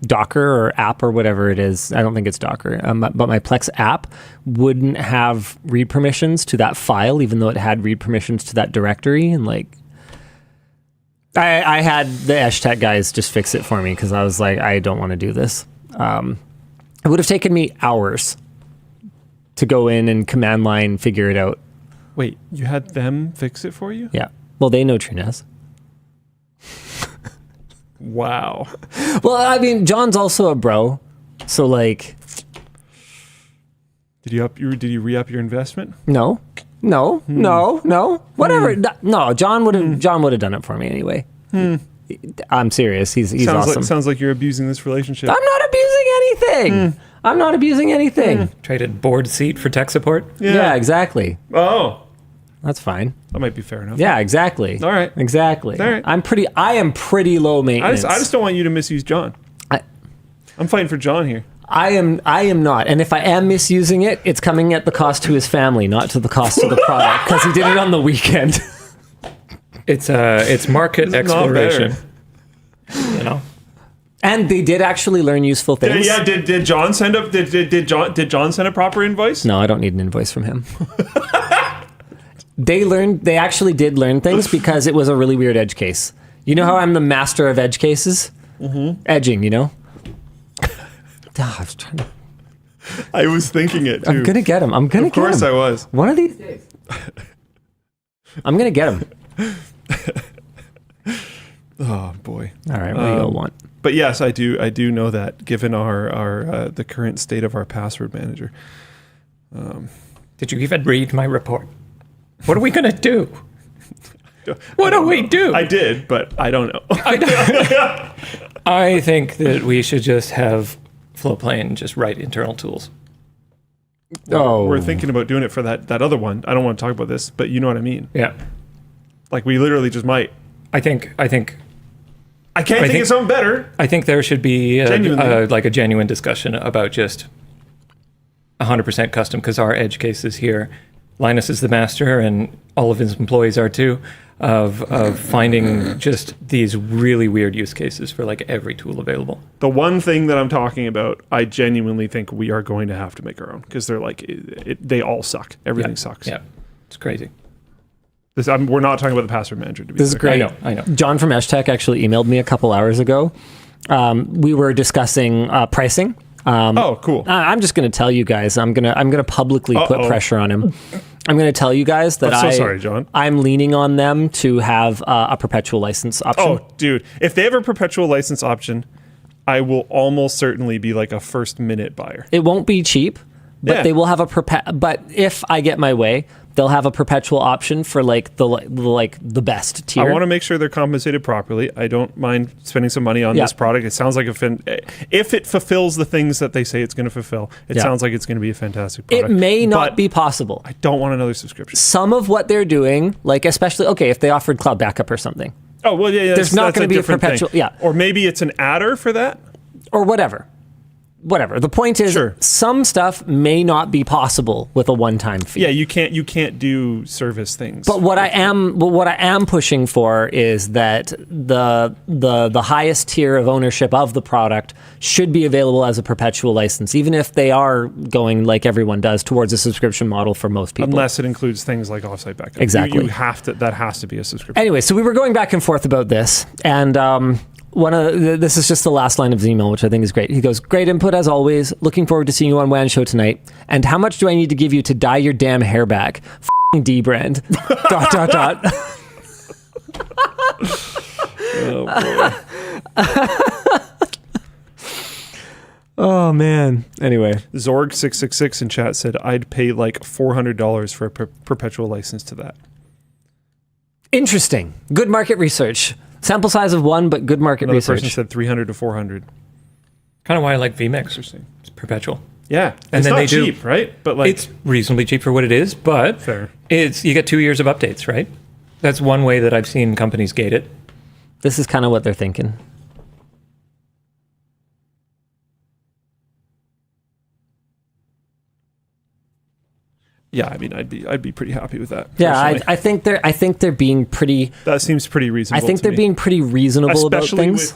Docker or app or whatever it is, I don't think it's Docker, but my Plex app wouldn't have read permissions to that file, even though it had read permissions to that directory. And I had the Eshtek guys just fix it for me because I was like, I don't want to do this. It would have taken me hours to go in and command line figure it out. Wait, you had them fix it for you? Yeah. Well, they know TrueNAS. Wow. Well, I mean, John's also a bro, so Did you re-up your investment? No. Whatever. No, John would have done it for me anyway. I'm serious. He's awesome. Sounds like you're abusing this relationship. I'm not abusing anything. Traded board seat for tech support? Yeah, exactly. Oh. That's fine. That might be fair enough. Yeah, exactly. All right. Exactly. All right. I am pretty low maintenance. I just don't want you to misuse John. I'm fighting for John here. I am not. And if I am misusing it, it's coming at the cost to his family, not to the cost of the product, because he did it on the weekend. It's market exploration. And they did actually learn useful things. Yeah, did John send up did John send a proper invoice? No, I don't need an invoice from him. They actually did learn things because it was a really weird edge case. You know how I'm the master of edge cases? Mm-hmm. Edging, I was trying to... I was thinking it, too. I'm going to get him. Of course I was. One of these days. I'm going to get them. Oh boy. All right, what do you all want? But yes, I do know that given our the current state of our password manager. Did you even read my report? What are we going to do? What do we do? I did, but I don't know. I think that we should just have Floatplane just write internal tools. We're thinking about doing it for that other one. I don't want to talk about this, but you know what I mean. Yeah. Like we literally just might. I think I can't think of something better. I think there should be like a genuine discussion about just 100% custom, because our edge cases here, Linus is the master and all of his employees are too, of finding just these really weird use cases for like every tool available. The one thing that I'm talking about, I genuinely think we are going to have to make our own, because they're like, they all suck. Everything sucks. Yeah, it's crazy. We're not talking about the password manager. To be This is fair. great. I know. John from Eshtek actually emailed me a couple hours ago. We were discussing pricing. Oh, cool. I'm just going to tell you guys. I'm gonna publicly put pressure on him. I'm going to tell you guys that I'm so sorry, John. I'm leaning on them to have a perpetual license option. Oh, dude, if they have a perpetual license option, I will almost certainly be like a first minute buyer. It won't be cheap, but Yeah. they will have but if I get my way, they'll have a perpetual option for like the best tier. I want to make sure they're compensated properly. I don't mind spending some money on this product. It sounds like if it fulfills the things that they say it's going to fulfill, it sounds like it's going to be a fantastic product. It may not but be possible. I don't want another subscription. Some of what they're doing, like especially, if they offered cloud backup or something, Oh, well, yeah. There's not that's gonna be a different thing. perpetual- yeah. Or maybe it's an adder for that. or whatever. The point is, Sure. some stuff may not be possible with a one-time fee. Yeah, you can't do service things. But what I am pushing for is that the highest tier of ownership of the product should be available as a perpetual license, even if they are going like everyone does towards a subscription model for most people. Unless it includes things like offsite backup. Exactly. You have to. That has to be a subscription. Anyway, so we were going back and forth about this, and this is just the last line of his email, which I think is great. He goes, "Great input as always. Looking forward to seeing you on WAN show tonight. And how much do I need to give you to dye your damn hair back? F***ing D-brand. ... Oh, boy. Oh man. Anyway, Zorg666 in chat said I'd pay like $400 for a perpetual license to that. interesting. Good market research. Sample size of 1, but good market Another research. person said 300 to 400. Kind of why I like VMix. Interesting. It's perpetual. Yeah, And it's then not they do- cheap, right? But like, It's reasonably cheap for what it is, but fair. you get 2 years of updates, right? That's one way that I've seen companies gate it. This is kind of what they're thinking. Yeah, I mean, I'd be pretty happy with that. Yeah, personally. I think they're being pretty. That seems pretty reasonable. I think to they're me. being pretty reasonable about Especially things.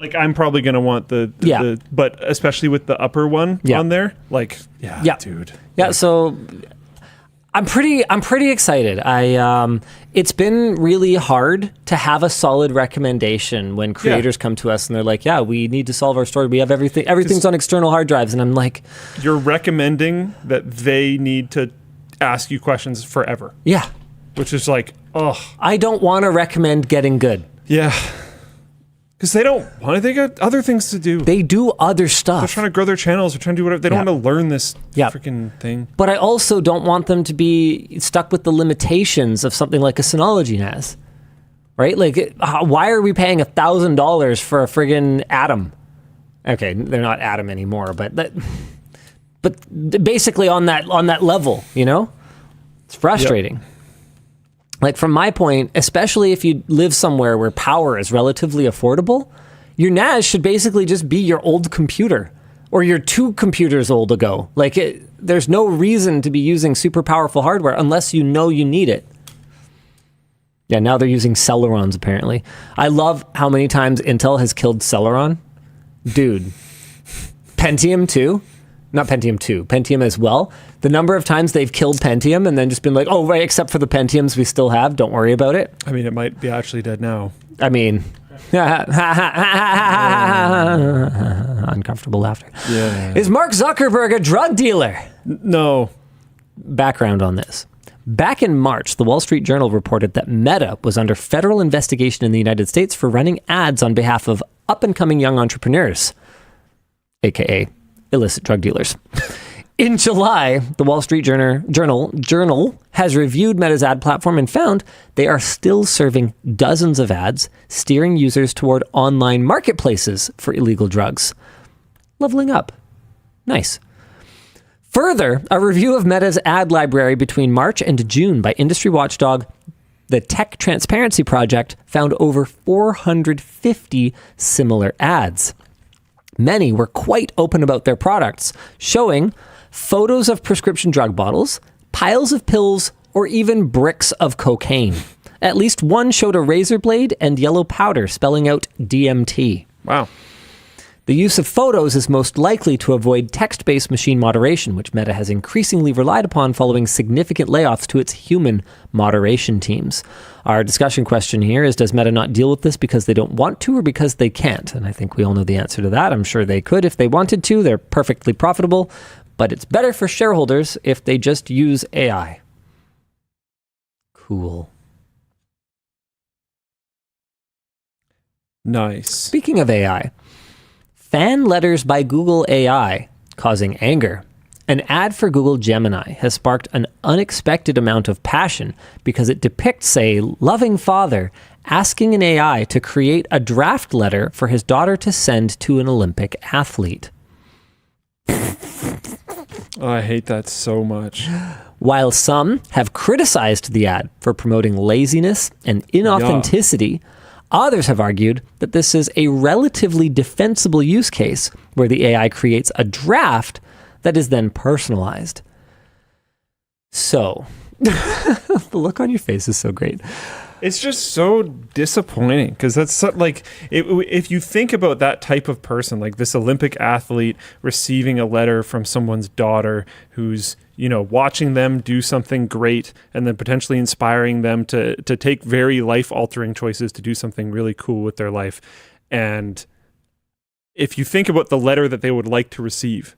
Like, I'm probably gonna want but especially with the upper one on there, like, Yeah. dude. Yeah, so I'm pretty excited. It's been really hard to have a solid recommendation when creators come to us and they're like, "Yeah, we need to solve our story. We have everything. Everything's on external hard drives." And I'm like, You're recommending that they need to ask you questions forever, "Yeah, which is like, oh, I don't want to recommend getting good. yeah. Because they don't want to. They got other things to do. They do other They're stuff." trying to grow their channels. They're trying to do whatever. They don't want to learn this freaking thing. But I also don't want them to be stuck with the limitations of something like a Synology NAS, right? Like, why are we paying $1,000 for a friggin' Atom? Okay, they're not Atom anymore, but basically on that level, you know, it's frustrating. Yep. Like, from my point, especially if you live somewhere where power is relatively affordable, your NAS should basically just be your old computer. Or you're 2 computers old ago. Like, there's no reason to be using super powerful hardware unless you know you need it. Yeah, now they're using Celerons, apparently. I love how many times Intel has killed Celeron. Dude. Pentium 2? Not Pentium 2, Pentium as well. The number of times they've killed Pentium and then just been like, "Oh, right, except for the Pentiums we still have. Don't worry about it." I mean, it might be actually dead now. I mean... uncomfortable laughter. Yeah. Is Mark Zuckerberg a drug dealer? No. background on this. Back in March, the Wall Street Journal reported that Meta was under federal investigation in the United States for running ads on behalf of up-and-coming young entrepreneurs, aka illicit drug dealers. In July, the Wall Street Journal has reviewed Meta's ad platform and found they are still serving dozens of ads, steering users toward online marketplaces for illegal drugs. Leveling up. Nice. Further, a review of Meta's ad library between March and June by industry watchdog the Tech Transparency Project found over 450 similar ads. Many were quite open about their products, showing photos of prescription drug bottles, piles of pills, or even bricks of cocaine. At least one showed a razor blade and yellow powder spelling out DMT. Wow. The use of photos is most likely to avoid text-based machine moderation, which Meta has increasingly relied upon following significant layoffs to its human moderation teams. Our discussion question here is, does Meta not deal with this because they don't want to or because they can't? And I think we all know the answer to that. I'm sure they could if they wanted to. They're perfectly profitable, but it's better for shareholders if they just use AI. Cool. Nice. Speaking of AI, fan letters by Google AI causing anger. An ad for Google Gemini has sparked an unexpected amount of passion because it depicts a loving father asking an AI to create a draft letter for his daughter to send to an Olympic athlete. Oh, I hate that so much. While some have criticized the ad for promoting laziness and inauthenticity, others have argued that this is a relatively defensible use case where the AI creates a draft that is then personalized. So, the look on your face is so great. It's just so disappointing because that's if you think about that type of person, like this Olympic athlete receiving a letter from someone's daughter who's, watching them do something great and then potentially inspiring them to take very life-altering choices to do something really cool with their life. And if you think about the letter that they would like to receive,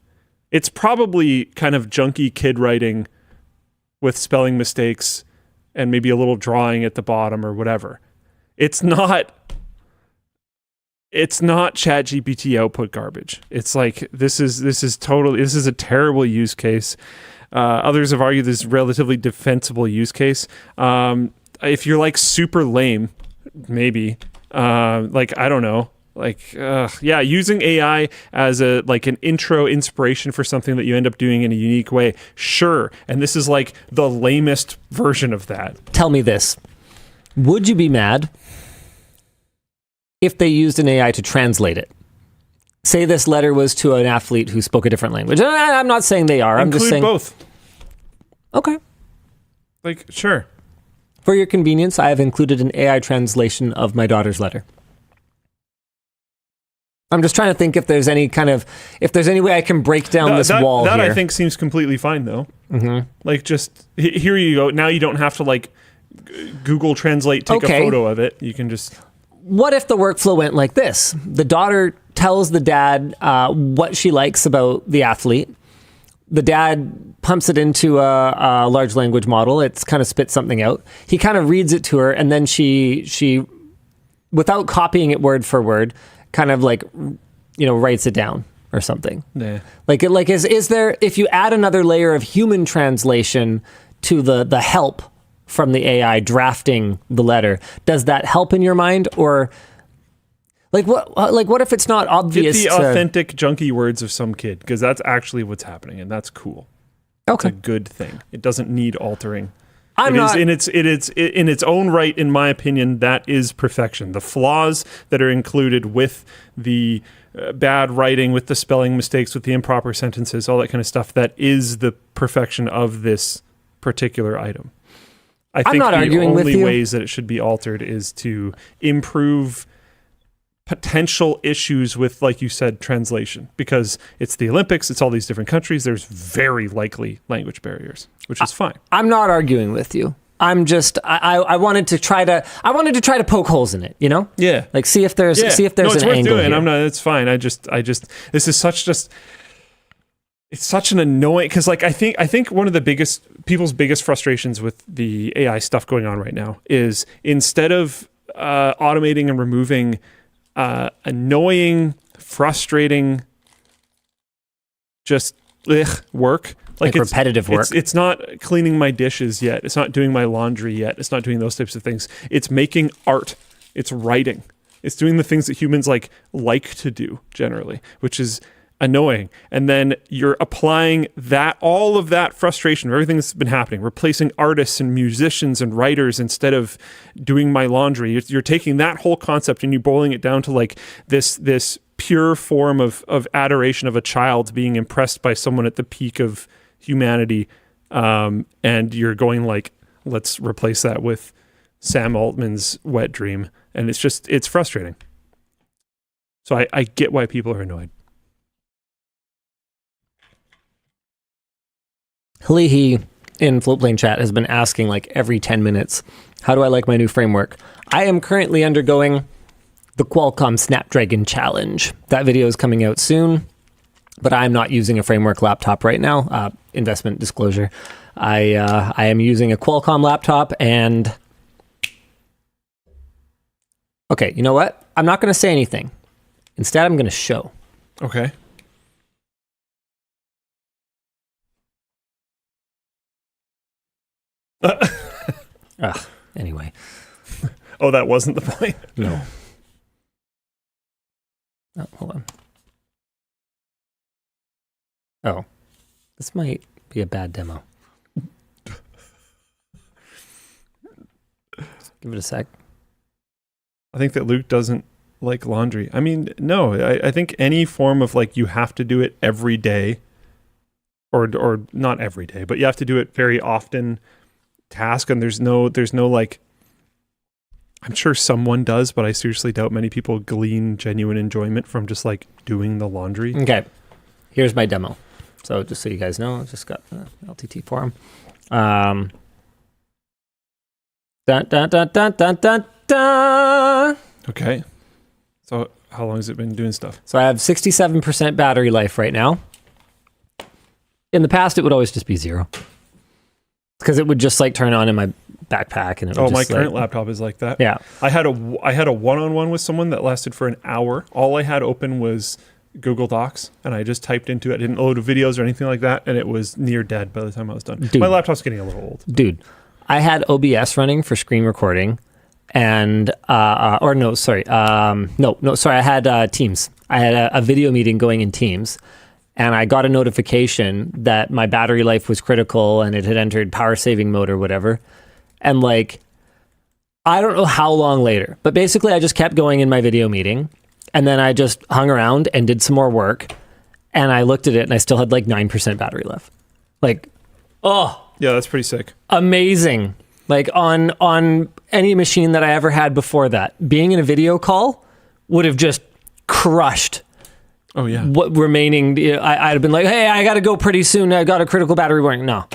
it's probably kind of junky kid writing with spelling mistakes and maybe a little drawing at the bottom or whatever. It's not ChatGPT output garbage. It's like this is a terrible use case. Others have argued this is a relatively defensible use case. If you're like super lame, maybe I don't know. Using AI as an intro inspiration for something that you end up doing in a unique way, sure. And this is like the lamest version of that. Tell me this. Would you be mad if they used an AI to translate it? Say this letter was to an athlete who spoke a different language. I'm not saying they are. I'm just saying both. Okay. Sure. For your convenience, I have included an AI translation of my daughter's letter. I'm just trying to think if there's any way I can break down this wall that here. I think seems completely fine, though. Mm-hmm. Just here you go. Now you don't have to Google Translate, take a photo of it. You can just. What if the workflow went like this? The daughter tells the dad what she likes about the athlete. The dad pumps it into a large language model. It's kind of spits something out. He kind of reads it to her, and then she, without copying it word for word, kind of writes it down or something. Yeah. Is there, if you add another layer of human translation to the help from the AI drafting the letter, does that help in your mind? Or what if it's not obvious? Get the authentic junky words of some kid, because that's actually what's happening, and that's cool. Okay. It's a good thing. It doesn't need altering. In its own right, in my opinion, that is perfection. The flaws that are included with the bad writing, with the spelling mistakes, with the improper sentences, all that kind of stuff, that is the perfection of this particular item. I think not arguing with you. The only ways that it should be altered is to improve potential issues with, like you said, translation, because it's the Olympics, it's all these different countries. There's very likely language barriers, which is fine. I'm not arguing with you. I'm just I wanted to try to poke holes in it, Yeah. See if there's no, it's an worth angle doing. here. It's fine. I just this is such just it's such an annoying, because like I think one of the people's biggest frustrations with the AI stuff going on right now is instead of automating and removing annoying, frustrating, just work. Like repetitive work. It's not cleaning my dishes yet. It's not doing my laundry yet. It's not doing those types of things. It's making art. It's writing. It's doing the things that humans like to do generally, which is annoying. And then you're applying all of that frustration of everything that's been happening, replacing artists and musicians and writers instead of doing my laundry. You're taking that whole concept and you're boiling it down to like this pure form of adoration of a child being impressed by someone at the peak of humanity. And you're going like, let's replace that with Sam Altman's wet dream. And it's frustrating. So I get why people are annoyed. Halihi in Floatplane chat has been asking like every 10 minutes, how do I like my new framework? I am currently undergoing the Qualcomm Snapdragon Challenge. That video is coming out soon, but I'm not using a framework laptop right now. Investment disclosure. I am using a Qualcomm laptop and... Okay, you know what? I'm not going to say anything. Instead, I'm going to show. Okay. Anyway. Oh, that wasn't the point? No. Oh, hold on. Oh. This might be a bad demo. Give it a sec. I think that Luke doesn't like laundry. I mean, no, I think any form of like you have to do it every day or not every day, but you have to do it very often task, and there's no like, I'm sure someone does, but I seriously doubt many people glean genuine enjoyment from just like doing the laundry. Okay, here's my demo. So just so you guys know, I just got the LTT forum. Dun, dun, dun, dun, dun, dun, dun. Okay, so how long has it been doing stuff? So I have 67% battery life right now. In the past, it would always just be 0. Because it would just like turn on in my backpack, and it would my just, current laptop is like that. Yeah, I had a one-on-one with someone that lasted for an hour. All I had open was Google Docs, and I just typed into it. I didn't load videos or anything like that, and it was near dead by the time I was done. Dude. My laptop's getting a little old. Dude, I had OBS running for screen recording, and I had Teams. I had a video meeting going in Teams. And I got a notification that my battery life was critical and it had entered power saving mode or whatever. And like, I don't know how long later, but basically I just kept going in my video meeting. And then I just hung around and did some more work. And I looked at it and I still had like 9% battery left. Like, oh. Yeah, that's pretty sick. Amazing. Like on any machine that I ever had before that, being in a video call would have just crushed. Oh yeah. What remaining? I'd have been like, "Hey, I got to go pretty soon. I got a critical battery warning." No,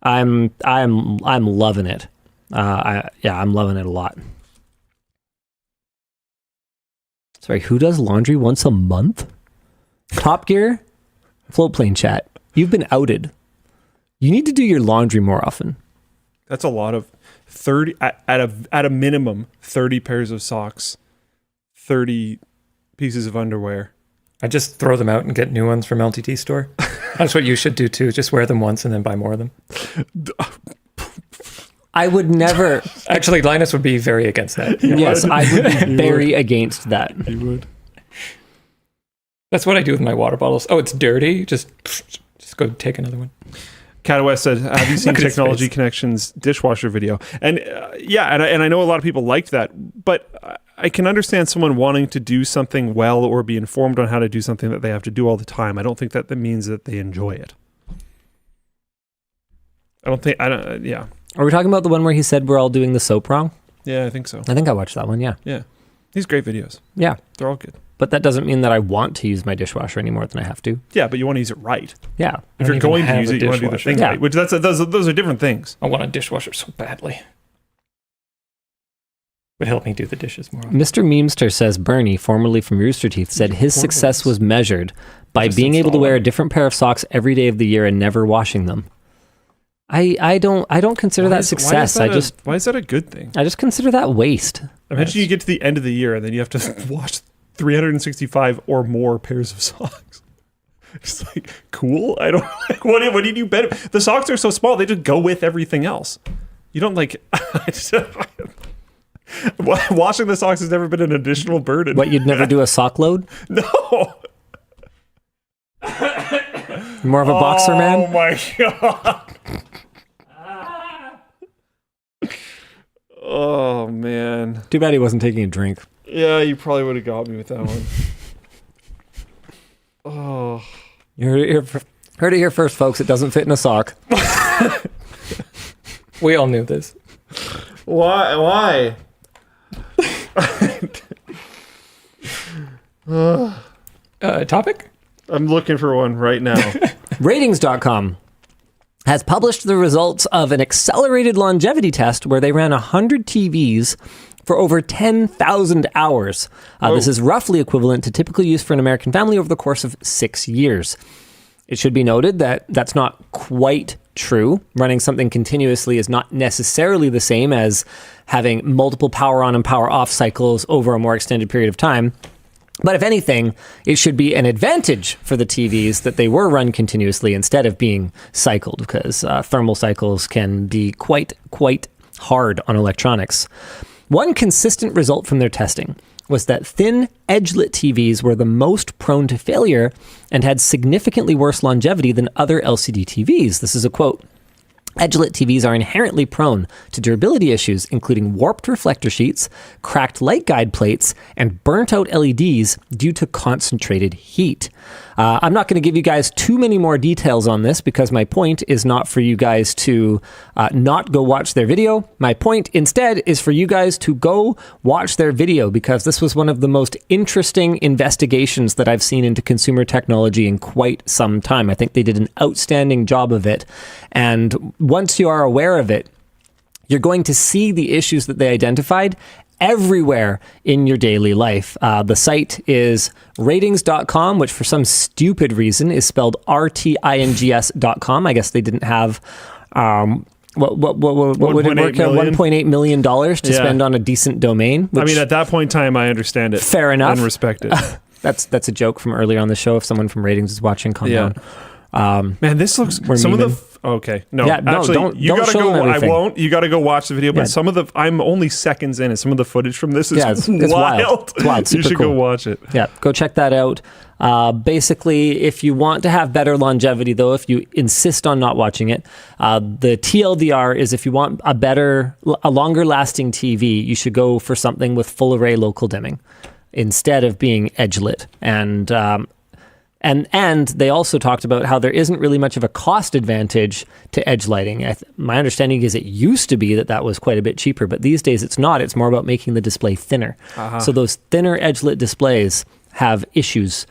I'm loving it. I'm loving it a lot. Sorry, who does laundry once a month? Top Gear, Floatplane chat. You've been outed. You need to do your laundry more often. That's a lot of 30 at a minimum 30 pairs of socks, 30 pieces of underwear. I just throw them out and get new ones from LTTStore. That's what you should do too. Just wear them once and then buy more of them. I would never. Actually, Linus would be very against that. Yes, I would be very against that. He would. That's what I do with my water bottles. Oh, it's dirty. Just go take another one. CatOS said, have you seen Technology Connections dishwasher video? And and I know a lot of people liked that, but I can understand someone wanting to do something well or be informed on how to do something that they have to do all the time. I don't think that means that they enjoy it. Yeah. Are we talking about the one where he said we're all doing the soap wrong? Yeah, I think so. I think I watched that one, yeah. Yeah. These great videos. Yeah. They're all good. But that doesn't mean that I want to use my dishwasher any more than I have to. Yeah, but you want to use it right. Yeah. If you're going to use it, you want to do the thing right. Which those are different things. I want a dishwasher so badly. Would help me do the dishes more often. Mr. Memester says Bernie, formerly from Rooster Teeth, said his success was measured by Just being able to install wear them. a different pair of socks every day of the year and never washing them. I don't consider that success. Why is that a good thing? I just consider that waste. Imagine you get to the end of the year and then you have to wash 365 or more pairs of socks. It's like, cool. I don't like, what do you do better? The socks are so small, they just go with everything else. You don't like, washing the socks has never been an additional burden. What, you'd never do a sock load? No. More of a boxer man? Oh my God. Oh man. Too bad he wasn't taking a drink. Yeah, you probably would have got me with that one. Oh. You heard it here first, folks. It doesn't fit in a sock. We all knew this. Why? Topic? I'm looking for one right now. Ratings.com has published the results of an accelerated longevity test where they ran 100 TVs for over 10,000 hours. This is roughly equivalent to typical use for an American family over the course of 6 years. It should be noted that that's not quite true. Running something continuously is not necessarily the same as having multiple power on and power off cycles over a more extended period of time. But if anything, it should be an advantage for the TVs that they were run continuously instead of being cycled, because thermal cycles can be quite hard on electronics. One consistent result from their testing was that thin, edge-lit TVs were the most prone to failure and had significantly worse longevity than other LCD TVs. This is a quote. Edge-lit TVs are inherently prone to durability issues, including warped reflector sheets, cracked light guide plates, and burnt-out LEDs due to concentrated heat. I'm not going to give you guys too many more details on this because my point is not for you guys to not go watch their video. My point instead is for you guys to go watch their video, because this was one of the most interesting investigations that I've seen into consumer technology in quite some time. I think they did an outstanding job of it. And once you are aware of it, you're going to see the issues that they identified everywhere in your daily life. The site is ratings.com, which for some stupid reason is spelled RTINGS.com. I guess they didn't have what would it work out? $1.8 million to spend on a decent domain. I mean, at that point in time, I understand it. Fair enough. And respect it. That's a joke from earlier on the show. If someone from Ratings is watching, calm down. Man, this looks okay. No, Yeah, no, actually, don't you gotta show go. them I everything. won't. You gotta go watch the video. But some of the, I'm only seconds in, and some of the footage from this is it's wild. It's wild. You Super should cool. go watch it. Yeah, go check that out. Basically, if you want to have better longevity, though, if you insist on not watching it, the TLDR is if you want a longer lasting TV, you should go for something with full array local dimming instead of being edge lit. And they also talked about how there isn't really much of a cost advantage to edge lighting. My understanding is it used to be that was quite a bit cheaper, but these days it's not. It's more about making the display thinner. So those thinner edge lit displays have issues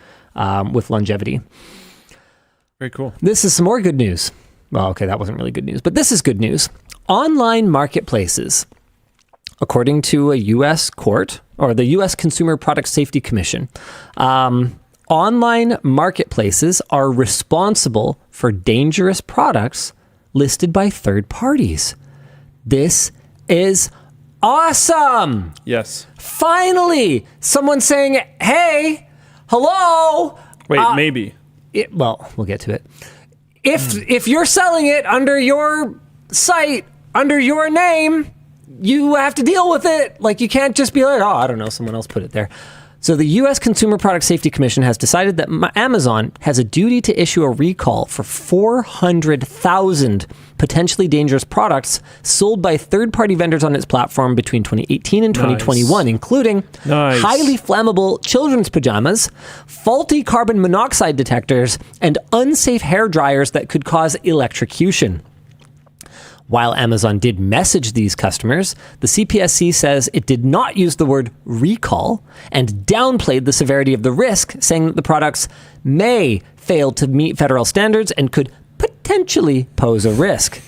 with longevity. Very cool. This is some more good news. Well, okay, that wasn't really good news, but this is good news. Online marketplaces, according to a U.S. court, or the U.S. Consumer Product Safety Commission, online marketplaces are responsible for dangerous products listed by third parties. This is awesome. Yes. Finally, someone saying, hey, hello. Wait, maybe. Well, we'll get to it. If you're selling it under your site, under your name, you have to deal with it. Like, you can't just be like, oh, I don't know, someone else put it there. So the U.S. Consumer Product Safety Commission has decided that Amazon has a duty to issue a recall for 400,000 potentially dangerous products sold by third-party vendors on its platform between 2018 and 2021, including highly flammable children's pajamas, faulty carbon monoxide detectors, and unsafe hair dryers that could cause electrocution. While Amazon did message these customers, the CPSC says it did not use the word recall and downplayed the severity of the risk, saying that the products may fail to meet federal standards and could potentially pose a risk.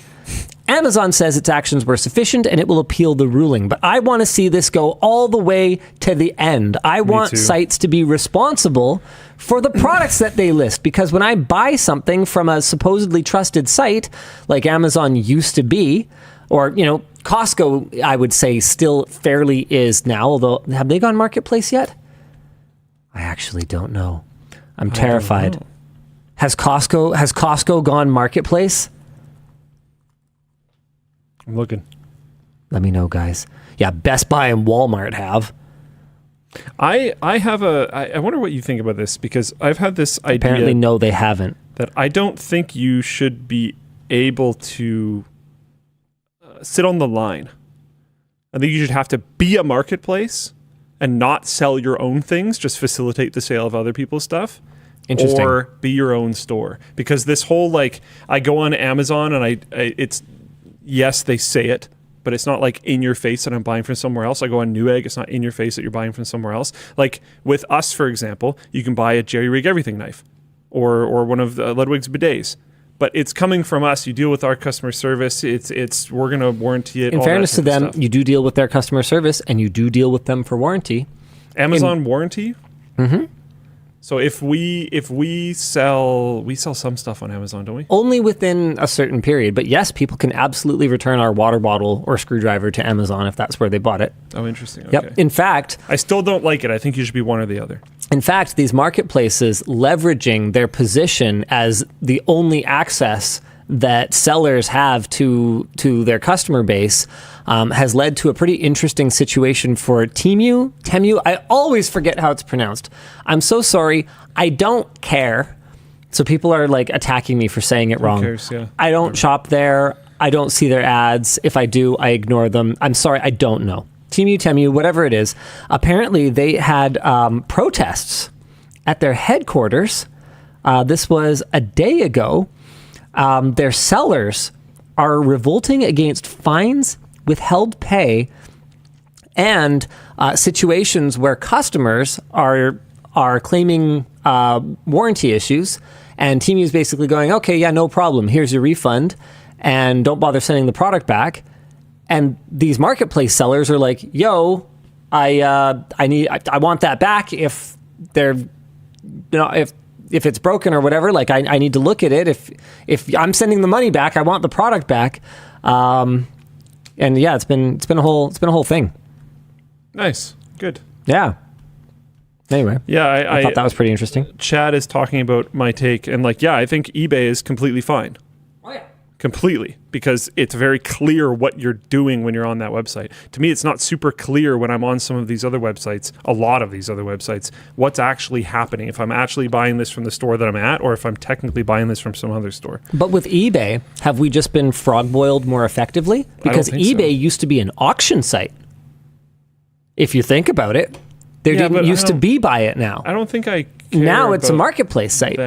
Amazon says its actions were sufficient and it will appeal the ruling. But I want to see this go all the way to the end. I want too. sites to be responsible for the products that they list. Because when I buy something from a supposedly trusted site, like Amazon used to be, or, Costco, I would say, still fairly is now, although have they gone marketplace yet? I actually don't know. I'm terrified. Has Costco gone marketplace? I'm looking. Let me know, guys. Yeah, Best Buy and Walmart have. I wonder what you think about this, because I've had this idea. Apparently, no, they haven't. That I don't think you should be able to sit on the line. I think you should have to be a marketplace and not sell your own things, just facilitate the sale of other people's stuff. Interesting. Or be your own store. Because this whole, I go on Amazon and it's, yes, they say it, but it's not in your face that I'm buying from somewhere else. I go on Newegg, it's not in your face that you're buying from somewhere else. With us, for example, you can buy a Jerry Rig Everything knife or one of the Ludwig's bidets. But it's coming from us. You deal with our customer service. We're going to warranty it. In fairness to them, you do deal with their customer service and you do deal with them for warranty. Amazon warranty? Mm-hmm. So if we sell some stuff on Amazon, don't we? Only within a certain period. But yes, people can absolutely return our water bottle or screwdriver to Amazon if that's where they bought it. Oh, interesting. Okay. Yep. In fact, I still don't like it. I think you should be one or the other. In fact, these marketplaces leveraging their position as the only access that sellers have to their customer base has led to a pretty interesting situation for Temu. I always forget how it's pronounced. I'm so sorry. I don't care. So people are attacking me for saying it wrong. Who cares? Yeah. I don't shop there. I don't see their ads. If I do, I ignore them. I'm sorry. I don't know. Temu, whatever it is. Apparently, they had protests at their headquarters. This was a day ago. Their sellers are revolting against fines, withheld pay, and situations where customers are claiming warranty issues. And Temu is basically going, okay, yeah, no problem. Here's your refund, and don't bother sending the product back. And these marketplace sellers are like, yo, I want that back if they're, if it's broken or whatever. I need to look at it. If I'm sending the money back, I want the product back. And yeah, it's been a whole thing. Nice, good. Yeah. Anyway, yeah, I thought that was pretty interesting. Chad is talking about my take, and I think eBay is completely fine. Oh yeah. Completely, because it's very clear what you're doing when you're on that website. To me, it's not super clear when I'm on some of these other websites, a lot of these other websites, what's actually happening. If I'm actually buying this from the store that I'm at, or if I'm technically buying this from some other store. But with eBay, have we just been frog-boiled more effectively? Because eBay used to be an auction site. If you think about it, there didn't used to be buy it now. I don't think I care. Now it's a marketplace site.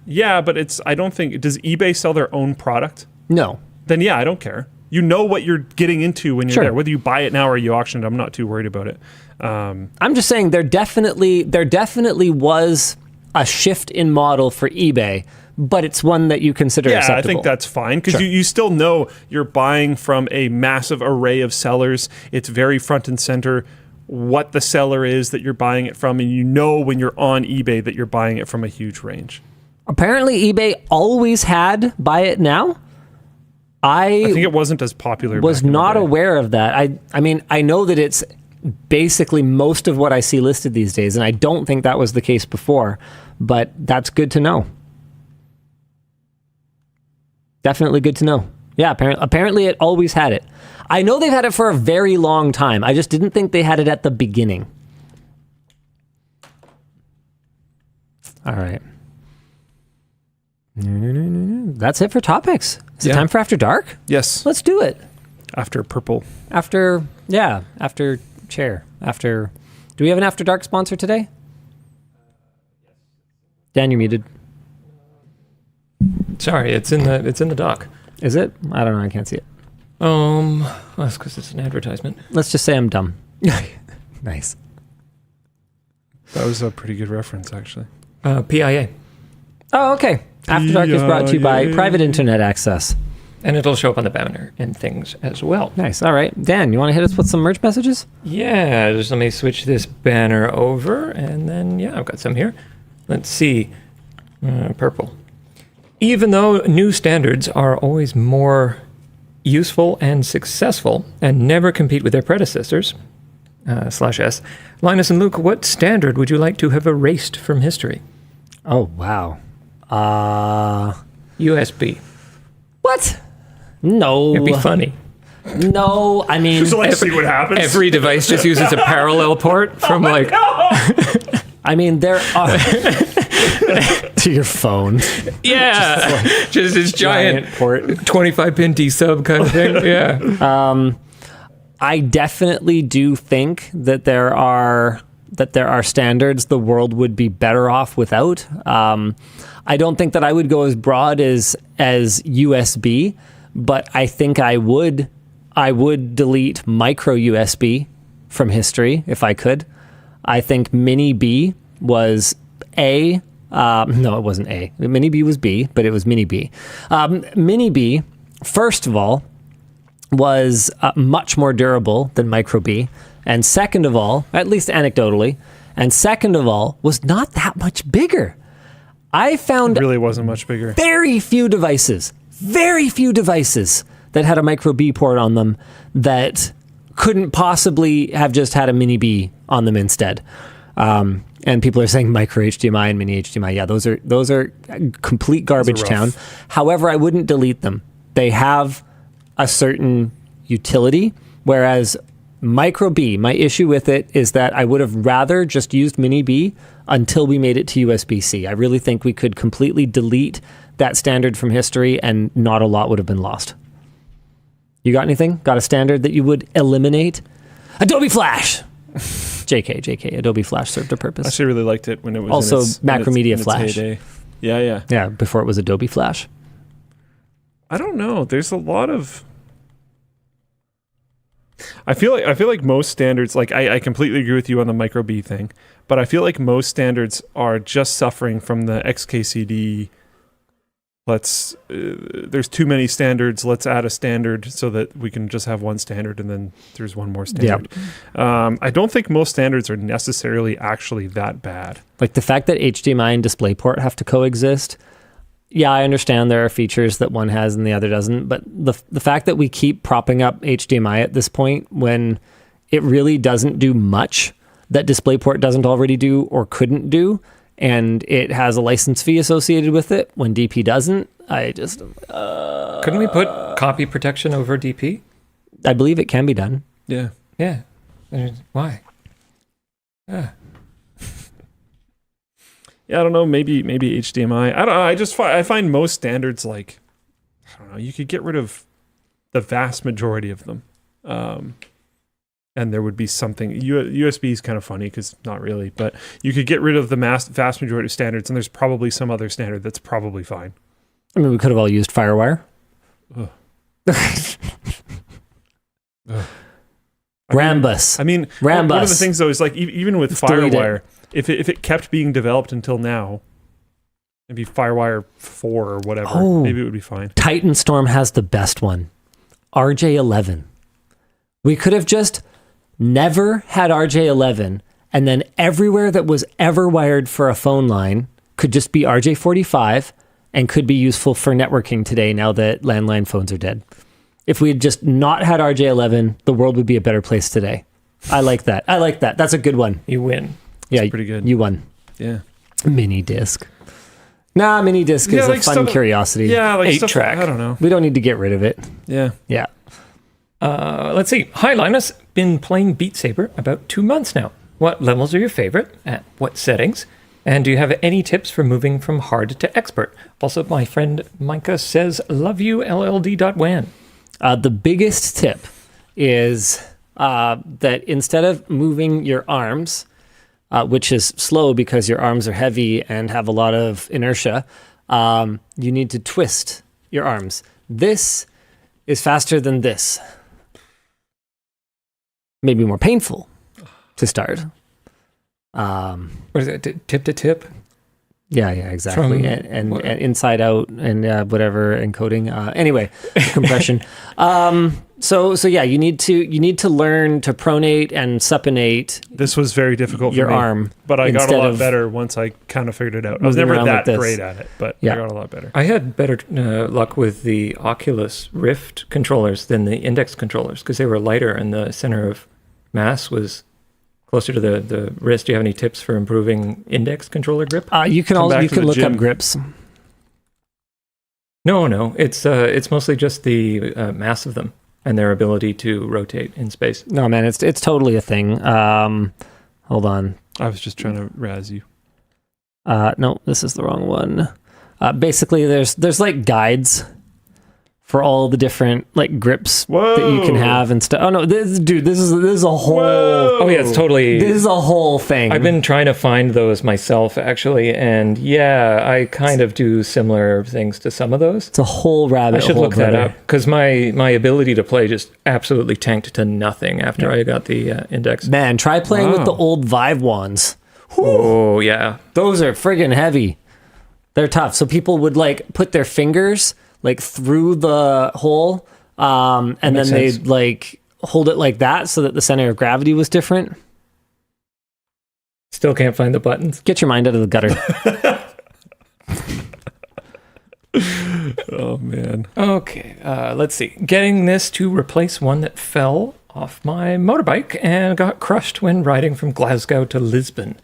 Yeah, but I don't think, does eBay sell their own product? No. Then yeah, I don't care. You know what you're getting into when you're there. Whether you buy it now or you auction it, I'm not too worried about it. I'm just saying there definitely was a shift in model for eBay, but it's one that you consider acceptable. Yeah, I think that's fine, because you still know you're buying from a massive array of sellers. It's very front and center what the seller is that you're buying it from, and you know when you're on eBay that you're buying it from a huge range. Apparently eBay always had buy it now. I think it wasn't as popular. Was not aware of that. I mean, I know that it's basically most of what I see listed these days, and I don't think that was the case before, but that's good to know. Definitely good to know. Yeah, apparently it always had it. I know they've had it for a very long time. I just didn't think they had it at the beginning. All right. That's it for topics. Is it time for After Dark? Yes. Let's do it. After purple. After chair. Do we have an After Dark sponsor today? Dan, you're muted. Sorry, it's in the doc. Is it? I don't know. I can't see it. That's because it's an advertisement. Let's just say I'm dumb. Nice. That was a pretty good reference, actually. PIA. Oh, okay. After Dark is brought to you by Private Internet Access. And it'll show up on the banner and things as well. Nice. All right. Dan, you want to hit us with some merch messages? Yeah, just let me switch this banner over, and then, I've got some here. Let's see. Purple. Even though new standards are always more useful and successful and never compete with their predecessors, /S, Linus and Luke, what standard would you like to have erased from history? Oh, wow. USB. What? No. It'd be funny. No, I mean... Just like see what happens. Every device just uses a parallel port from like... I mean, there are... to your phone. Yeah. Just this giant port. 25-pin D-sub kind of thing. Yeah. I definitely do think that there are standards the world would be better off without. I don't think that I would go as broad as USB, but I think I would delete micro USB from history if I could. I think mini B was A. No, it wasn't A. Mini B was B, but it was mini B. Mini B, first of all, was much more durable than micro B. And second of all, at least anecdotally, and second of all, was not that much bigger. I found It really wasn't much bigger. very few devices that had a micro B port on them that couldn't possibly have just had a mini B on them instead. And people are saying micro HDMI and mini HDMI. Yeah, those are complete garbage town. However, I wouldn't delete them. They have a certain utility, whereas micro B, my issue with it is that I would have rather just used mini B until we made it to USB-C. I really think we could completely delete that standard from history and not a lot would have been lost. You got anything? Got a standard that you would eliminate? Adobe Flash! JK, Adobe Flash served a purpose. I actually really liked it when it was also Macromedia in its Flash. heyday. Yeah. Yeah, before it was Adobe Flash. I don't know. There's a lot of... I feel like most standards, like I completely agree with you on the micro B thing, but I feel like most standards are just suffering from the XKCD. There's too many standards. Let's add a standard so that we can just have one standard, and then there's one more standard. Yep. I don't think most standards are necessarily actually that bad. Like the fact that HDMI and DisplayPort have to coexist. Yeah, I understand there are features that one has and the other doesn't, but the fact that we keep propping up HDMI at this point when it really doesn't do much that DisplayPort doesn't already do or couldn't do, and it has a license fee associated with it when DP doesn't, I just... Couldn't we put copy protection over DP? I believe it can be done. Yeah. Yeah. Why? Yeah, I don't know. Maybe HDMI. I don't know. I find most standards like, I don't know. You could get rid of the vast majority of them, and there would be something. USB is kind of funny because not really, but you could get rid of the vast majority of standards, and there's probably some other standard that's probably fine. I mean, we could have all used FireWire. Rambus. I mean, Rambus. One of the things though is like even with FireWire. If it kept being developed until now, maybe FireWire 4 or whatever, maybe it would be fine. Titan Storm has the best one. RJ11. We could have just never had RJ11, and then everywhere that was ever wired for a phone line could just be RJ45 and could be useful for networking today now that landline phones are dead. If we had just not had RJ11, the world would be a better place today. I like that. That's a good one. You win. Yeah, pretty good. You won. Yeah. Mini disc. Nah, mini disc is a fun curiosity. Yeah, like 8-track. I don't know. We don't need to get rid of it. Yeah. Yeah. Let's see. Hi, Linus. Been playing Beat Saber about 2 months now. What levels are your favorite? At what settings? And do you have any tips for moving from hard to expert? Also, my friend Micah says, love you, LLD.WAN. The biggest tip is that instead of moving your arms, which is slow because your arms are heavy and have a lot of inertia, you need to twist your arms. This is faster than this. Maybe more painful to start. What is it? Tip to tip? Yeah, exactly. And inside out and whatever encoding. Anyway, compression. So yeah, you need to learn to pronate and supinate. This was very difficult your for me, arm, but I got a lot better once I kind of figured it out. I was never that great at it, but I got a lot better. I had better luck with the Oculus Rift controllers than the Index controllers because they were lighter and the center of mass was closer to the wrist. Do you have any tips for improving Index controller grip? You can look up grips. No, it's mostly just the mass of them and their ability to rotate in space. No, man, it's totally a thing. Hold on. I was just trying to razz you. No, this is the wrong one. Basically, there's like guides for all the different like grips that you can have and stuff. Oh no, this is a whole. Whoa. Oh yeah, it's totally. This is a whole thing. I've been trying to find those myself actually, and yeah, I kind of do similar things to some of those. It's a whole rabbit hole. I should look that up because my ability to play just absolutely tanked to nothing after I got the Index. Man, try playing with the old Vive wands. Whew. Oh yeah, those are friggin' heavy. They're tough. So people would like put their fingers like through the hole, and then they'd like hold it like that so that the center of gravity was different. Still can't find the buttons. Get your mind out of the gutter. Oh man. Okay, let's see. Getting this to replace one that fell off my motorbike and got crushed when riding from Glasgow to Lisbon.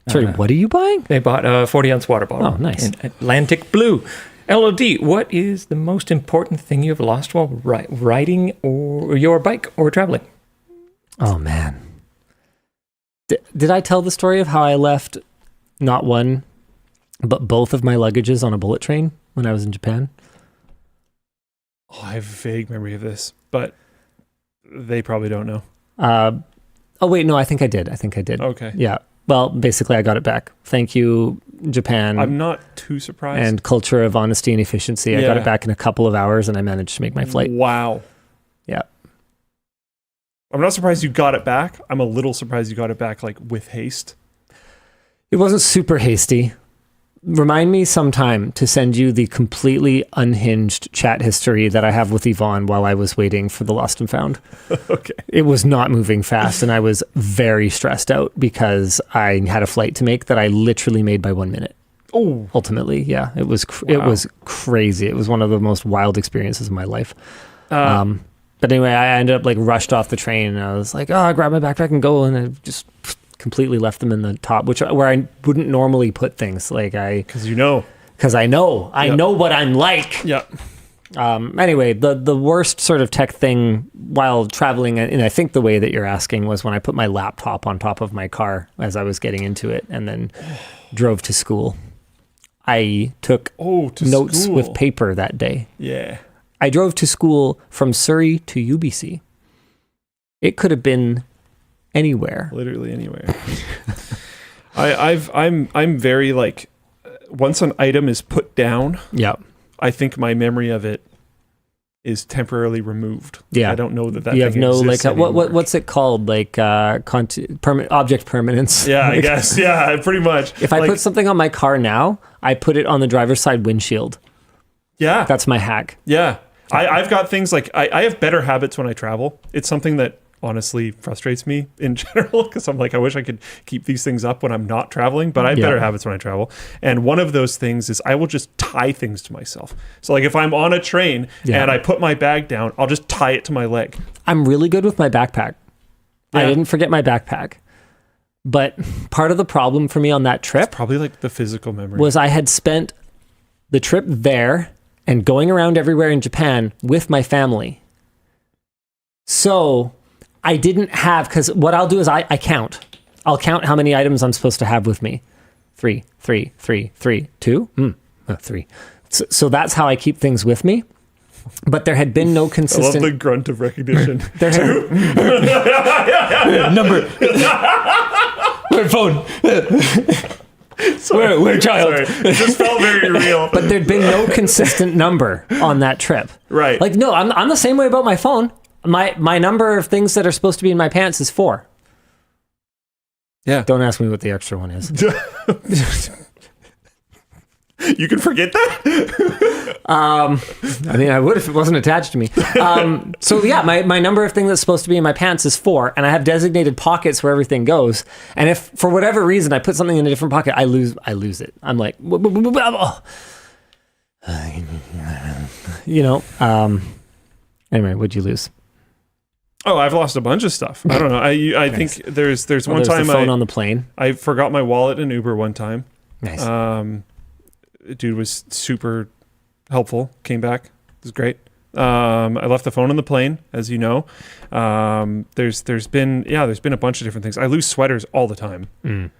Sorry, what are you buying? They bought a 40-ounce water bottle. Oh, nice. In Atlantic Blue. LOD, what is the most important thing you've lost while riding or your bike or traveling? Oh, man. Did I tell the story of how I left not one, but both of my luggages on a bullet train when I was in Japan? Oh, I have a vague memory of this, but they probably don't know. Oh, wait, no, I think I did. Okay. Yeah. Well, basically, I got it back. Thank you, Japan. I'm not too surprised. And culture of honesty and efficiency. I got it back in a couple of hours, and I managed to make my flight. Wow. Yeah. I'm not surprised you got it back. I'm a little surprised you got it back like with haste. It wasn't super hasty. Remind me sometime to send you the completely unhinged chat history that I have with Yvonne while I was waiting for the Lost and Found. Okay. It was not moving fast, and I was very stressed out because I had a flight to make that I literally made by 1 minute. Oh. Ultimately, yeah. It was crazy. It was one of the most wild experiences of my life. But anyway, I ended up like rushed off the train, and I was like, I grab my backpack and go, and I just completely left them in the top, where I wouldn't normally put things. Like because I know what I'm like. Yep. Anyway, the worst sort of tech thing while traveling, and I think the way that you're asking was when I put my laptop on top of my car as I was getting into it, and then drove to school. I took notes with paper that day. Yeah. I drove to school from Surrey to UBC. It could have been anywhere. Literally anywhere. I'm very like, once an item is put down, I think my memory of it is temporarily removed. Yeah. I don't know that you have no like anymore. what's it called, like object permanence. Yeah, I guess. Yeah, pretty much. If I put something on my car now, I put it on the driver's side windshield. Yeah. That's my hack. Yeah. I've got things like I have better habits when I travel. It's something that honestly frustrates me in general because I'm like, I wish I could keep these things up when I'm not traveling, but I have better habits when I travel. And one of those things is I will just tie things to myself. So like if I'm on a train and I put my bag down, I'll just tie it to my leg. I'm really good with my backpack. I didn't forget my backpack. But part of the problem for me on that trip, it's probably like the physical memory, was I had spent the trip there and going around everywhere in Japan with my family. So I didn't have, because what I'll do is I count. I'll count how many items I'm supposed to have with me. 3, 3, 3, 3, 2, 3. So that's how I keep things with me. But there had been no consistent... I love the grunt of recognition. Number. We're phone. We're child. Sorry. It just felt very real. But there'd been no consistent number on that trip. Right. Like, no, I'm the same way about my phone. My number of things that are supposed to be in my pants is 4. Yeah. Don't ask me what the extra one is. You can forget that? I mean, I would if it wasn't attached to me. So yeah, my number of thing that's supposed to be in my pants is 4, and I have designated pockets where everything goes. And if for whatever reason I put something in a different pocket, I lose it. I'm like, anyway, what'd you lose? Oh, I've lost a bunch of stuff. I don't know. I think there's one time the phone on the plane. I forgot my wallet in Uber one time. Nice. Dude was super helpful. Came back. It was great. I left the phone on the plane, as you know. There's been a bunch of different things. I lose sweaters all the time. When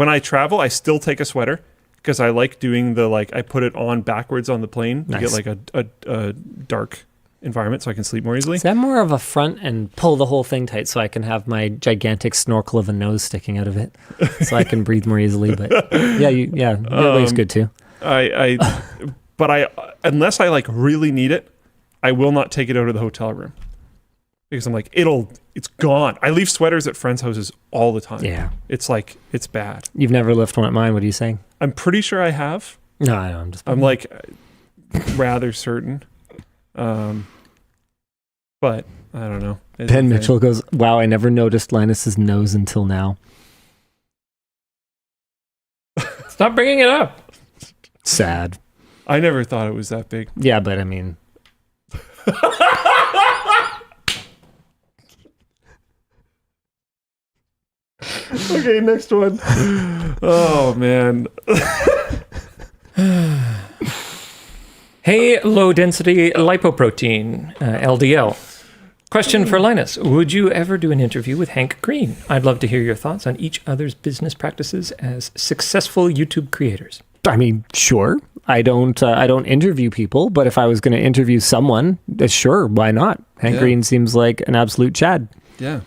I travel, I still take a sweater because I like doing I put it on backwards on the plane to get like a dark environment so I can sleep more easily. Is that more of a front and pull the whole thing tight so I can have my gigantic snorkel of a nose sticking out of it so I can breathe more easily? But your way's good too. But unless I like really need it, I will not take it out of the hotel room because I'm like, it's gone. I leave sweaters at friends' houses all the time. Yeah. It's bad. You've never left one at mine. What are you saying? I'm pretty sure I have. No, I know. I'm like rather certain. But I don't know. Ben Mitchell goes, wow, I never noticed Linus's nose until now. Stop bringing it up. Sad. I never thought it was that big. Yeah, but I mean... Okay, next one. Oh, man. Hey, low-density lipoprotein, LDL. Question for Linus. Would you ever do an interview with Hank Green? I'd love to hear your thoughts on each other's business practices as successful YouTube creators. I mean, sure. I don't interview people, but if I was going to interview someone, sure, why not? Hank Green seems like an absolute Chad. Yeah.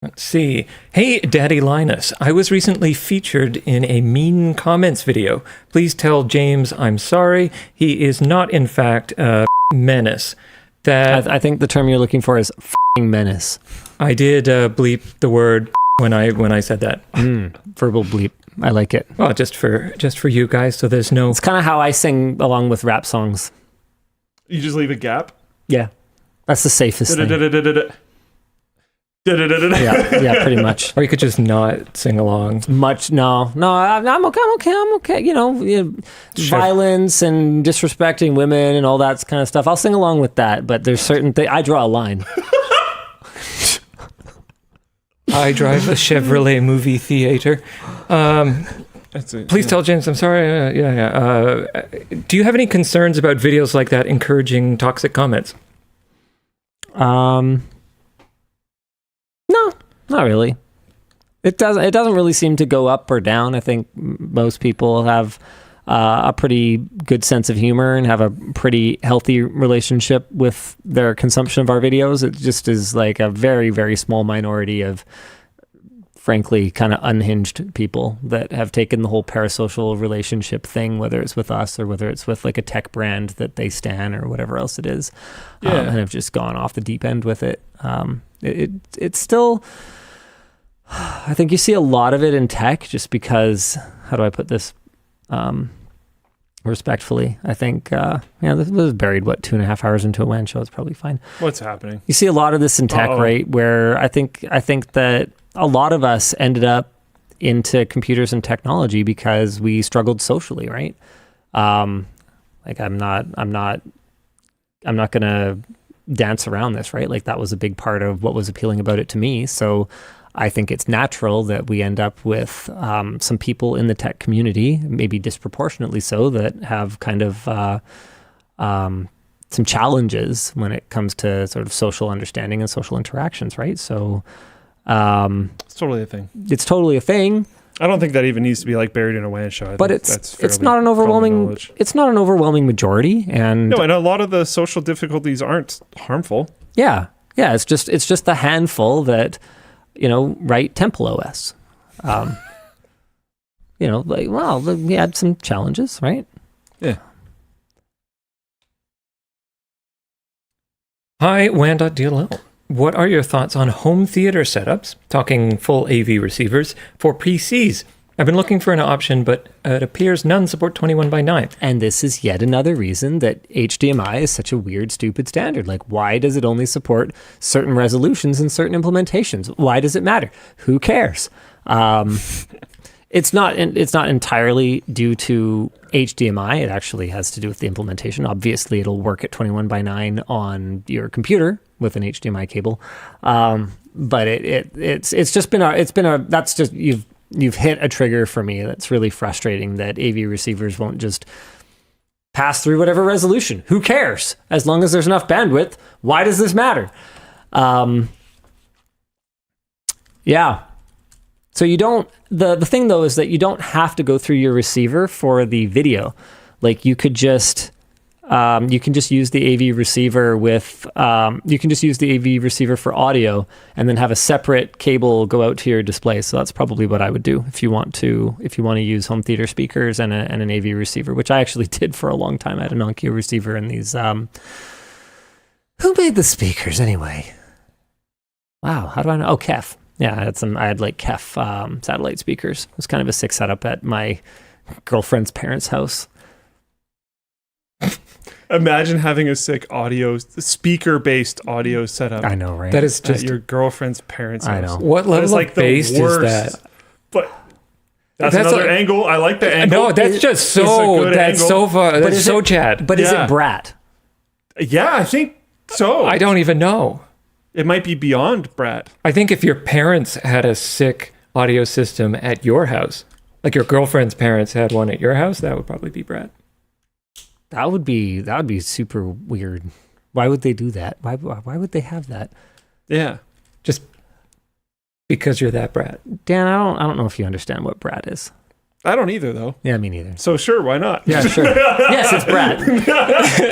Let's see. Hey, Daddy Linus. I was recently featured in a mean comments video. Please tell James I'm sorry. He is not, in fact, a menace. I think the term you're looking for is f***ing menace. I did bleep the word when I said that. Verbal bleep. I like it. Well, just for you guys, so there's no... It's kind of how I sing along with rap songs. You just leave a gap? Yeah. That's the safest thing. Yeah, pretty much. Or you could just not sing along. No, I'm okay. You know, violence and disrespecting women and all that kind of stuff. I'll sing along with that, but there's certain things. I draw a line. I drive a Chevrolet movie theater. Please tell James I'm sorry. Do you have any concerns about videos like that encouraging toxic comments? No, not really. It doesn't really seem to go up or down. I think most people have a pretty good sense of humor and have a pretty healthy relationship with their consumption of our videos. It just is like a very, very small minority of, frankly, kind of unhinged people that have taken the whole parasocial relationship thing, whether it's with us or whether it's with like a tech brand that they stan or whatever else it is, and have just gone off the deep end with it. It's still, I think you see a lot of it in tech just because, how do I put this respectfully? I think, this was buried, 2.5 hours into a WAN show. It's probably fine. What's happening? You see a lot of this in tech, right? Where I think that a lot of us ended up into computers and technology because we struggled socially, right? I'm not gonna dance around this, right? Like that was a big part of what was appealing about it to me. So I think it's natural that we end up with some people in the tech community, maybe disproportionately so, that have kind of some challenges when it comes to sort of social understanding and social interactions, right? So it's totally a thing. It's totally a thing. I don't think that even needs to be like buried in a WAN show. But it's not an overwhelming majority, and no, and a lot of the social difficulties aren't harmful. Yeah. It's just the handful that write Temple OS. We had some challenges, right? Yeah. Hi, WAN.dll. What are your thoughts on home theater setups, talking full AV receivers, for PCs? I've been looking for an option, but it appears none support 21 by 9. And this is yet another reason that HDMI is such a weird, stupid standard. Like, why does it only support certain resolutions and certain implementations? Why does it matter? Who cares? It's not entirely due to HDMI. It actually has to do with the implementation. Obviously, it'll work at 21 by 9 on your computer with an HDMI cable. But it's just been that's just you've hit a trigger for me. That's really frustrating that AV receivers won't just pass through whatever resolution. Who cares? As long as there's enough bandwidth, why does this matter? Yeah. So you don't, the thing though is that you don't have to go through your receiver for the video. Like you can just use the AV receiver for audio and then have a separate cable go out to your display. So that's probably what I would do if you want to use home theater speakers and an AV receiver, which I actually did for a long time. I had a Nokia receiver and these, who made the speakers anyway? Wow. How do I know? Oh, Kef. Yeah, I had like Kef satellite speakers. It was kind of a sick setup at my girlfriend's parents' house. Imagine having a sick speaker-based audio setup. I know, right? That is just at your girlfriend's parents' house. I know. What level of bass is that? But that's another angle. I like the angle. No, that's just so. That's angle. So far. That's so Chad. But is it Brat? Yeah, I think so. I don't even know. It might be beyond Brat. I think if your parents had a sick audio system at your house, like your girlfriend's parents had one at your house, that would probably be Brat. That would be super weird. Why would they do that? Why would they have that? Yeah. Just because you're that Brat. Dan, I don't know if you understand what Brat is. I don't either, though. Yeah, me neither. So sure, why not? Yeah, sure. Yes, it's Brat.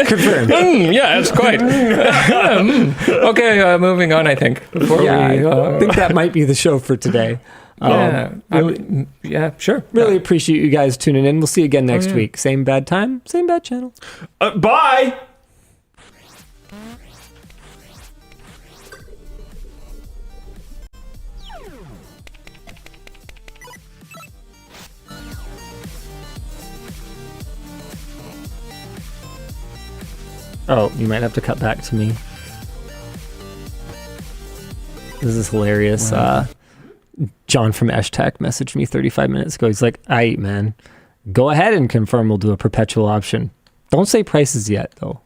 Confirmed. Yeah, it's quite. Okay, moving on, I think. I think that might be the show for today. Sure. Really appreciate you guys tuning in. We'll see you again next week. Same bad time, same bad channel. Bye! Oh, you might have to cut back to me. This is hilarious. Wow. John from Eshtek messaged me 35 minutes ago. He's like, "Aight, man, go ahead and confirm we'll do a perpetual option. Don't say prices yet, though."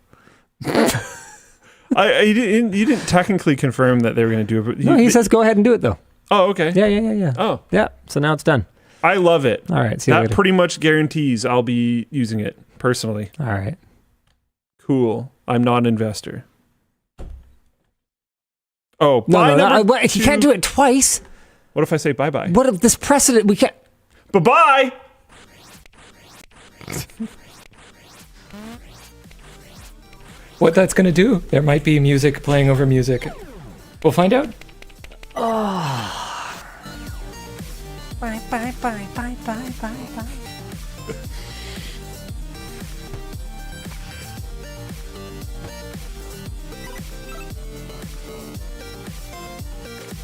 You didn't technically confirm that they were going to do it. No, he says go ahead and do it, though. Oh, okay. Yeah. Oh. Yeah, so now it's done. I love it. All right, see you later. That pretty much guarantees I'll be using it personally. All right. Cool. I'm not an investor. Oh, no. You can't do it twice. What if I say bye-bye? What if this precedent, we can't... Bye-bye! What that's going to do? There might be music playing over music. We'll find out. Oh. Bye.